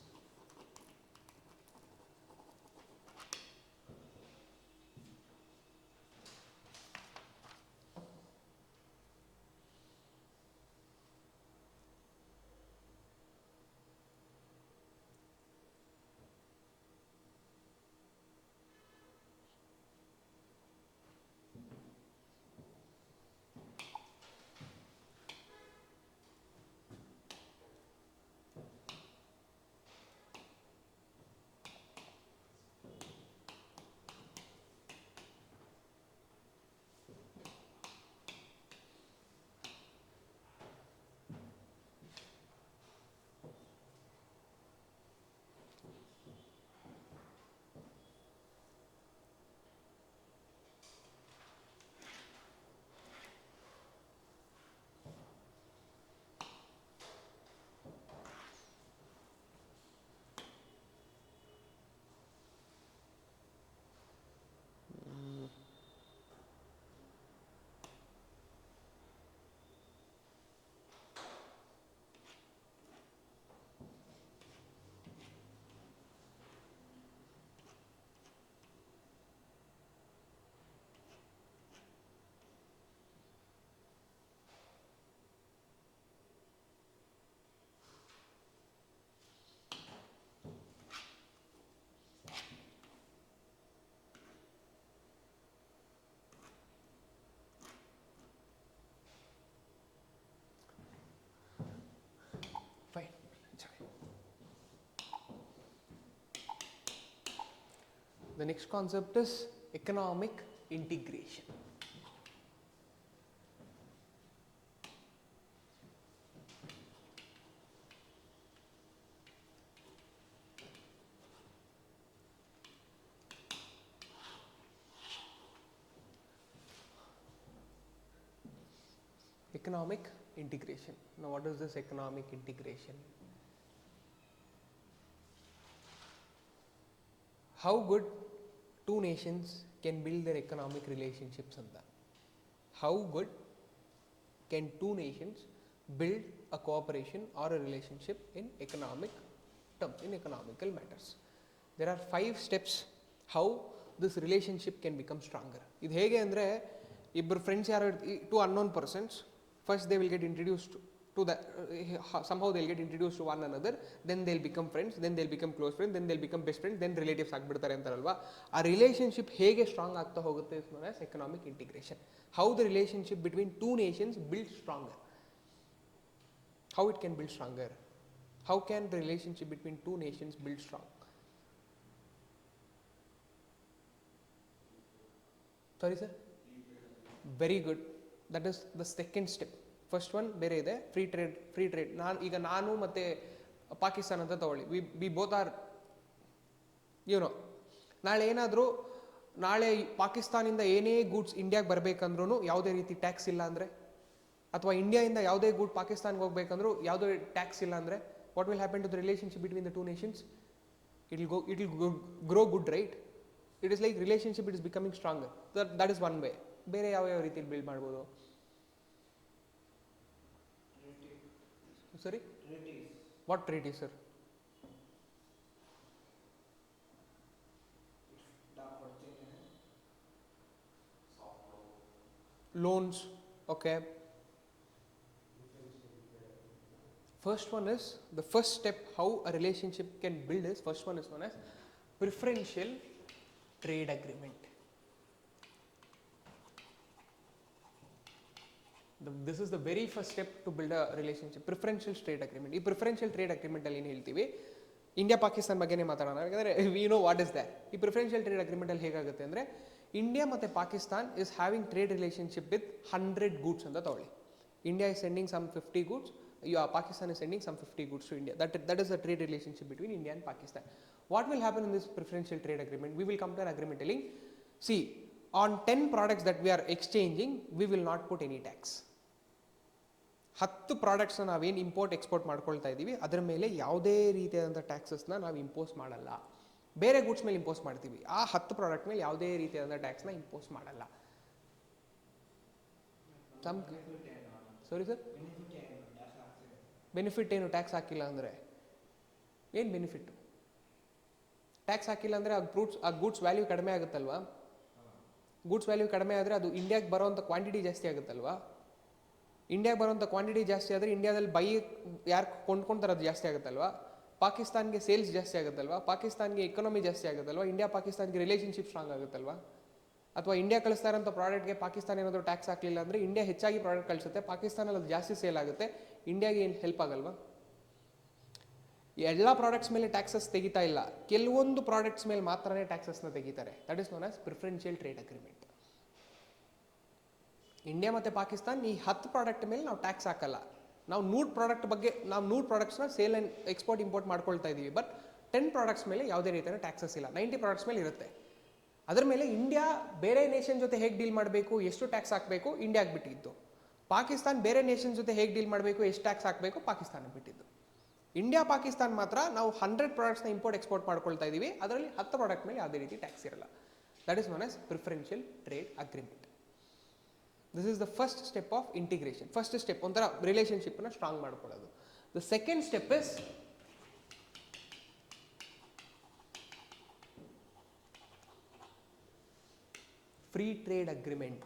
The next concept is economic integration. Economic integration. Now, what is this economic integration? How good two nations can build their economic relationships anta. How good can two nations build a cooperation or a relationship in economic terms, in economical matters? There are 5 steps how this relationship can become stronger. ಇದು ಹೇಗೆ ಅಂದರೆ ಇಬ್ಬರು friends ಯಾರು two unknown persons first they will get introduced to the somehow they'll get introduced to one another, then they'll become friends, then they'll become close friends, then they'll become best friends, then relatives ಆಗ್ಬಿಡ್ತಾರೆ ಅಂತಾರಲ್ವಾ. ಆ relationship ಹೇಗೆ strong ಆಗ್ತಾ ಹೋಗುತ್ತೆ is known as economic integration. How the relationship between two Nations build stronger. How it can build stronger? How can the relationship between two nations build strong? Sorry sir? Very good. That is the second step. First one ಬೇರೆ ಇದೆ, free trade. ನಾನು ಮತ್ತು ಪಾಕಿಸ್ತಾನ ಅಂತ ತಗೊಳ್ಳಿ, we both are YONO. ನಾಳೆ ಪಾಕಿಸ್ತಾನಿಂದ ಏನೇ goods ಇಂಡಿಯಾಗೆ ಬರಬೇಕಂದ್ರೂ ಯಾವುದೇ ರೀತಿ ಟ್ಯಾಕ್ಸ್ ಇಲ್ಲ ಅಂದರೆ, ಅಥವಾ ಇಂಡಿಯಾಯಿಂದ ಯಾವುದೇ ಗೂಡ್ ಪಾಕಿಸ್ತಾನ್ಗೆ ಹೋಗ್ಬೇಕಂದ್ರೂ ಯಾವುದೇ ಟ್ಯಾಕ್ಸ್ ಇಲ್ಲ ಅಂದರೆ, what will happen to the relationship between the two nations? It will grow good, right? It is like relationship it is becoming stronger. That is one way. ಬೇರೆ ಯಾವ ರೀತಿಯಲ್ಲಿ ಬಿಲ್ಡ್ ಮಾಡ್ಬೋದು? Sorry? Treaties. What treaties, sir? Loans. Okay. First one is, the first step how a relationship can build is, first one is known as preferential trade agreement. This is the very first step to build a relationship. Preferential trade agreement. ಈ preferential trade agreement ಅಲ್ಲಿ ಏನು ಹೇಳ್ತೀವಿ, India Pakistan ಬಗ್ಗೆನೇ ಮಾತಾಡೋಣ, ಯಾಕಂದರೆ we know what is that. ಈ preferential trade agreement ಅಲ್ಲಿ ಹೇಗಾಗುತ್ತೆ ಅಂದರೆ, ಇಂಡಿಯಾ ಮತ್ತು Pakistan is having trade relationship with 100 goods ಅಂತ ತಗೊಳ್ಳಿ. India is sending some 50 goods, Pakistan is sending some 50 goods to India. That is the trade relationship between India and Pakistan. What will happen in this preferential trade agreement? We will come to an agreement telling, see, on 10 products that we are exchanging, we will not put any tax. 10 ಪ್ರಾಡಕ್ಟ್ಸ್ನ ನಾವೇನು import export ಮಾಡ್ಕೊಳ್ತಾ ಇದ್ದೀವಿ ಅದರ ಮೇಲೆ ಯಾವುದೇ ರೀತಿಯಾದಂಥ ಟ್ಯಾಕ್ಸಸ್ನ ನಾವು impose ಮಾಡಲ್ಲ. ಬೇರೆ ಗೂಡ್ಸ್ ಮೇಲೆ ಇಂಪೋಸ್ ಮಾಡ್ತೀವಿ, ಆ 10 ಪ್ರಾಡಕ್ಟ್ ಮೇಲೆ ಯಾವುದೇ ರೀತಿಯಾದಂಥ ಟ್ಯಾಕ್ಸ್ನ ಇಂಪೋಸ್ ಮಾಡಲ್ಲ. ಸಾರಿ ಸರ್, ಬೆನಿಫಿಟ್ ಏನು? ಟ್ಯಾಕ್ಸ್ ಹಾಕಿಲ್ಲ ಅಂದರೆ ಏನು ಬೆನಿಫಿಟ್ಟು? ಟ್ಯಾಕ್ಸ್ ಹಾಕಿಲ್ಲ ಅಂದರೆ ಆ ಗೂಡ್ಸ್ ವ್ಯಾಲ್ಯೂ ಕಡಿಮೆ ಆಗುತ್ತಲ್ವಾ? ಗೂಡ್ಸ್ ವ್ಯಾಲ್ಯೂ ಕಡಿಮೆ ಆದರೆ ಅದು ಇಂಡಿಯಾಗೆ ಬರೋವಂಥ ಕ್ವಾಂಟಿಟಿ ಜಾಸ್ತಿ ಆಗುತ್ತಲ್ವಾ? ಇಂಡಿಯಾಗೆ ಬರೋಂಥ ಕ್ವಾಂಟಿಟಿ ಜಾಸ್ತಿ ಆದರೆ ಇಂಡಿಯಾದಲ್ಲಿ ಯಾರು ಕೊಂಡ್ಕೊಳ್ತಾರೆ ಅದು ಜಾಸ್ತಿ ಆಗುತ್ತಲ್ವಾ? ಪಾಕಿಸ್ತಾನ್ಗೆ ಸೇಲ್ಸ್ ಜಾಸ್ತಿ ಆಗುತ್ತಲ್ವಾ? ಪಾಕಿಸ್ತಾನ್ಗೆ ಎಕಾನಮಿ ಜಾಸ್ತಿ ಆಗುತ್ತಲ್ವಾ? ಇಂಡಿಯಾ ಪಾಕಿಸ್ತಾನ್ಗೆ ರಿಲೇಷನ್ಶಿಪ್ ಸ್ಟ್ರಾಂಗ್ ಆಗುತ್ತಲ್ವಾ? ಅಥವಾ ಇಂಡಿಯಾ ಕಳಿಸ್ತಾ ಇರೋಂಥ ಪ್ರಾಡಕ್ಟ್ಗೆ ಪಾಕಿಸ್ತಾನ ಏನಾದರೂ ಟ್ಯಾಕ್ಸ್ ಹಾಕಲಿಲ್ಲ ಅಂದರೆ ಇಂಡಿಯಾ ಹೆಚ್ಚಾಗಿ ಪ್ರಾಡಕ್ಟ್ ಕಳಿಸುತ್ತೆ, ಪಾಕಿಸ್ತಾನಲ್ಲಿ ಅದು ಜಾಸ್ತಿ ಸೇಲ್ ಆಗುತ್ತೆ, ಇಂಡಿಯಾಗೆ ಏನು ಹೆಲ್ಪ್ ಆಗಲ್ವಾ? ಎಲ್ಲ ಪ್ರಾಡಕ್ಟ್ಸ್ ಮೇಲೆ ಟ್ಯಾಕ್ಸಸ್ ತೆಗಿತಾ ಇಲ್ಲ, ಕೆಲವೊಂದು ಪ್ರಾಡಕ್ಟ್ಸ್ ಮೇಲೆ ಮಾತ್ರನೇ ಟ್ಯಾಕ್ಸಸ್ನ ತೆಗಿತಾರೆ. That is known as preferential trade agreement. India ಮತ್ತು ಪಾಕಿಸ್ತಾನ್ ಈ 10 ಪ್ರಾಡಕ್ಟ್ ಮೇಲೆ ನಾವು ಟ್ಯಾಕ್ಸ್ ಹಾಕಲ್ಲ. ನಾವು 100 ಪ್ರಾಡಕ್ಟ್ಸ್ನ ಸೇಲ್ ಆ್ಯಂಡ್ ಎಕ್ಸ್ಪೋರ್ಟ್ ಇಂಪೋರ್ಟ್ ಮಾಡ್ಕೊಳ್ತಾ ಇದ್ದೀವಿ, ಬಟ್ 10 ಪ್ರಾಡಕ್ಟ್ಸ್ ಮೇಲೆ ಯಾವುದೇ ರೀತಿಯ ಟ್ಯಾಕ್ಸಸ್ ಇಲ್ಲ. 90 ಪ್ರಾಡಕ್ಟ್ಸ್ ಮೇಲೆ ಇರುತ್ತೆ. ಅದರ ಮೇಲೆ ಇಂಡಿಯಾ ಬೇರೆ ನೇಷನ್ ಜೊತೆ ಹೇಗೆ ಡೀಲ್ ಮಾಡಬೇಕು, ಎಷ್ಟು ಟ್ಯಾಕ್ಸ್ ಹಾಕಬೇಕು, ಇಂಡಿಯಾಗೆ ಬಿಟ್ಟಿದ್ದು. ಪಾಕಿಸ್ತಾನ್ ಬೇರೆ ನೇಷನ್ ಜೊತೆ ಹೇಗೆ ಡೀಲ್ ಮಾಡಬೇಕು, ಎಷ್ಟು ಟ್ಯಾಕ್ಸ್ ಹಾಕಬೇಕು, ಪಾಕಿಸ್ತಾನಕ್ಕೆ ಬಿಟ್ಟಿದ್ದು. ಇಂಡಿಯಾ ಪಾಕಿಸ್ತಾನ್ ಮಾತ್ರ ನಾವು 100 ಪ್ರಾಡಕ್ಟ್ಸ್ನ ಇಂಪೋರ್ಟ್ ಎಕ್ಸ್ಪೋರ್ಟ್ ಮಾಡ್ಕೊಳ್ತಾ ಇದ್ದೀವಿ, ಅದರಲ್ಲಿ 10 ಪ್ರಾಡಕ್ಟ್ ಮೇಲೆ ಯಾವುದೇ ರೀತಿ ಟ್ಯಾಕ್ಸ್ ಇರಲ್ಲ. That is known as preferential trade agreement. This is the first step of integration. First step ಒಂಥರ ರಿಲೇಷನ್ಶಿಪ್ನ ಸ್ಟ್ರಾಂಗ್ ಮಾಡ್ಕೊಳ್ಳೋದು. The second step is free trade agreement.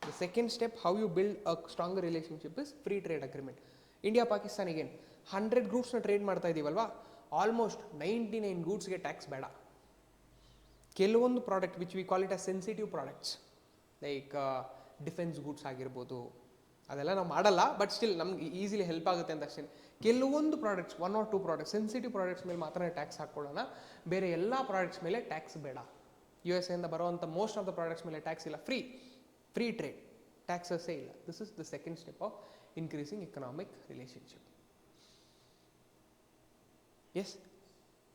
The second step how you build a stronger relationship is free trade agreement. India ಪಾಕಿಸ್ತಾನಿಗೆ 100 ಗೂಡ್ಸ್ನ trade ಮಾಡ್ತಾ ಇದ್ದೀವಲ್ವಾ, almost 99 ಗೂಡ್ಸ್ಗೆ tax ಬೇಡ. ಕೆಲವೊಂದು product which we call it a sensitive products like defence goods ಆಗಿರ್ಬೋದು, ಅದೆಲ್ಲ ನಾವು ಮಾಡಲ್ಲ, ಬಟ್ ಸ್ಟಿಲ್ ನಮ್ಗೆ ಈಸಿಲಿ ಹೆಲ್ಪ್ ಆಗುತ್ತೆ ಅಂತ ಅಷ್ಟೇ. ಕೆಲವೊಂದು products 1 or 2 products sensitive products ಮೇಲೆ ಮಾತ್ರ ಟ್ಯಾಕ್ಸ್ ಹಾಕ್ಕೊಳ್ಳೋಣ, ಬೇರೆ ಎಲ್ಲ ಪ್ರಾಡಕ್ಟ್ಸ್ ಮೇಲೆ ಟ್ಯಾಕ್ಸ್ ಬೇಡ. ಯು ಎಸ್ ಎಯಿಂದ ಬರುವಂಥ ಮೋಸ್ಟ್ ಆಫ್ ದ ಪ್ರಾಡಕ್ಟ್ಸ್ ಮೇಲೆ ಟ್ಯಾಕ್ಸ್ ಇಲ್ಲ, ಫ್ರೀ ಟ್ರೇಡ್, ಟ್ಯಾಕ್ಸಸ್ಸೇ ಇಲ್ಲ. This is the second step of increasing economic relationship. Yes,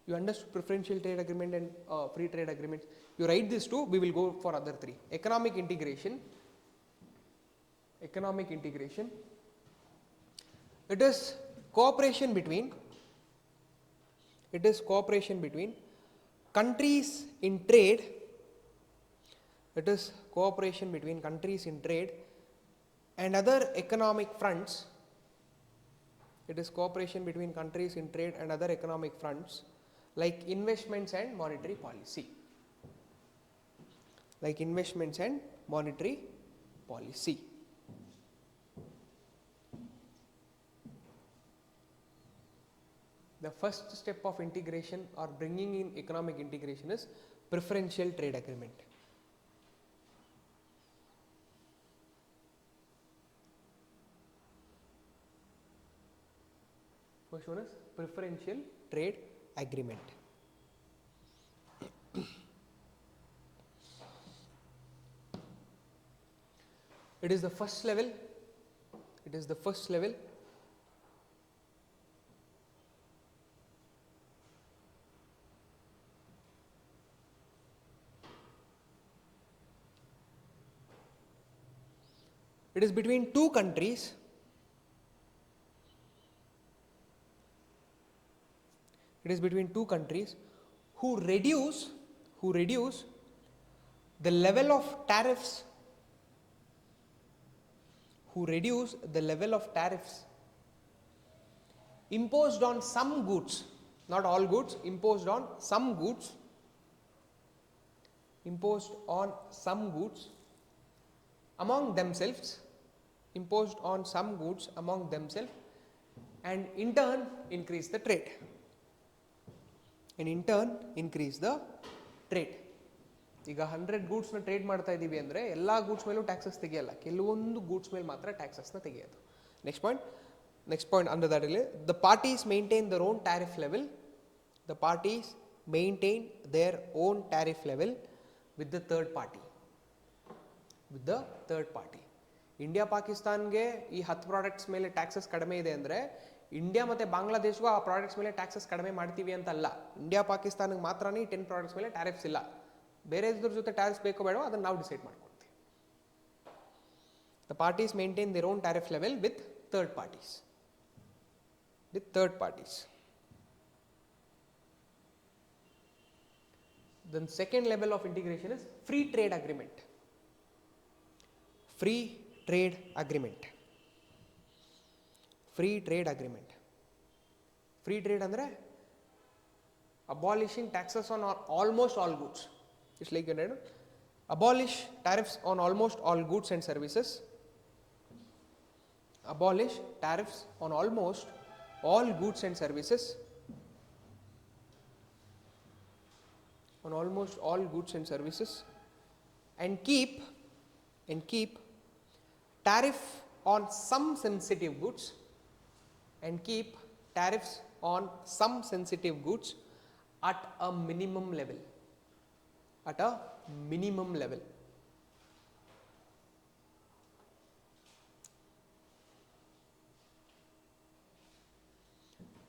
you understood preferential trade agreement and free trade agreements. You write this too, we will go for other three. Economic integration. It is cooperation between countries in trade. It is cooperation between countries in trade and other economic fronts. It is cooperation between countries in trade and other economic fronts like investments and monetary policy. The first step of integration or bringing in economic integration is preferential trade agreement. First one is preferential trade agreement. It is the first level. It is between two countries. Who reduce the level of tariffs imposed on some goods, not all goods, imposed on some goods among themselves, and in turn increase the trade. ಈಗ 100 ಗೂಡ್ಸ್ನ trade ಮಾಡ್ತಾ ಇದ್ದೀವಿ ಅಂದರೆ ಎಲ್ಲ goods ಮೇಲೂ taxes ತೆಗೆಯಲ್ಲ, ಕೆಲವೊಂದು goods ಮೇಲೆ ಮಾತ್ರ ಟ್ಯಾಕ್ಸಸ್ನ ತೆಗೆಯೋದು. ನೆಕ್ಸ್ಟ್ ಪಾಯಿಂಟ್ ಅಂಡರ್ ದಟ್ ಇಲ್ಲಿ, the parties maintain their own tariff level with the third party. India ಪಾಕಿಸ್ತಾನ್ಗೆ ಈ 10 ಪ್ರಾಡಕ್ಟ್ಸ್ ಮೇಲೆ ಟ್ಯಾಕ್ಸಸ್ ಕಡಿಮೆ ಇದೆ ಅಂದರೆ ಇಂಡಿಯಾ ಮತ್ತು ಬಾಂಗ್ಲಾದೇಶ್ಗೂ ಆ ಪ್ರಾಡಕ್ಟ್ಸ್ ಮೇಲೆ ಟ್ಯಾಕ್ಸಸ್ ಕಡಿಮೆ ಮಾಡ್ತೀವಿ ಅಂತ ಅಲ್ಲ. ಇಂಡಿಯಾ ಪಾಕಿಸ್ತಾನಿಗೆ ಮಾತ್ರನೇ 10 ಪ್ರಾಡಕ್ಟ್ಸ್ ಮೇಲೆ ಟ್ಯಾರಿಫ್ಸ್ ಇಲ್ಲ. ಬೇರೆ ಇದ್ರ ಜೊತೆ ಟ್ಯಾರಿಫ್ಸ್ ಬೇಕೋ ಬೇಡೋ ಅದನ್ನು ನಾವು ಡಿಸೈಡ್ ಮಾಡ್ಕೊಳ್ತೀವಿ. The parties maintain their own tariff level with third parties. Then second level of integration is free trade agreement. Free trade ಅಂದರೆ abolishing taxes on almost all goods. It's like, abolish tariffs on almost all goods and services. And keep tariff on some sensitive goods at a minimum level.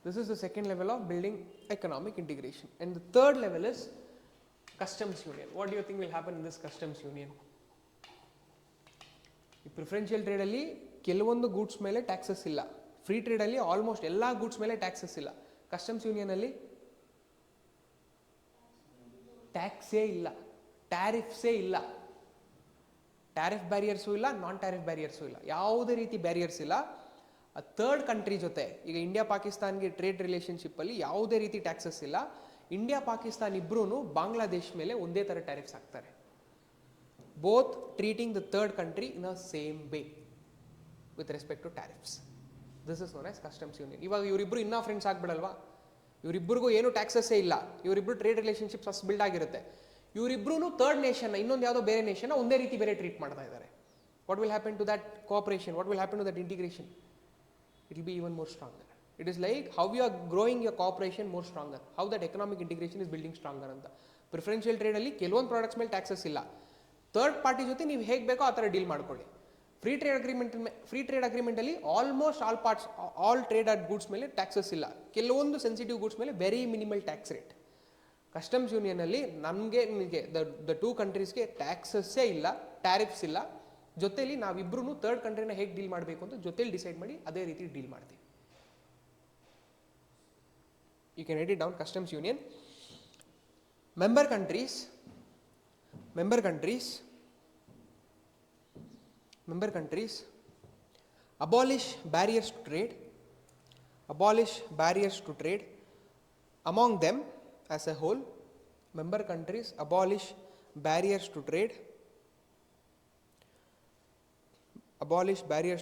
This is the second level of building economic integration. And the third level is customs union. What do you think will happen in this customs union? ಈ preferential ಟ್ರೇಡಲ್ಲಿ ಕೆಲವೊಂದು goods ಮೇಲೆ taxes ಇಲ್ಲ, free ಟ್ರೇಡಲ್ಲಿ almost ಎಲ್ಲ goods ಮೇಲೆ taxes ಇಲ್ಲ. Customs ಯೂನಿಯನಲ್ಲಿ ಟ್ಯಾಕ್ಸೇ ಇಲ್ಲ, ಟ್ಯಾರಿಫ್ಸೇ ಇಲ್ಲ, ಟ್ಯಾರಿಫ್ ಬ್ಯಾರಿಯರ್ಸು ಇಲ್ಲ, ನಾನ್ ಟ್ಯಾರಿಫ್ ಬ್ಯಾರಿಯರ್ಸು ಇಲ್ಲ, ಯಾವುದೇ ರೀತಿ ಬ್ಯಾರಿಯರ್ಸ್ ಇಲ್ಲ. ಥರ್ಡ್ ಕಂಟ್ರಿ ಜೊತೆ ಈಗ ಇಂಡಿಯಾ ಪಾಕಿಸ್ತಾನ್ಗೆ ಟ್ರೇಡ್ ರಿಲೇಷನ್ಶಿಪ್ಪಲ್ಲಿ ಯಾವುದೇ ರೀತಿ ಟ್ಯಾಕ್ಸಸ್ ಇಲ್ಲ. ಇಂಡಿಯಾ ಪಾಕಿಸ್ತಾನ್ ಇಬ್ಬರೂ ಬಾಂಗ್ಲಾದೇಶ್ ಮೇಲೆ ಒಂದೇ ಥರ ಟ್ಯಾರಿಫ್ಸ್ ಹಾಕ್ತಾರೆ. Both treating the third country in a same way with respect to tariffs. This is known as customs union. ಇವಾಗ ಇವರಿಬ್ಬರು ಇನ್ನೂ ಫ್ರೆಂಡ್ಸ್ ಆಗ್ಬಿಡಲ್ವಾ? ಇವರಿಬ್ಬರಿಗೂ ಏನು ಟ್ಯಾಕ್ಸಸ್ಸೇ ಇಲ್ಲ, ಇವರಿಬ್ಬರು ಟ್ರೇಡ್ ರಿಲೇಷನ್ಶಿಪ್ಸ್ ಅಷ್ಟು ಬಿಲ್ಡ್ ಆಗಿರುತ್ತೆ. ಇವರಿಬ್ಬರೂ ಥರ್ಡ್ ನೇಷನ್ನ, ಇನ್ನೊಂದು ಯಾವುದೋ ಬೇರೆ ನೇಷನ್ನ ಒಂದೇ ರೀತಿ ಬೇರೆ ಟ್ರೀಟ್ ಮಾಡ್ತಾ ಇದ್ದಾರೆ. What will happen to that cooperation? What will happen to that integration? It will be even more stronger. It is like how you are growing your cooperation more stronger, how that economic integration is building stronger anta. Preferential ಟ್ರೇಡಲ್ಲಿ ಕೆಲವೊಂದು products ಮೇಲೆ taxes ಇಲ್ಲ. Third party ಜೊತೆ ನೀವು ಹೇಗೆ ಬೇಕೋ ಆ ಥರ ಡೀಲ್ ಮಾಡ್ಕೊಳ್ಳಿ. ಫ್ರೀ ಟ್ರೇಡ್ ಅಗ್ರಿಮೆಂಟಲ್ಲಿ almost all trade and goods ಮೇಲೆ ಟ್ಯಾಕ್ಸಸ್ ಇಲ್ಲ. ಕೆಲವೊಂದು ಸೆನ್ಸಿಟಿವ್ ಗೂಡ್ಸ್ ಮೇಲೆ very minimal tax rate. Customs ಯೂನಿಯನಲ್ಲಿ ನಿಮಗೆ ದ ಟೂ ಕಂಟ್ರೀಸ್ಗೆ ಟ್ಯಾಕ್ಸಸ್ಸೇ ಇಲ್ಲ, ಟ್ಯಾರಿಫ್ಸ್ ಇಲ್ಲ. ಜೊತೆಲಿ ನಾವಿಬ್ರು ಥರ್ಡ್ ಕಂಟ್ರಿನ ಹೇಗೆ ಡೀಲ್ ಮಾಡಬೇಕು ಅಂತ ಜೊತೆಲಿ ಡಿಸೈಡ್ ಮಾಡಿ ಅದೇ ರೀತಿ ಡೀಲ್ ಮಾಡ್ತೀವಿ. You can write it down. Customs union member countries abolish barriers to trade among them as a whole. Member countries abolish barriers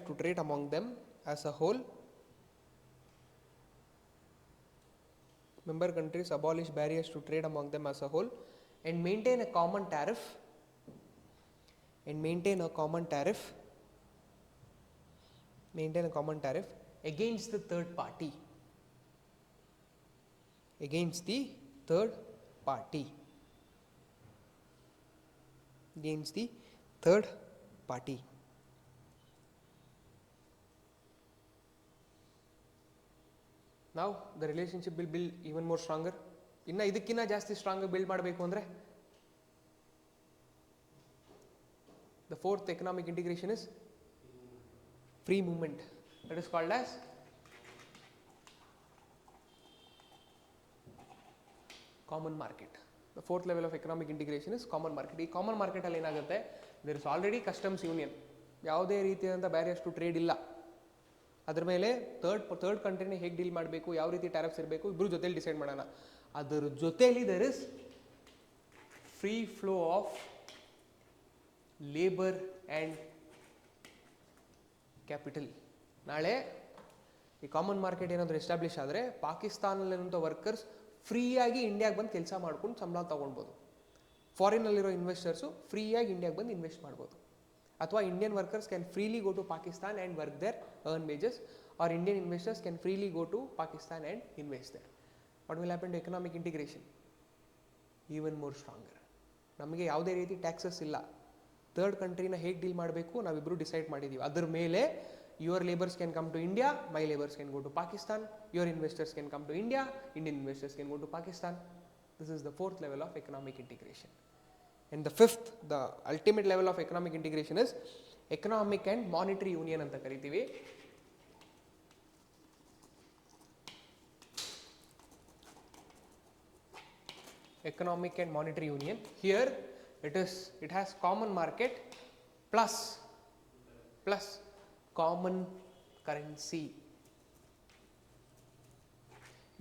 to trade among them as a whole. Member countries abolish barriers to trade among them as a whole and maintain a common tariff against the third party. Now the relationship will build even more stronger. ಇನ್ನು ಇದಕ್ಕಿಂತ ಜಾಸ್ತಿ strong build ಮಾಡಬೇಕು ಅಂದರೆ the fourth economic integration is free movement. That is called as common market. The fourth level of economic integration is common market. ಈ common market ಅಲ್ಲಿ ಏನಾಗುತ್ತೆ, there is already customs union. ಯಾವುದೇ ರೀತಿಯಾದಂಥ barriers to trade ಇಲ್ಲ. ಅದ್ರ ಮೇಲೆ third ಕಂಟ್ರಿನ ಹೇಗೆ deal ಮಾಡಬೇಕು, ಯಾವ ರೀತಿ ಟ್ಯಾರಿಫ್ಸ್ ಇರಬೇಕು, ಇಬ್ಬರು ಜೊತೆಲಿ ಡಿಸೈಡ್ ಮಾಡೋಣ. ಅದರ ಜೊತೆಲಿ there is free flow of labour and capital. ನಾಳೆ ಈ ಕಾಮನ್ ಮಾರ್ಕೆಟ್ ಏನಾದರೂ ಎಸ್ಟಾಬ್ಲಿಷ್ ಆದರೆ ಪಾಕಿಸ್ತಾನಲ್ಲಿರುವಂಥ ವರ್ಕರ್ಸ್ ಫ್ರೀಯಾಗಿ ಇಂಡಿಯಾಗೆ ಬಂದು ಕೆಲಸ ಮಾಡ್ಕೊಂಡು ಸಂಬಳ ತೊಗೊಳ್ಬೋದು. ಫಾರಿನಲ್ಲಿರೋ ಇನ್ವೆಸ್ಟರ್ಸು ಫ್ರೀಯಾಗಿ ಇಂಡಿಯಾಗೆ ಬಂದು ಇನ್ವೆಸ್ಟ್ ಮಾಡ್ಬೋದು. ಅಥವಾ Indian workers can freely go to Pakistan and work there, earn wages, or Indian investors can freely go to Pakistan and invest there. What will happen to economic integration? Even more stronger. ನಮಗೆ ಯಾವುದೇ ರೀತಿ taxes ಇಲ್ಲ. Third ಕಂಟ್ರಿನ ಹೇಗೆ deal ಮಾಡಬೇಕು ನಾವಿಬ್ಬರು decide ಮಾಡಿದ್ದೀವಿ. ಅದ್ರ ಮೇಲೆ your labours can come to India, my labours can go to Pakistan, your investors can come to India, Indian investors can go to Pakistan. This is the fourth level of economic integration. And the fifth, the ultimate level of economic integration is economic and monetary union ಅಂತ ಕರಿತೀವಿ. Economic and monetary union. Here it has common market plus common currency.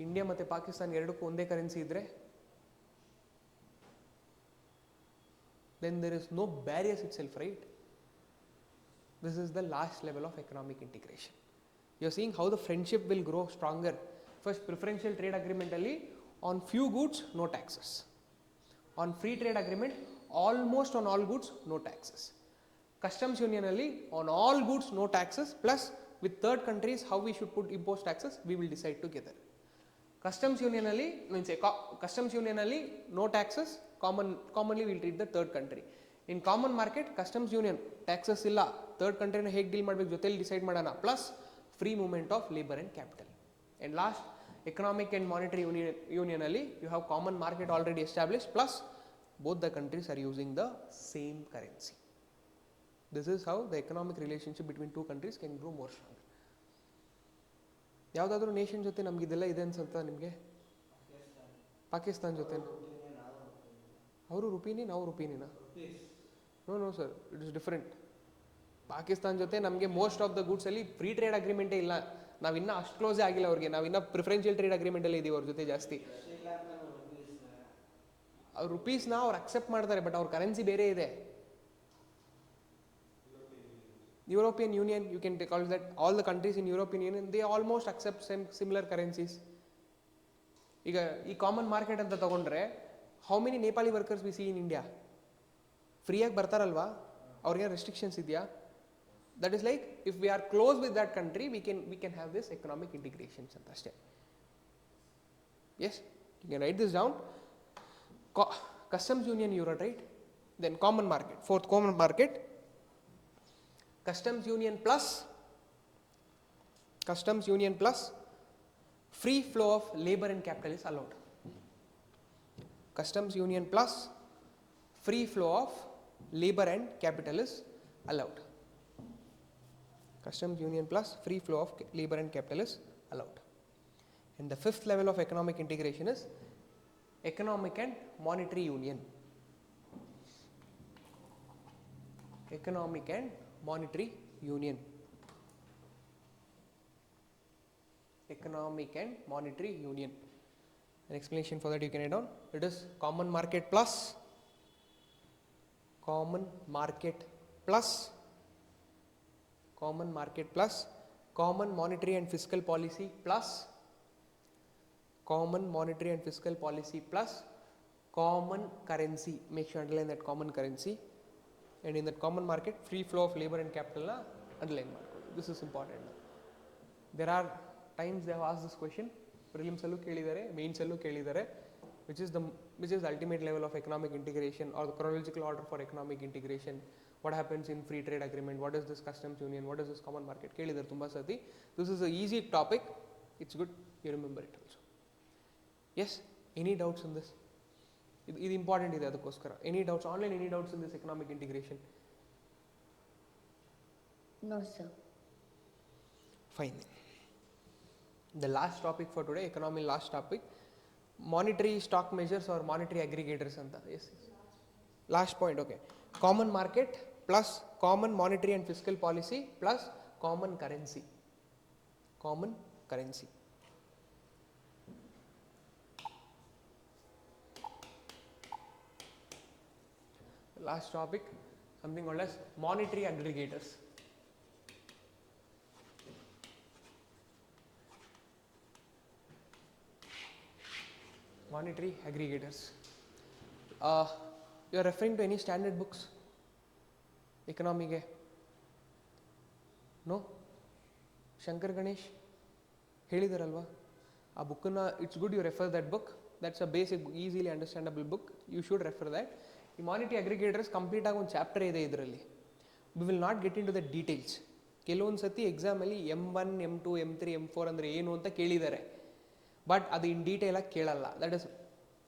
India ಮತ್ತು ಪಾಕಿಸ್ತಾನ ಎರಡಕ್ಕೂ ಒಂದೇ currency ಇದ್ದರೆ then there is no barriers itself, right? This is the last level of economic integration. You are seeing how the friendship will grow stronger. First, preferential trade agreement alli on few goods no taxes. On free trade agreement almost on all goods no taxes. Customs union alli on all goods no taxes, plus with third countries how we should impose taxes we will decide together. Customs union alli no taxes, commonly we will treat the third country. In common market customs union taxes illa, third country na hege deal ಮಾಡಬೇಕು ಜೊತೆಲಿ decide ಮಾಡೋಣ, plus free movement of labor and capital. And last, economic and monetary union alli you have common market already established, plus both the countries are using the same currency. This is how the economic relationship between two countries can grow more stronger. ಯಾವುದಾದ್ರೂ nation ಜೊತೆ ನಮ್ಗೆ ಇದೆಲ್ಲ ಇದೆ ಅನ್ಸುತ್ತಾ ನಿಮಗೆ? ಪಾಕಿಸ್ತಾನ ಜೊತೆ ಅವರು ರುಪೀನಿ, ನಾವು ರುಪೀನಿನ? No sir, it is different. Pakistan ಜೊತೆ ನಮಗೆ ಮೋಸ್ಟ್ ಆಫ್ ದ ಗೂಡ್ಸಲ್ಲಿ ಫ್ರೀ ಟ್ರೇಡ್ ಅಗ್ರಿಮೆಂಟೇ ಇಲ್ಲ. ನಾವಿನ್ನೂ ಅಷ್ಟು ಕ್ಲೋಸೇ ಆಗಿಲ್ಲ ಅವ್ರಿಗೆ. ನಾವಿನ್ನೂ ಪ್ರಿಫರೆನ್ಷಿಯಲ್ ಟ್ರೇಡ್ ಅಗ್ರಿಮೆಂಟಲ್ಲಿ ಇದ್ದೀವಿ ಅವ್ರ ಜೊತೆ ಜಾಸ್ತಿ. ಅವ್ರು ರುಪೀಸ್ನ ಅವ್ರು ಅಕ್ಸೆಪ್ಟ್ ಮಾಡ್ತಾರೆ, ಬಟ್ ಅವ್ರ ಕರೆನ್ಸಿ ಬೇರೆ ಇದೆ. European Union, you can call that all the countries in European Union, they almost accept similar currencies. ಈಗ ಈ ಕಾಮನ್ ಮಾರ್ಕೆಟ್ ಅಂತ ತಗೊಂಡ್ರೆ how many Nepali workers we see in India? ಫ್ರೀಯಾಗಿ ಬರ್ತಾರಲ್ವಾ? ಅವ್ರಿಗೆ ರೆಸ್ಟ್ರಿಕ್ಷನ್ಸ್ ಇದೆಯಾ? That is like if we are close with that country we can have this economic integrations ಅಂತ ಅಷ್ಟೇ. Yes, you can write this down. customs union you wrote, right? Then common market, fourth common market, customs union plus free flow of labor and capital is allowed. Customs union plus free flow of labor and capital is allowed. Customs union plus free flow of labor and capital is allowed. And the fifth level of economic integration is economic and monetary union. Economic and monetary union. Economic and monetary union. An explanation for that you can write down. It is common market plus common market plus common monetary and fiscal policy plus common monetary and fiscal policy plus common currency. Make sure underline that common currency. And in that common market, free flow of labor and capital underline. This is important. There are times they have asked this question. Prelims allu kelidare, mains allu kelidare, which is the ultimate level of economic integration or the chronological order for economic integration. What happens in free trade agreement? What is this customs union? What is this common market? Kelidare tumba sati. This is an easy topic. It's good you remember it also. Yes? Any doubts on this? This important ide adakoskara. Any doubts? Online any doubts in this economic integration? No, sir. Fine. The last topic for today, economy last topic, monetary stock measures or monetary aggregators anta. Yes. Last point, okay. Common market plus common monetary and fiscal policy plus common currency. Common currency. Last topic, something called as monetary aggregators. Monetary aggregators. You are referring to any standard books? Economic? No? Shankar Ganesh? ಹೇಳಿದಾರಲ್ವಾ ಆ ಬುಕ್ಕನ್ನು it's good you refer that book. That's a basic easily understandable book. You should refer that. ಈ monetary aggregators ಕಂಪ್ಲೀಟಾಗಿ ಒಂದು chapter ಇದೆ ಇದರಲ್ಲಿ. We will not get into the details. ಕೆಲವೊಂದು ಸತಿ ಎಕ್ಸಾಮಲ್ಲಿ M1, M2, M3, M4 ಅಂದರೆ ಏನು ಅಂತ ಕೇಳಿದ್ದಾರೆ. ಬಟ್ ಅದು ಇನ್ ಡೀಟೇಲಾಗಿ ಕೇಳಲ್ಲ. That is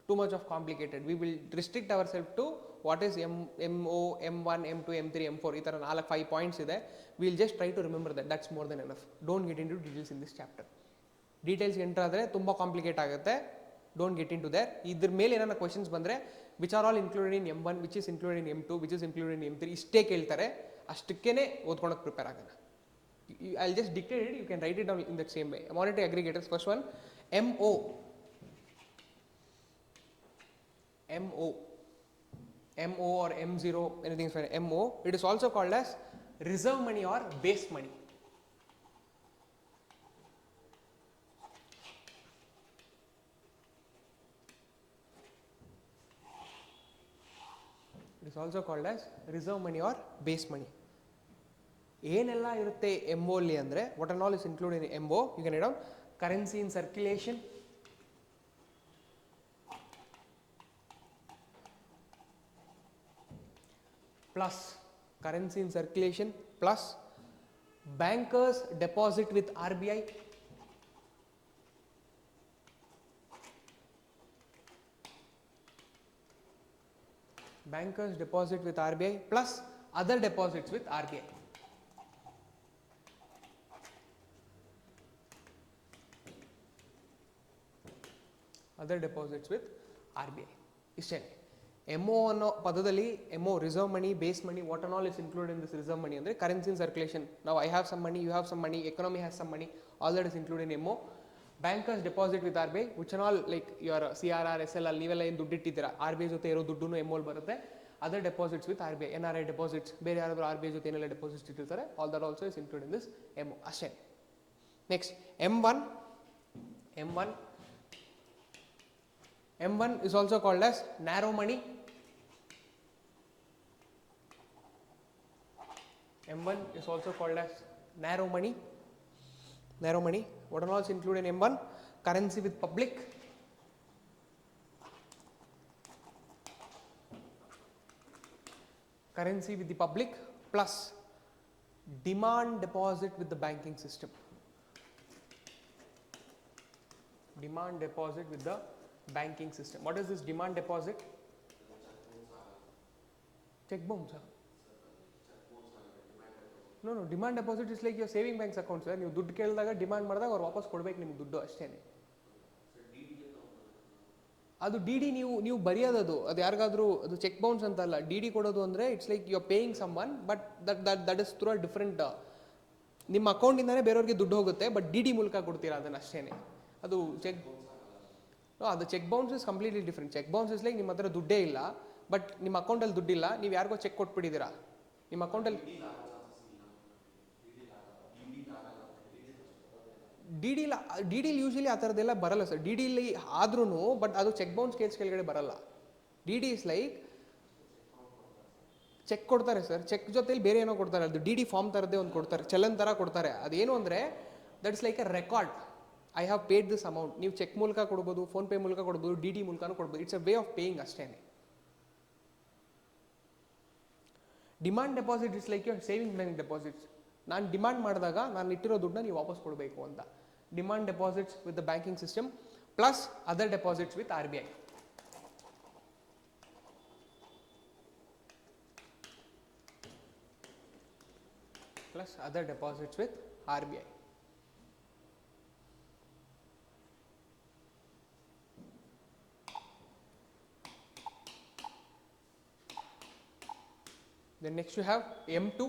too much of complicated. We will restrict our self to what is MO, M1, M2, M3, M4 ಈ ಥರ 4-5 ಪಾಯಿಂಟ್ಸ್ ಇದೆ. Will just try to remember that. That's more than enough. Don't get into details in this chapter. Details enter ಆದರೆ ತುಂಬ complicate ಆಗುತ್ತೆ. Don't get into there. ಇದ್ರ ಮೇಲೆ ಏನಾರ questions ಬಂದರೆ which are all included in M1, which is included in M2, which is included in M3 ಇಷ್ಟೇ ಕೇಳ್ತಾರೆ. ಅಷ್ಟಕ್ಕೇ ಓದ್ಕೊಳಕ್ಕೆ ಪ್ರಿಪೇರ್ ಆಗೋಣ. I'll just dictate it, you can write it down in that same way. Monetary aggregators, first one, MO. MO or M0, anything is fine. MO, it is also called as reserve money or base money. It is also called as reserve money or base money. ಏನೆಲ್ಲ ಇರುತ್ತೆ MO ಅಲ್ಲಿ ಅಂದರೆ what all is included in MO? You can write down currency in circulation, plus currency in circulation plus bankers deposit with RBI, bankers deposit with RBI plus other deposits with RBI. Other deposits with RBI. ಇಷ್ಟೇ. MO ಅನ್ನೋ ಪದದಲ್ಲಿ MO reserve money, base money, what all is included in this reserve money ಅಂದರೆ currency in circulation. ನಾವು I have some money, you have some money, economy has some money, all that is included in MO. Bankers deposit with RBI, which all like your CRR, SLR ನೀವೆಲ್ಲ ಏನು ದುಡ್ಡು ಇಟ್ಟಿದ್ದೀರಾ RBI ಜೊತೆ ಇರೋ ದುಡ್ಡು MO ಬರುತ್ತೆ. Other deposits with RBI, NRI deposits, ಬೇರೆ ಯಾರಾದರೂ RBI ಜೊತೆ ಏನೆಲ್ಲ ಡೆಪಾಸಿಟ್ಸ್ ಇಟ್ಟಿರ್ತಾರೆ, all that also is include in this MO. ಅಷ್ಟೇ. Next M1 is also called as narrow money. M1 is also called as narrow money. Narrow money. What are all included in M1? Currency with public, currency with the public plus demand deposit with the banking system. Demand deposit with the banking system. What is this demand deposit? Check bounce. No, demand deposit is like your saving banks account sir. ನೀವು ದುಡ್ಡು ಕೇಳಿದಾಗ demand ಮಾಡಿದಾಗ ಅವ್ರು ವಾಪಸ್ ಕೊಡ್ಬೇಕು ನಿಮ್ಗೆ ದುಡ್ಡು ಅಷ್ಟೇನೆ. ಅದು ಡಿ ಡಿ ನೀವು ಬರೆಯೋದು ಅದು ಯಾರಿಗಾದ್ರೂ ಅದು ಚೆಕ್ ಬೌನ್ಸ್ ಅಂತ ಅಲ್ಲ. ಡಿ ಡಿ ಕೊಡೋದು ಅಂದರೆ it's like you are paying someone but that is through a different ನಿಮ್ಮ ಅಕೌಂಟಿಂದಾನೇ ಬೇರೆಯವ್ರಿಗೆ ದುಡ್ಡು ಹೋಗುತ್ತೆ ಬಟ್ ಡಿ ಡಿ ಮೂಲಕ ಕೊಡ್ತೀರಾ ಅದನ್ನು ಅಷ್ಟೇನೆ. ಅದು ಅದು cheque bounce is completely different. Cheque bounce is like ನಿಮ್ಮ ಹತ್ರ ದುಡ್ಡೇ ಇಲ್ಲ ಬಟ್ ನಿಮ್ಮ ಅಕೌಂಟಲ್ಲಿ ದುಡ್ಡಿಲ್ಲ, ನೀವು ಯಾರಿಗೋ ಚೆಕ್ ಕೊಟ್ಬಿಟ್ಟಿದ್ದೀರಾ ನಿಮ್ಮ ಅಕೌಂಟಲ್ಲಿ. ಡಿ ಡಿಲಿ ಯೂಶಲಿ ಆ ಥರದ್ದೆಲ್ಲ ಬರಲ್ಲ ಸರ್. ಡಿ ಡಿಲಿ ಆದ್ರೂ ಬಟ್ ಅದು ಚೆಕ್ ಬೌನ್ಸ್ ಕೇಸ್ ಕೆಳಗಡೆ ಬರಲ್ಲ. D D is like cheque ಕೊಡ್ತಾರೆ ಸರ್, ಚೆಕ್ ಜೊತೆಲಿ ಬೇರೆ ಏನೋ ಕೊಡ್ತಾರೆ. ಅದು ಡಿ ಡಿ ಫಾರ್ಮ್ ಥರದ್ದೇ ಒಂದು ಕೊಡ್ತಾರೆ, ಚಲನ್ ಥರ ಕೊಡ್ತಾರೆ. ಅದೇನು ಅಂದರೆ that is like a record. I have paid this amount. ನೀವು ಚೆಕ್ ಮೂಲಕ ಕೊಡ್ಬೋದು, ಫೋನ್ಪೇ ಮೂಲಕ ಕೊಡ್ಬೋದು, ಡಿ ಡಿ ಮೂಲಕನೂ ಕೊಡ್ಬೋದು. It's a way of paying ಅಷ್ಟೇ. Demand deposit is like your saving bank deposits. ನಾನು ಡಿಮಾಂಡ್ ಮಾಡಿದಾಗ ನಾನು ಇಟ್ಟಿರೋ ದುಡ್ಡನ್ನ ನೀವು ವಾಪಸ್ ಕೊಡಬೇಕು ಅಂತ. Demand deposits with the banking system plus other deposits with R B I. Plus other deposits with RBI. Then next you have M2.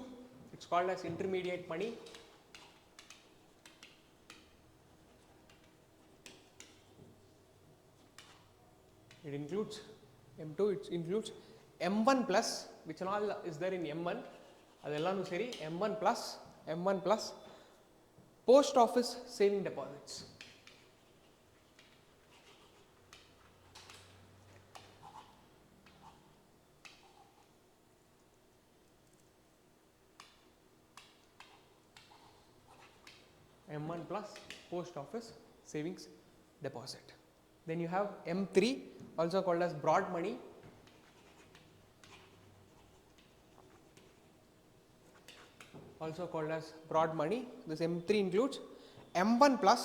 It's called as intermediate money. It includes M2. It includes M1 plus, which all is there in M1. ಅದೆಲ್ಲನೂ ಸೇರಿ M1 plus post office saving deposits. M1 plus post office savings deposit. Then you have M3, also called as broad money. Also called as broad money. This M3 includes M1 plus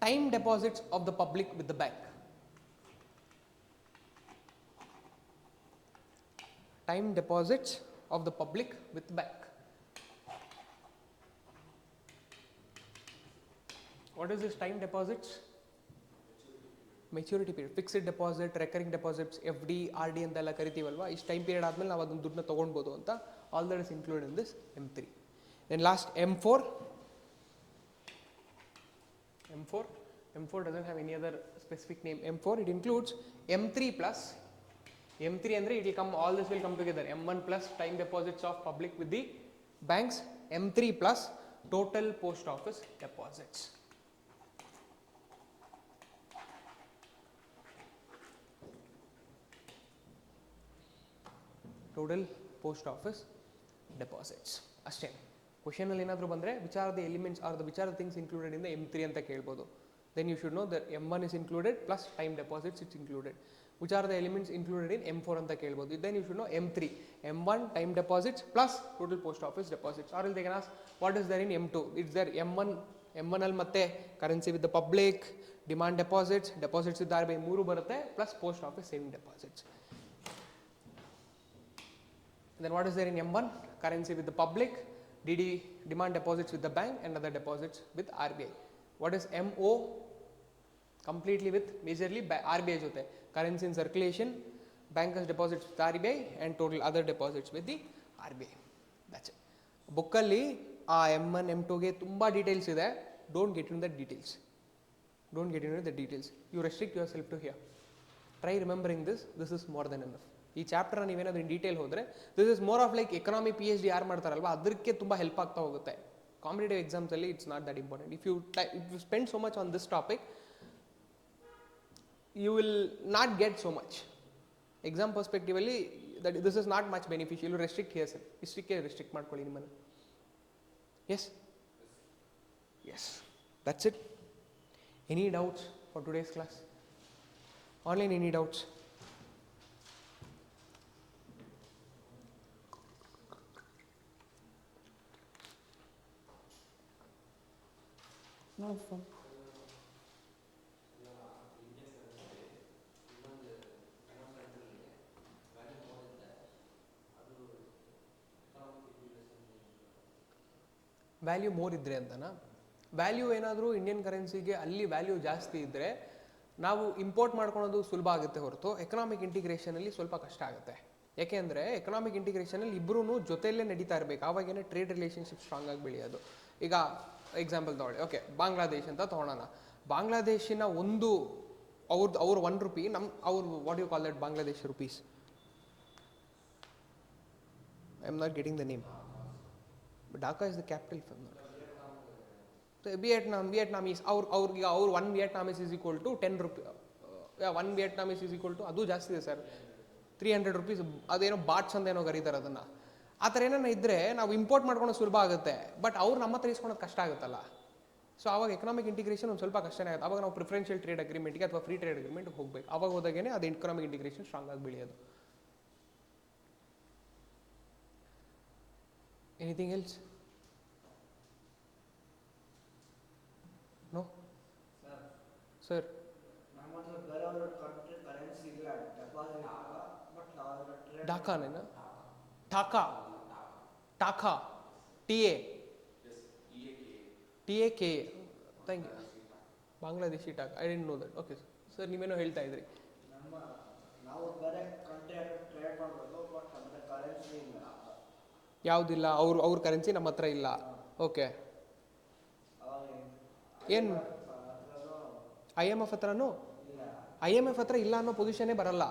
time deposits of the public with the bank. Time deposits of the public with the bank. What is this time deposits? Maturity period. Fixed deposit, recurring deposits, F D, R D ಅಂತೆಲ್ಲ ಕರಿತೀವಲ್ವಾ. ಇಷ್ಟು time period ಆದಮೇಲೆ ನಾವು ಅದನ್ನು ದುಡ್ಡನ್ನ ತೊಗೊಳ್ಬೋದು ಅಂತ. All that is include in this M3. ದೆನ್ ಲಾಸ್ಟ್ M4. M4 doesn't have any other specific name. M4 it includes M3 plus. M3 ಅಂದರೆ it will come, all this will come together. M1 plus time deposits of public with the banks. M3 plus total post office deposits. Total post office deposits ಅಷ್ಟೇ. ಕ್ವಶನಲ್ಲಿ ಏನಾದರೂ ಬಂದರೆ which are the elements are the which are the things included in the M3 ಅಂತ ಕೇಳ್ಬೋದು. Then you should know that M1 is included plus time deposits it's included. Which are the elements included in M4 ಅಂತ ಕೇಳ್ಬೋದು. Then you should know M3, M1 time deposits plus total post office deposits. Or else they can ask what is there in M2. It's there M1 ಅಲ್ಲಿ ಮತ್ತೆ currency with the public, demand deposits with R B I 3 ಬರುತ್ತೆ, plus post office saving deposits. Then what is there in M1? Currency with the public, DD, demand deposits with the bank and other deposits with RBI. What is MO? Completely with majorly by RBI jote. Currency in circulation, bankers deposits with RBI and total other deposits with the RBI. That's it. Book alli M1 M2 ge tumba details ide. Don't get into the details. You restrict yourself to here. Try remembering this. This is more than enough. ಈ ಚಾಪ್ಟರ್ನ ನೀವೇನಾದರೂ in detail ಹೋದರೆ this is more of like economy PhD ಯಾರು ಮಾಡ್ತಾರಲ್ವ ಅದಕ್ಕೆ ತುಂಬ help ಆಗ್ತಾ ಹೋಗುತ್ತೆ. ಕಾಂಪಿಟೇಟಿವ್ ಎಕ್ಸಾಮ್ಸಲ್ಲಿ it's not that important. If you spend so much on this topic you will not get so much. Exam ಪರ್ಸ್ಪೆಕ್ಟಿವಲ್ಲಿ that this is not much beneficial. Restrict here sir, ಇಷ್ಟಕ್ಕೆ restrict ಮಾಡ್ಕೊಳ್ಳಿ ನಿಮ್ಮನ್ನು. Yes that's it. Any doubts for today's class? Online, any doubts? No, sir. Value more ಇದ್ದರೆ ಅಂತನಾ? Value ಏನಾದರೂ Indian ಕರೆನ್ಸಿಗೆ ಅಲ್ಲಿ value ಜಾಸ್ತಿ ಇದ್ದರೆ ನಾವು ಇಂಪೋರ್ಟ್ ಮಾಡ್ಕೊಳೋದು ಸುಲಭ ಆಗುತ್ತೆ ಹೊರತು ಎಕನಾಮಿಕ್ ಇಂಟಿಗ್ರೇಷನಲ್ಲಿ ಸ್ವಲ್ಪ ಕಷ್ಟ ಆಗುತ್ತೆ. ಯಾಕೆಂದರೆ ಎಕನಾಮಿಕ್ ಇಂಟಿಗ್ರೇಷನಲ್ಲಿ ಇಬ್ಬರೂ ಜೊತೆಯಲ್ಲೇ ನಡೀತಾ ಇರಬೇಕು, ಆವಾಗೇನೆ ಟ್ರೇಡ್ ರಿಲೇಷನ್ಶಿಪ್ ಸ್ಟ್ರಾಂಗ್ ಆಗಿ ಬೆಳೆಯೋದು. ಈಗ ಎಕ್ಸಾಂಪಲ್ ತೊಗೊಳ್ಳಿ, ಓಕೆ ಬಾಂಗ್ಲಾದೇಶ್ ಅಂತ ತೊಗೊಳೋಣ. ಬಾಂಗ್ಲಾದೇಶಿನ ಒಂದು ಅವ್ರ ₹1 ಅವ್ರು what you call that Bangladesh rupees? I am not getting the name. Dhaka is the capital for Vietnamese. ಅವ್ರಿಗೆ 1 Vietnamese is equal to 10 rupees. 1 Vietnamese is equal to, ಅದು ಜಾಸ್ತಿ ಇದೆ ಸರ್, ₹300. ಅದೇನೋ ಬಾಟ್ಸ್ ಅಂತ ಏನೋ ಕರೀತಾರೆ ಅದನ್ನು. ಆ ಥರ ಏನಾರ ಇದ್ದರೆ ನಾವು ಇಂಪೋರ್ಟ್ ಮಾಡ್ಕೊಂಡು ಸುಲಭ ಆಗುತ್ತೆ, ಬಟ್ ಅವ್ರು ನಮ್ಮ ಹತ್ರ ಇಸ್ಕೊಳೋದು ಕಷ್ಟ ಆಗುತ್ತಲ್ಲ. ಸೊ ಆವಾಗ ಎಕನಾಮಿಕ್ ಇಂಟಿಗ್ರೇಷನ್ ಒಂದು ಸ್ವಲ್ಪ ಕಷ್ಟನೇ ಆಗುತ್ತೆ. ಆವಾಗ ನಾವು ಪ್ರಿಫರೆನ್ಷಿಯಲ್ ಟ್ರೇಡ್ ಅಗ್ರಿಮೆಂಟ್ಗೆ ಅಥವಾ ಫ್ರೀ ಟ್ರೇಡ್ ಅಗ್ರಿಮೆಂಟ್ಗೆ ಹೋಗಬೇಕು. ಆವಾಗ ಹೋದಾಗೇ ಅದು ಎಕನಾಮಿಕ್ ಇಂಟಿಗ್ರೇಷನ್ ಸ್ಟ್ರಾಂಗ್ ಆಗಿ ಬೆಳೆಯೋದು. Anything else? No? Sir? Dhaka na? Dhaka. Dhaka. TA. TAK. Thank you. Bangladeshi Dhaka. I didn't know that. Okay. Sir, ನೀವೇನೋ ಹೇಳ್ತಾ ಇದ್ರಿ. ನಾವು ಬೇರೆ ಕಂಟ್ರಿ ಟ್ರೇಡ್ ಮಾಡಬೇಕು, ಬಟ್ ಅದರ ಕರೆನ್ಸಿ ಇಲ್ಲ. ಯಾವುದಿಲ್ಲ, ಅವ್ರ ಕರೆನ್ಸಿ ನಮ್ಮ ಹತ್ರ ಇಲ್ಲ. ಓಕೆ. ಏನು IMF ಹತ್ರನೂ? IMF ಹತ್ರ ಇಲ್ಲ ಅನ್ನೋ ಪೊಸಿಷನ್ನೇ ಬರಲ್ಲ.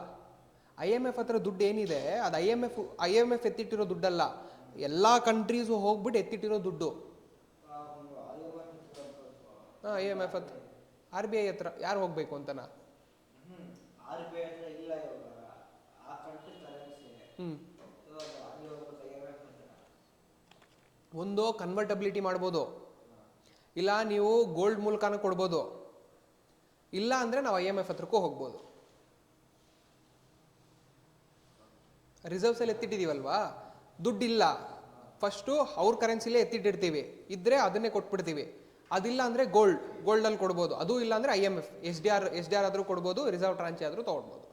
IMF ಹತ್ರ ದುಡ್ಡು ಏನಿದೆ ಅದು IMF ಎತ್ತಿಟ್ಟಿರೋ ದುಡ್ಡಲ್ಲ, ಎಲ್ಲ ಕಂಟ್ರೀಸು ಹೋಗ್ಬಿಟ್ಟು ಎತ್ತಿಟ್ಟಿರೋ ದುಡ್ಡು. IMF ಹತ್ರ, RBI ಹತ್ರ ಯಾರು ಹೋಗ್ಬೇಕು ಅಂತನಾ? RBI ಹತ್ರ ಇಲ್ಲ ಇವಾಗ ಆ ಕಂಟ್ರಿ ಕರೆನ್ಸಿ. ಒಂದು ಕನ್ವರ್ಟಬಿಲಿಟಿ ಮಾಡ್ಬೋದು, ಇಲ್ಲ ನೀವು ಗೋಲ್ಡ್ ಮೂಲಕನೂ ಕೊಡ್ಬೋದು, ಇಲ್ಲ ಅಂದರೆ ನಾವು IMF ಹತ್ರಕ್ಕೂ ಹೋಗ್ಬೋದು. ರಿಸರ್ವ್ಸಲ್ಲಿ ಎತ್ತಿಟ್ಟಿದ್ದೀವಲ್ವಾ, ದುಡ್ಡಿಲ್ಲ, ಫಸ್ಟು ಅವ್ರ ಕರೆನ್ಸಿಲೇ ಎತ್ತಿಟ್ಟಿರ್ತೀವಿ, ಇದ್ದರೆ ಅದನ್ನೇ ಕೊಟ್ಬಿಡ್ತೀವಿ. ಅದಿಲ್ಲ ಅಂದರೆ ಗೋಲ್ಡಲ್ಲಿ ಕೊಡ್ಬೋದು, ಅದೂ ಇಲ್ಲ ಅಂದರೆ IMF SDR ಆದರೂ ಕೊಡ್ಬೋದು, ರಿಸರ್ವ್ ಟ್ರಾಂಚೆ ಆದರೂ ತೊಗೊಳ್ಬೋದು.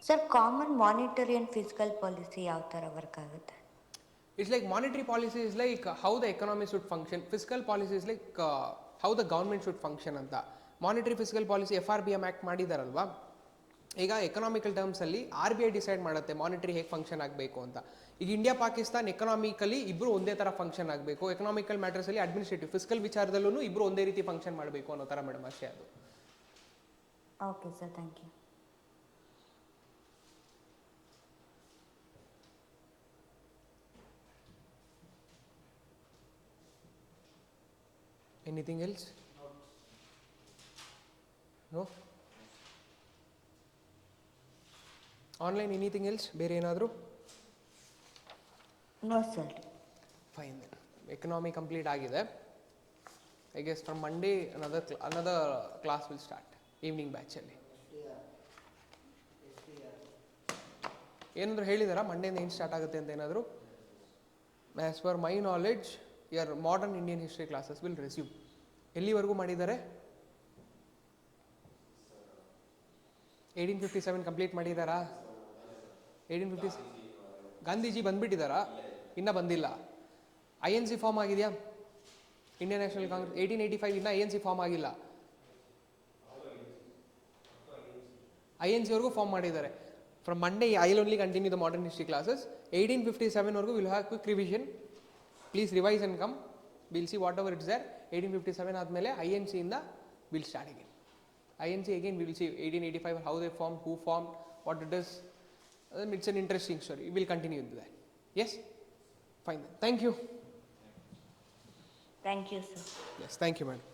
Sir, common monetary and fiscal policy ಯಾವ ಥರ ವರ್ಕ್ ಆಗುತ್ತೆ? It's like monetary policy is like how the economy should function. Fiscal policy is like how the government should function ಅಂತ. Monetary fiscal policy FRBM act ಮಾಡಿದಾರಲ್ವಾ, ಈಗ economical ಟರ್ಮ್ಸಲ್ಲಿ RBI decide ಮಾಡುತ್ತೆ monetary ಹೇಗೆ function ಆಗಬೇಕು ಅಂತ. ಈಗ ಇಂಡಿಯಾ ಪಾಕಿಸ್ತಾನ್ ಎಕನಾಮಿಕಲಿ ಇಬ್ಬರು ಒಂದೇ ಥರ ಫಂಕ್ಷನ್ ಆಗಬೇಕು, ಎಕನಾಮಿಕಲ್ ಮ್ಯಾಟರ್ಸಲ್ಲಿ ಅಡ್ಮಿನಿಸ್ಟ್ರೇಟಿವ್ ಫಿಸ್ಕಲ್ ವಿಚಾರದಲ್ಲೂ ಇಬ್ಬರು ಒಂದೇ ರೀತಿ ಫಂಕ್ಷನ್ ಮಾಡಬೇಕು ಅನ್ನೋ ಥರ ಮೇಡಮ್, ಅಷ್ಟೇ ಅದು. Okay sir, thank you. Anything else? No? Online anything else? ಬೇರೆ ಏನಾದರೂ? No sir. Fine. Economy complete ಆಗಿದೆ. I guess from Monday another class will start evening ಬ್ಯಾಚಲ್ಲಿ. ಏನಾದರೂ ಹೇಳಿದಾರಾ ಮಂಡೇಯಿಂದ ಏನು ಸ್ಟಾರ್ಟ್ ಆಗುತ್ತೆ ಅಂತ ಏನಾದರೂ? As per my knowledge your modern Indian history classes will resume. ಎಲ್ಲಿವರೆಗೂ ಮಾಡಿದ್ದಾರೆ? 1857 ಕಂಪ್ಲೀಟ್ ಮಾಡಿದ್ದಾರಾ? 1850 ಗಾಂಧೀಜಿ ಬಂದ್ಬಿಟ್ಟಿದ್ದಾರಾ? ಇನ್ನೂ ಬಂದಿಲ್ಲ. INC ಫಾರ್ಮ್ ಆಗಿದೆಯಾ? ಇಂಡಿಯನ್ ನ್ಯಾಷನಲ್ ಕಾಂಗ್ರೆಸ್ 1885 ಇನ್ನೂ INC ಫಾರ್ಮ್ ಆಗಿಲ್ಲ. INC ವರೆಗೂ ಫಾರ್ಮ್ ಮಾಡಿದ್ದಾರೆ. From Monday I will only continue the modern history classes. 1857 ವರೆಗೂ will have quick revision. Please revise and come. Will see whatever it's there. 1857 ಆದಮೇಲೆ INC ಇಂದ will start again. INC again we will see 1885 how they formed, who formed, what it is. It's an interesting story. We will continue with that. Yes? Fine then. Thank you. Thank you, sir. Yes, thank you, madam.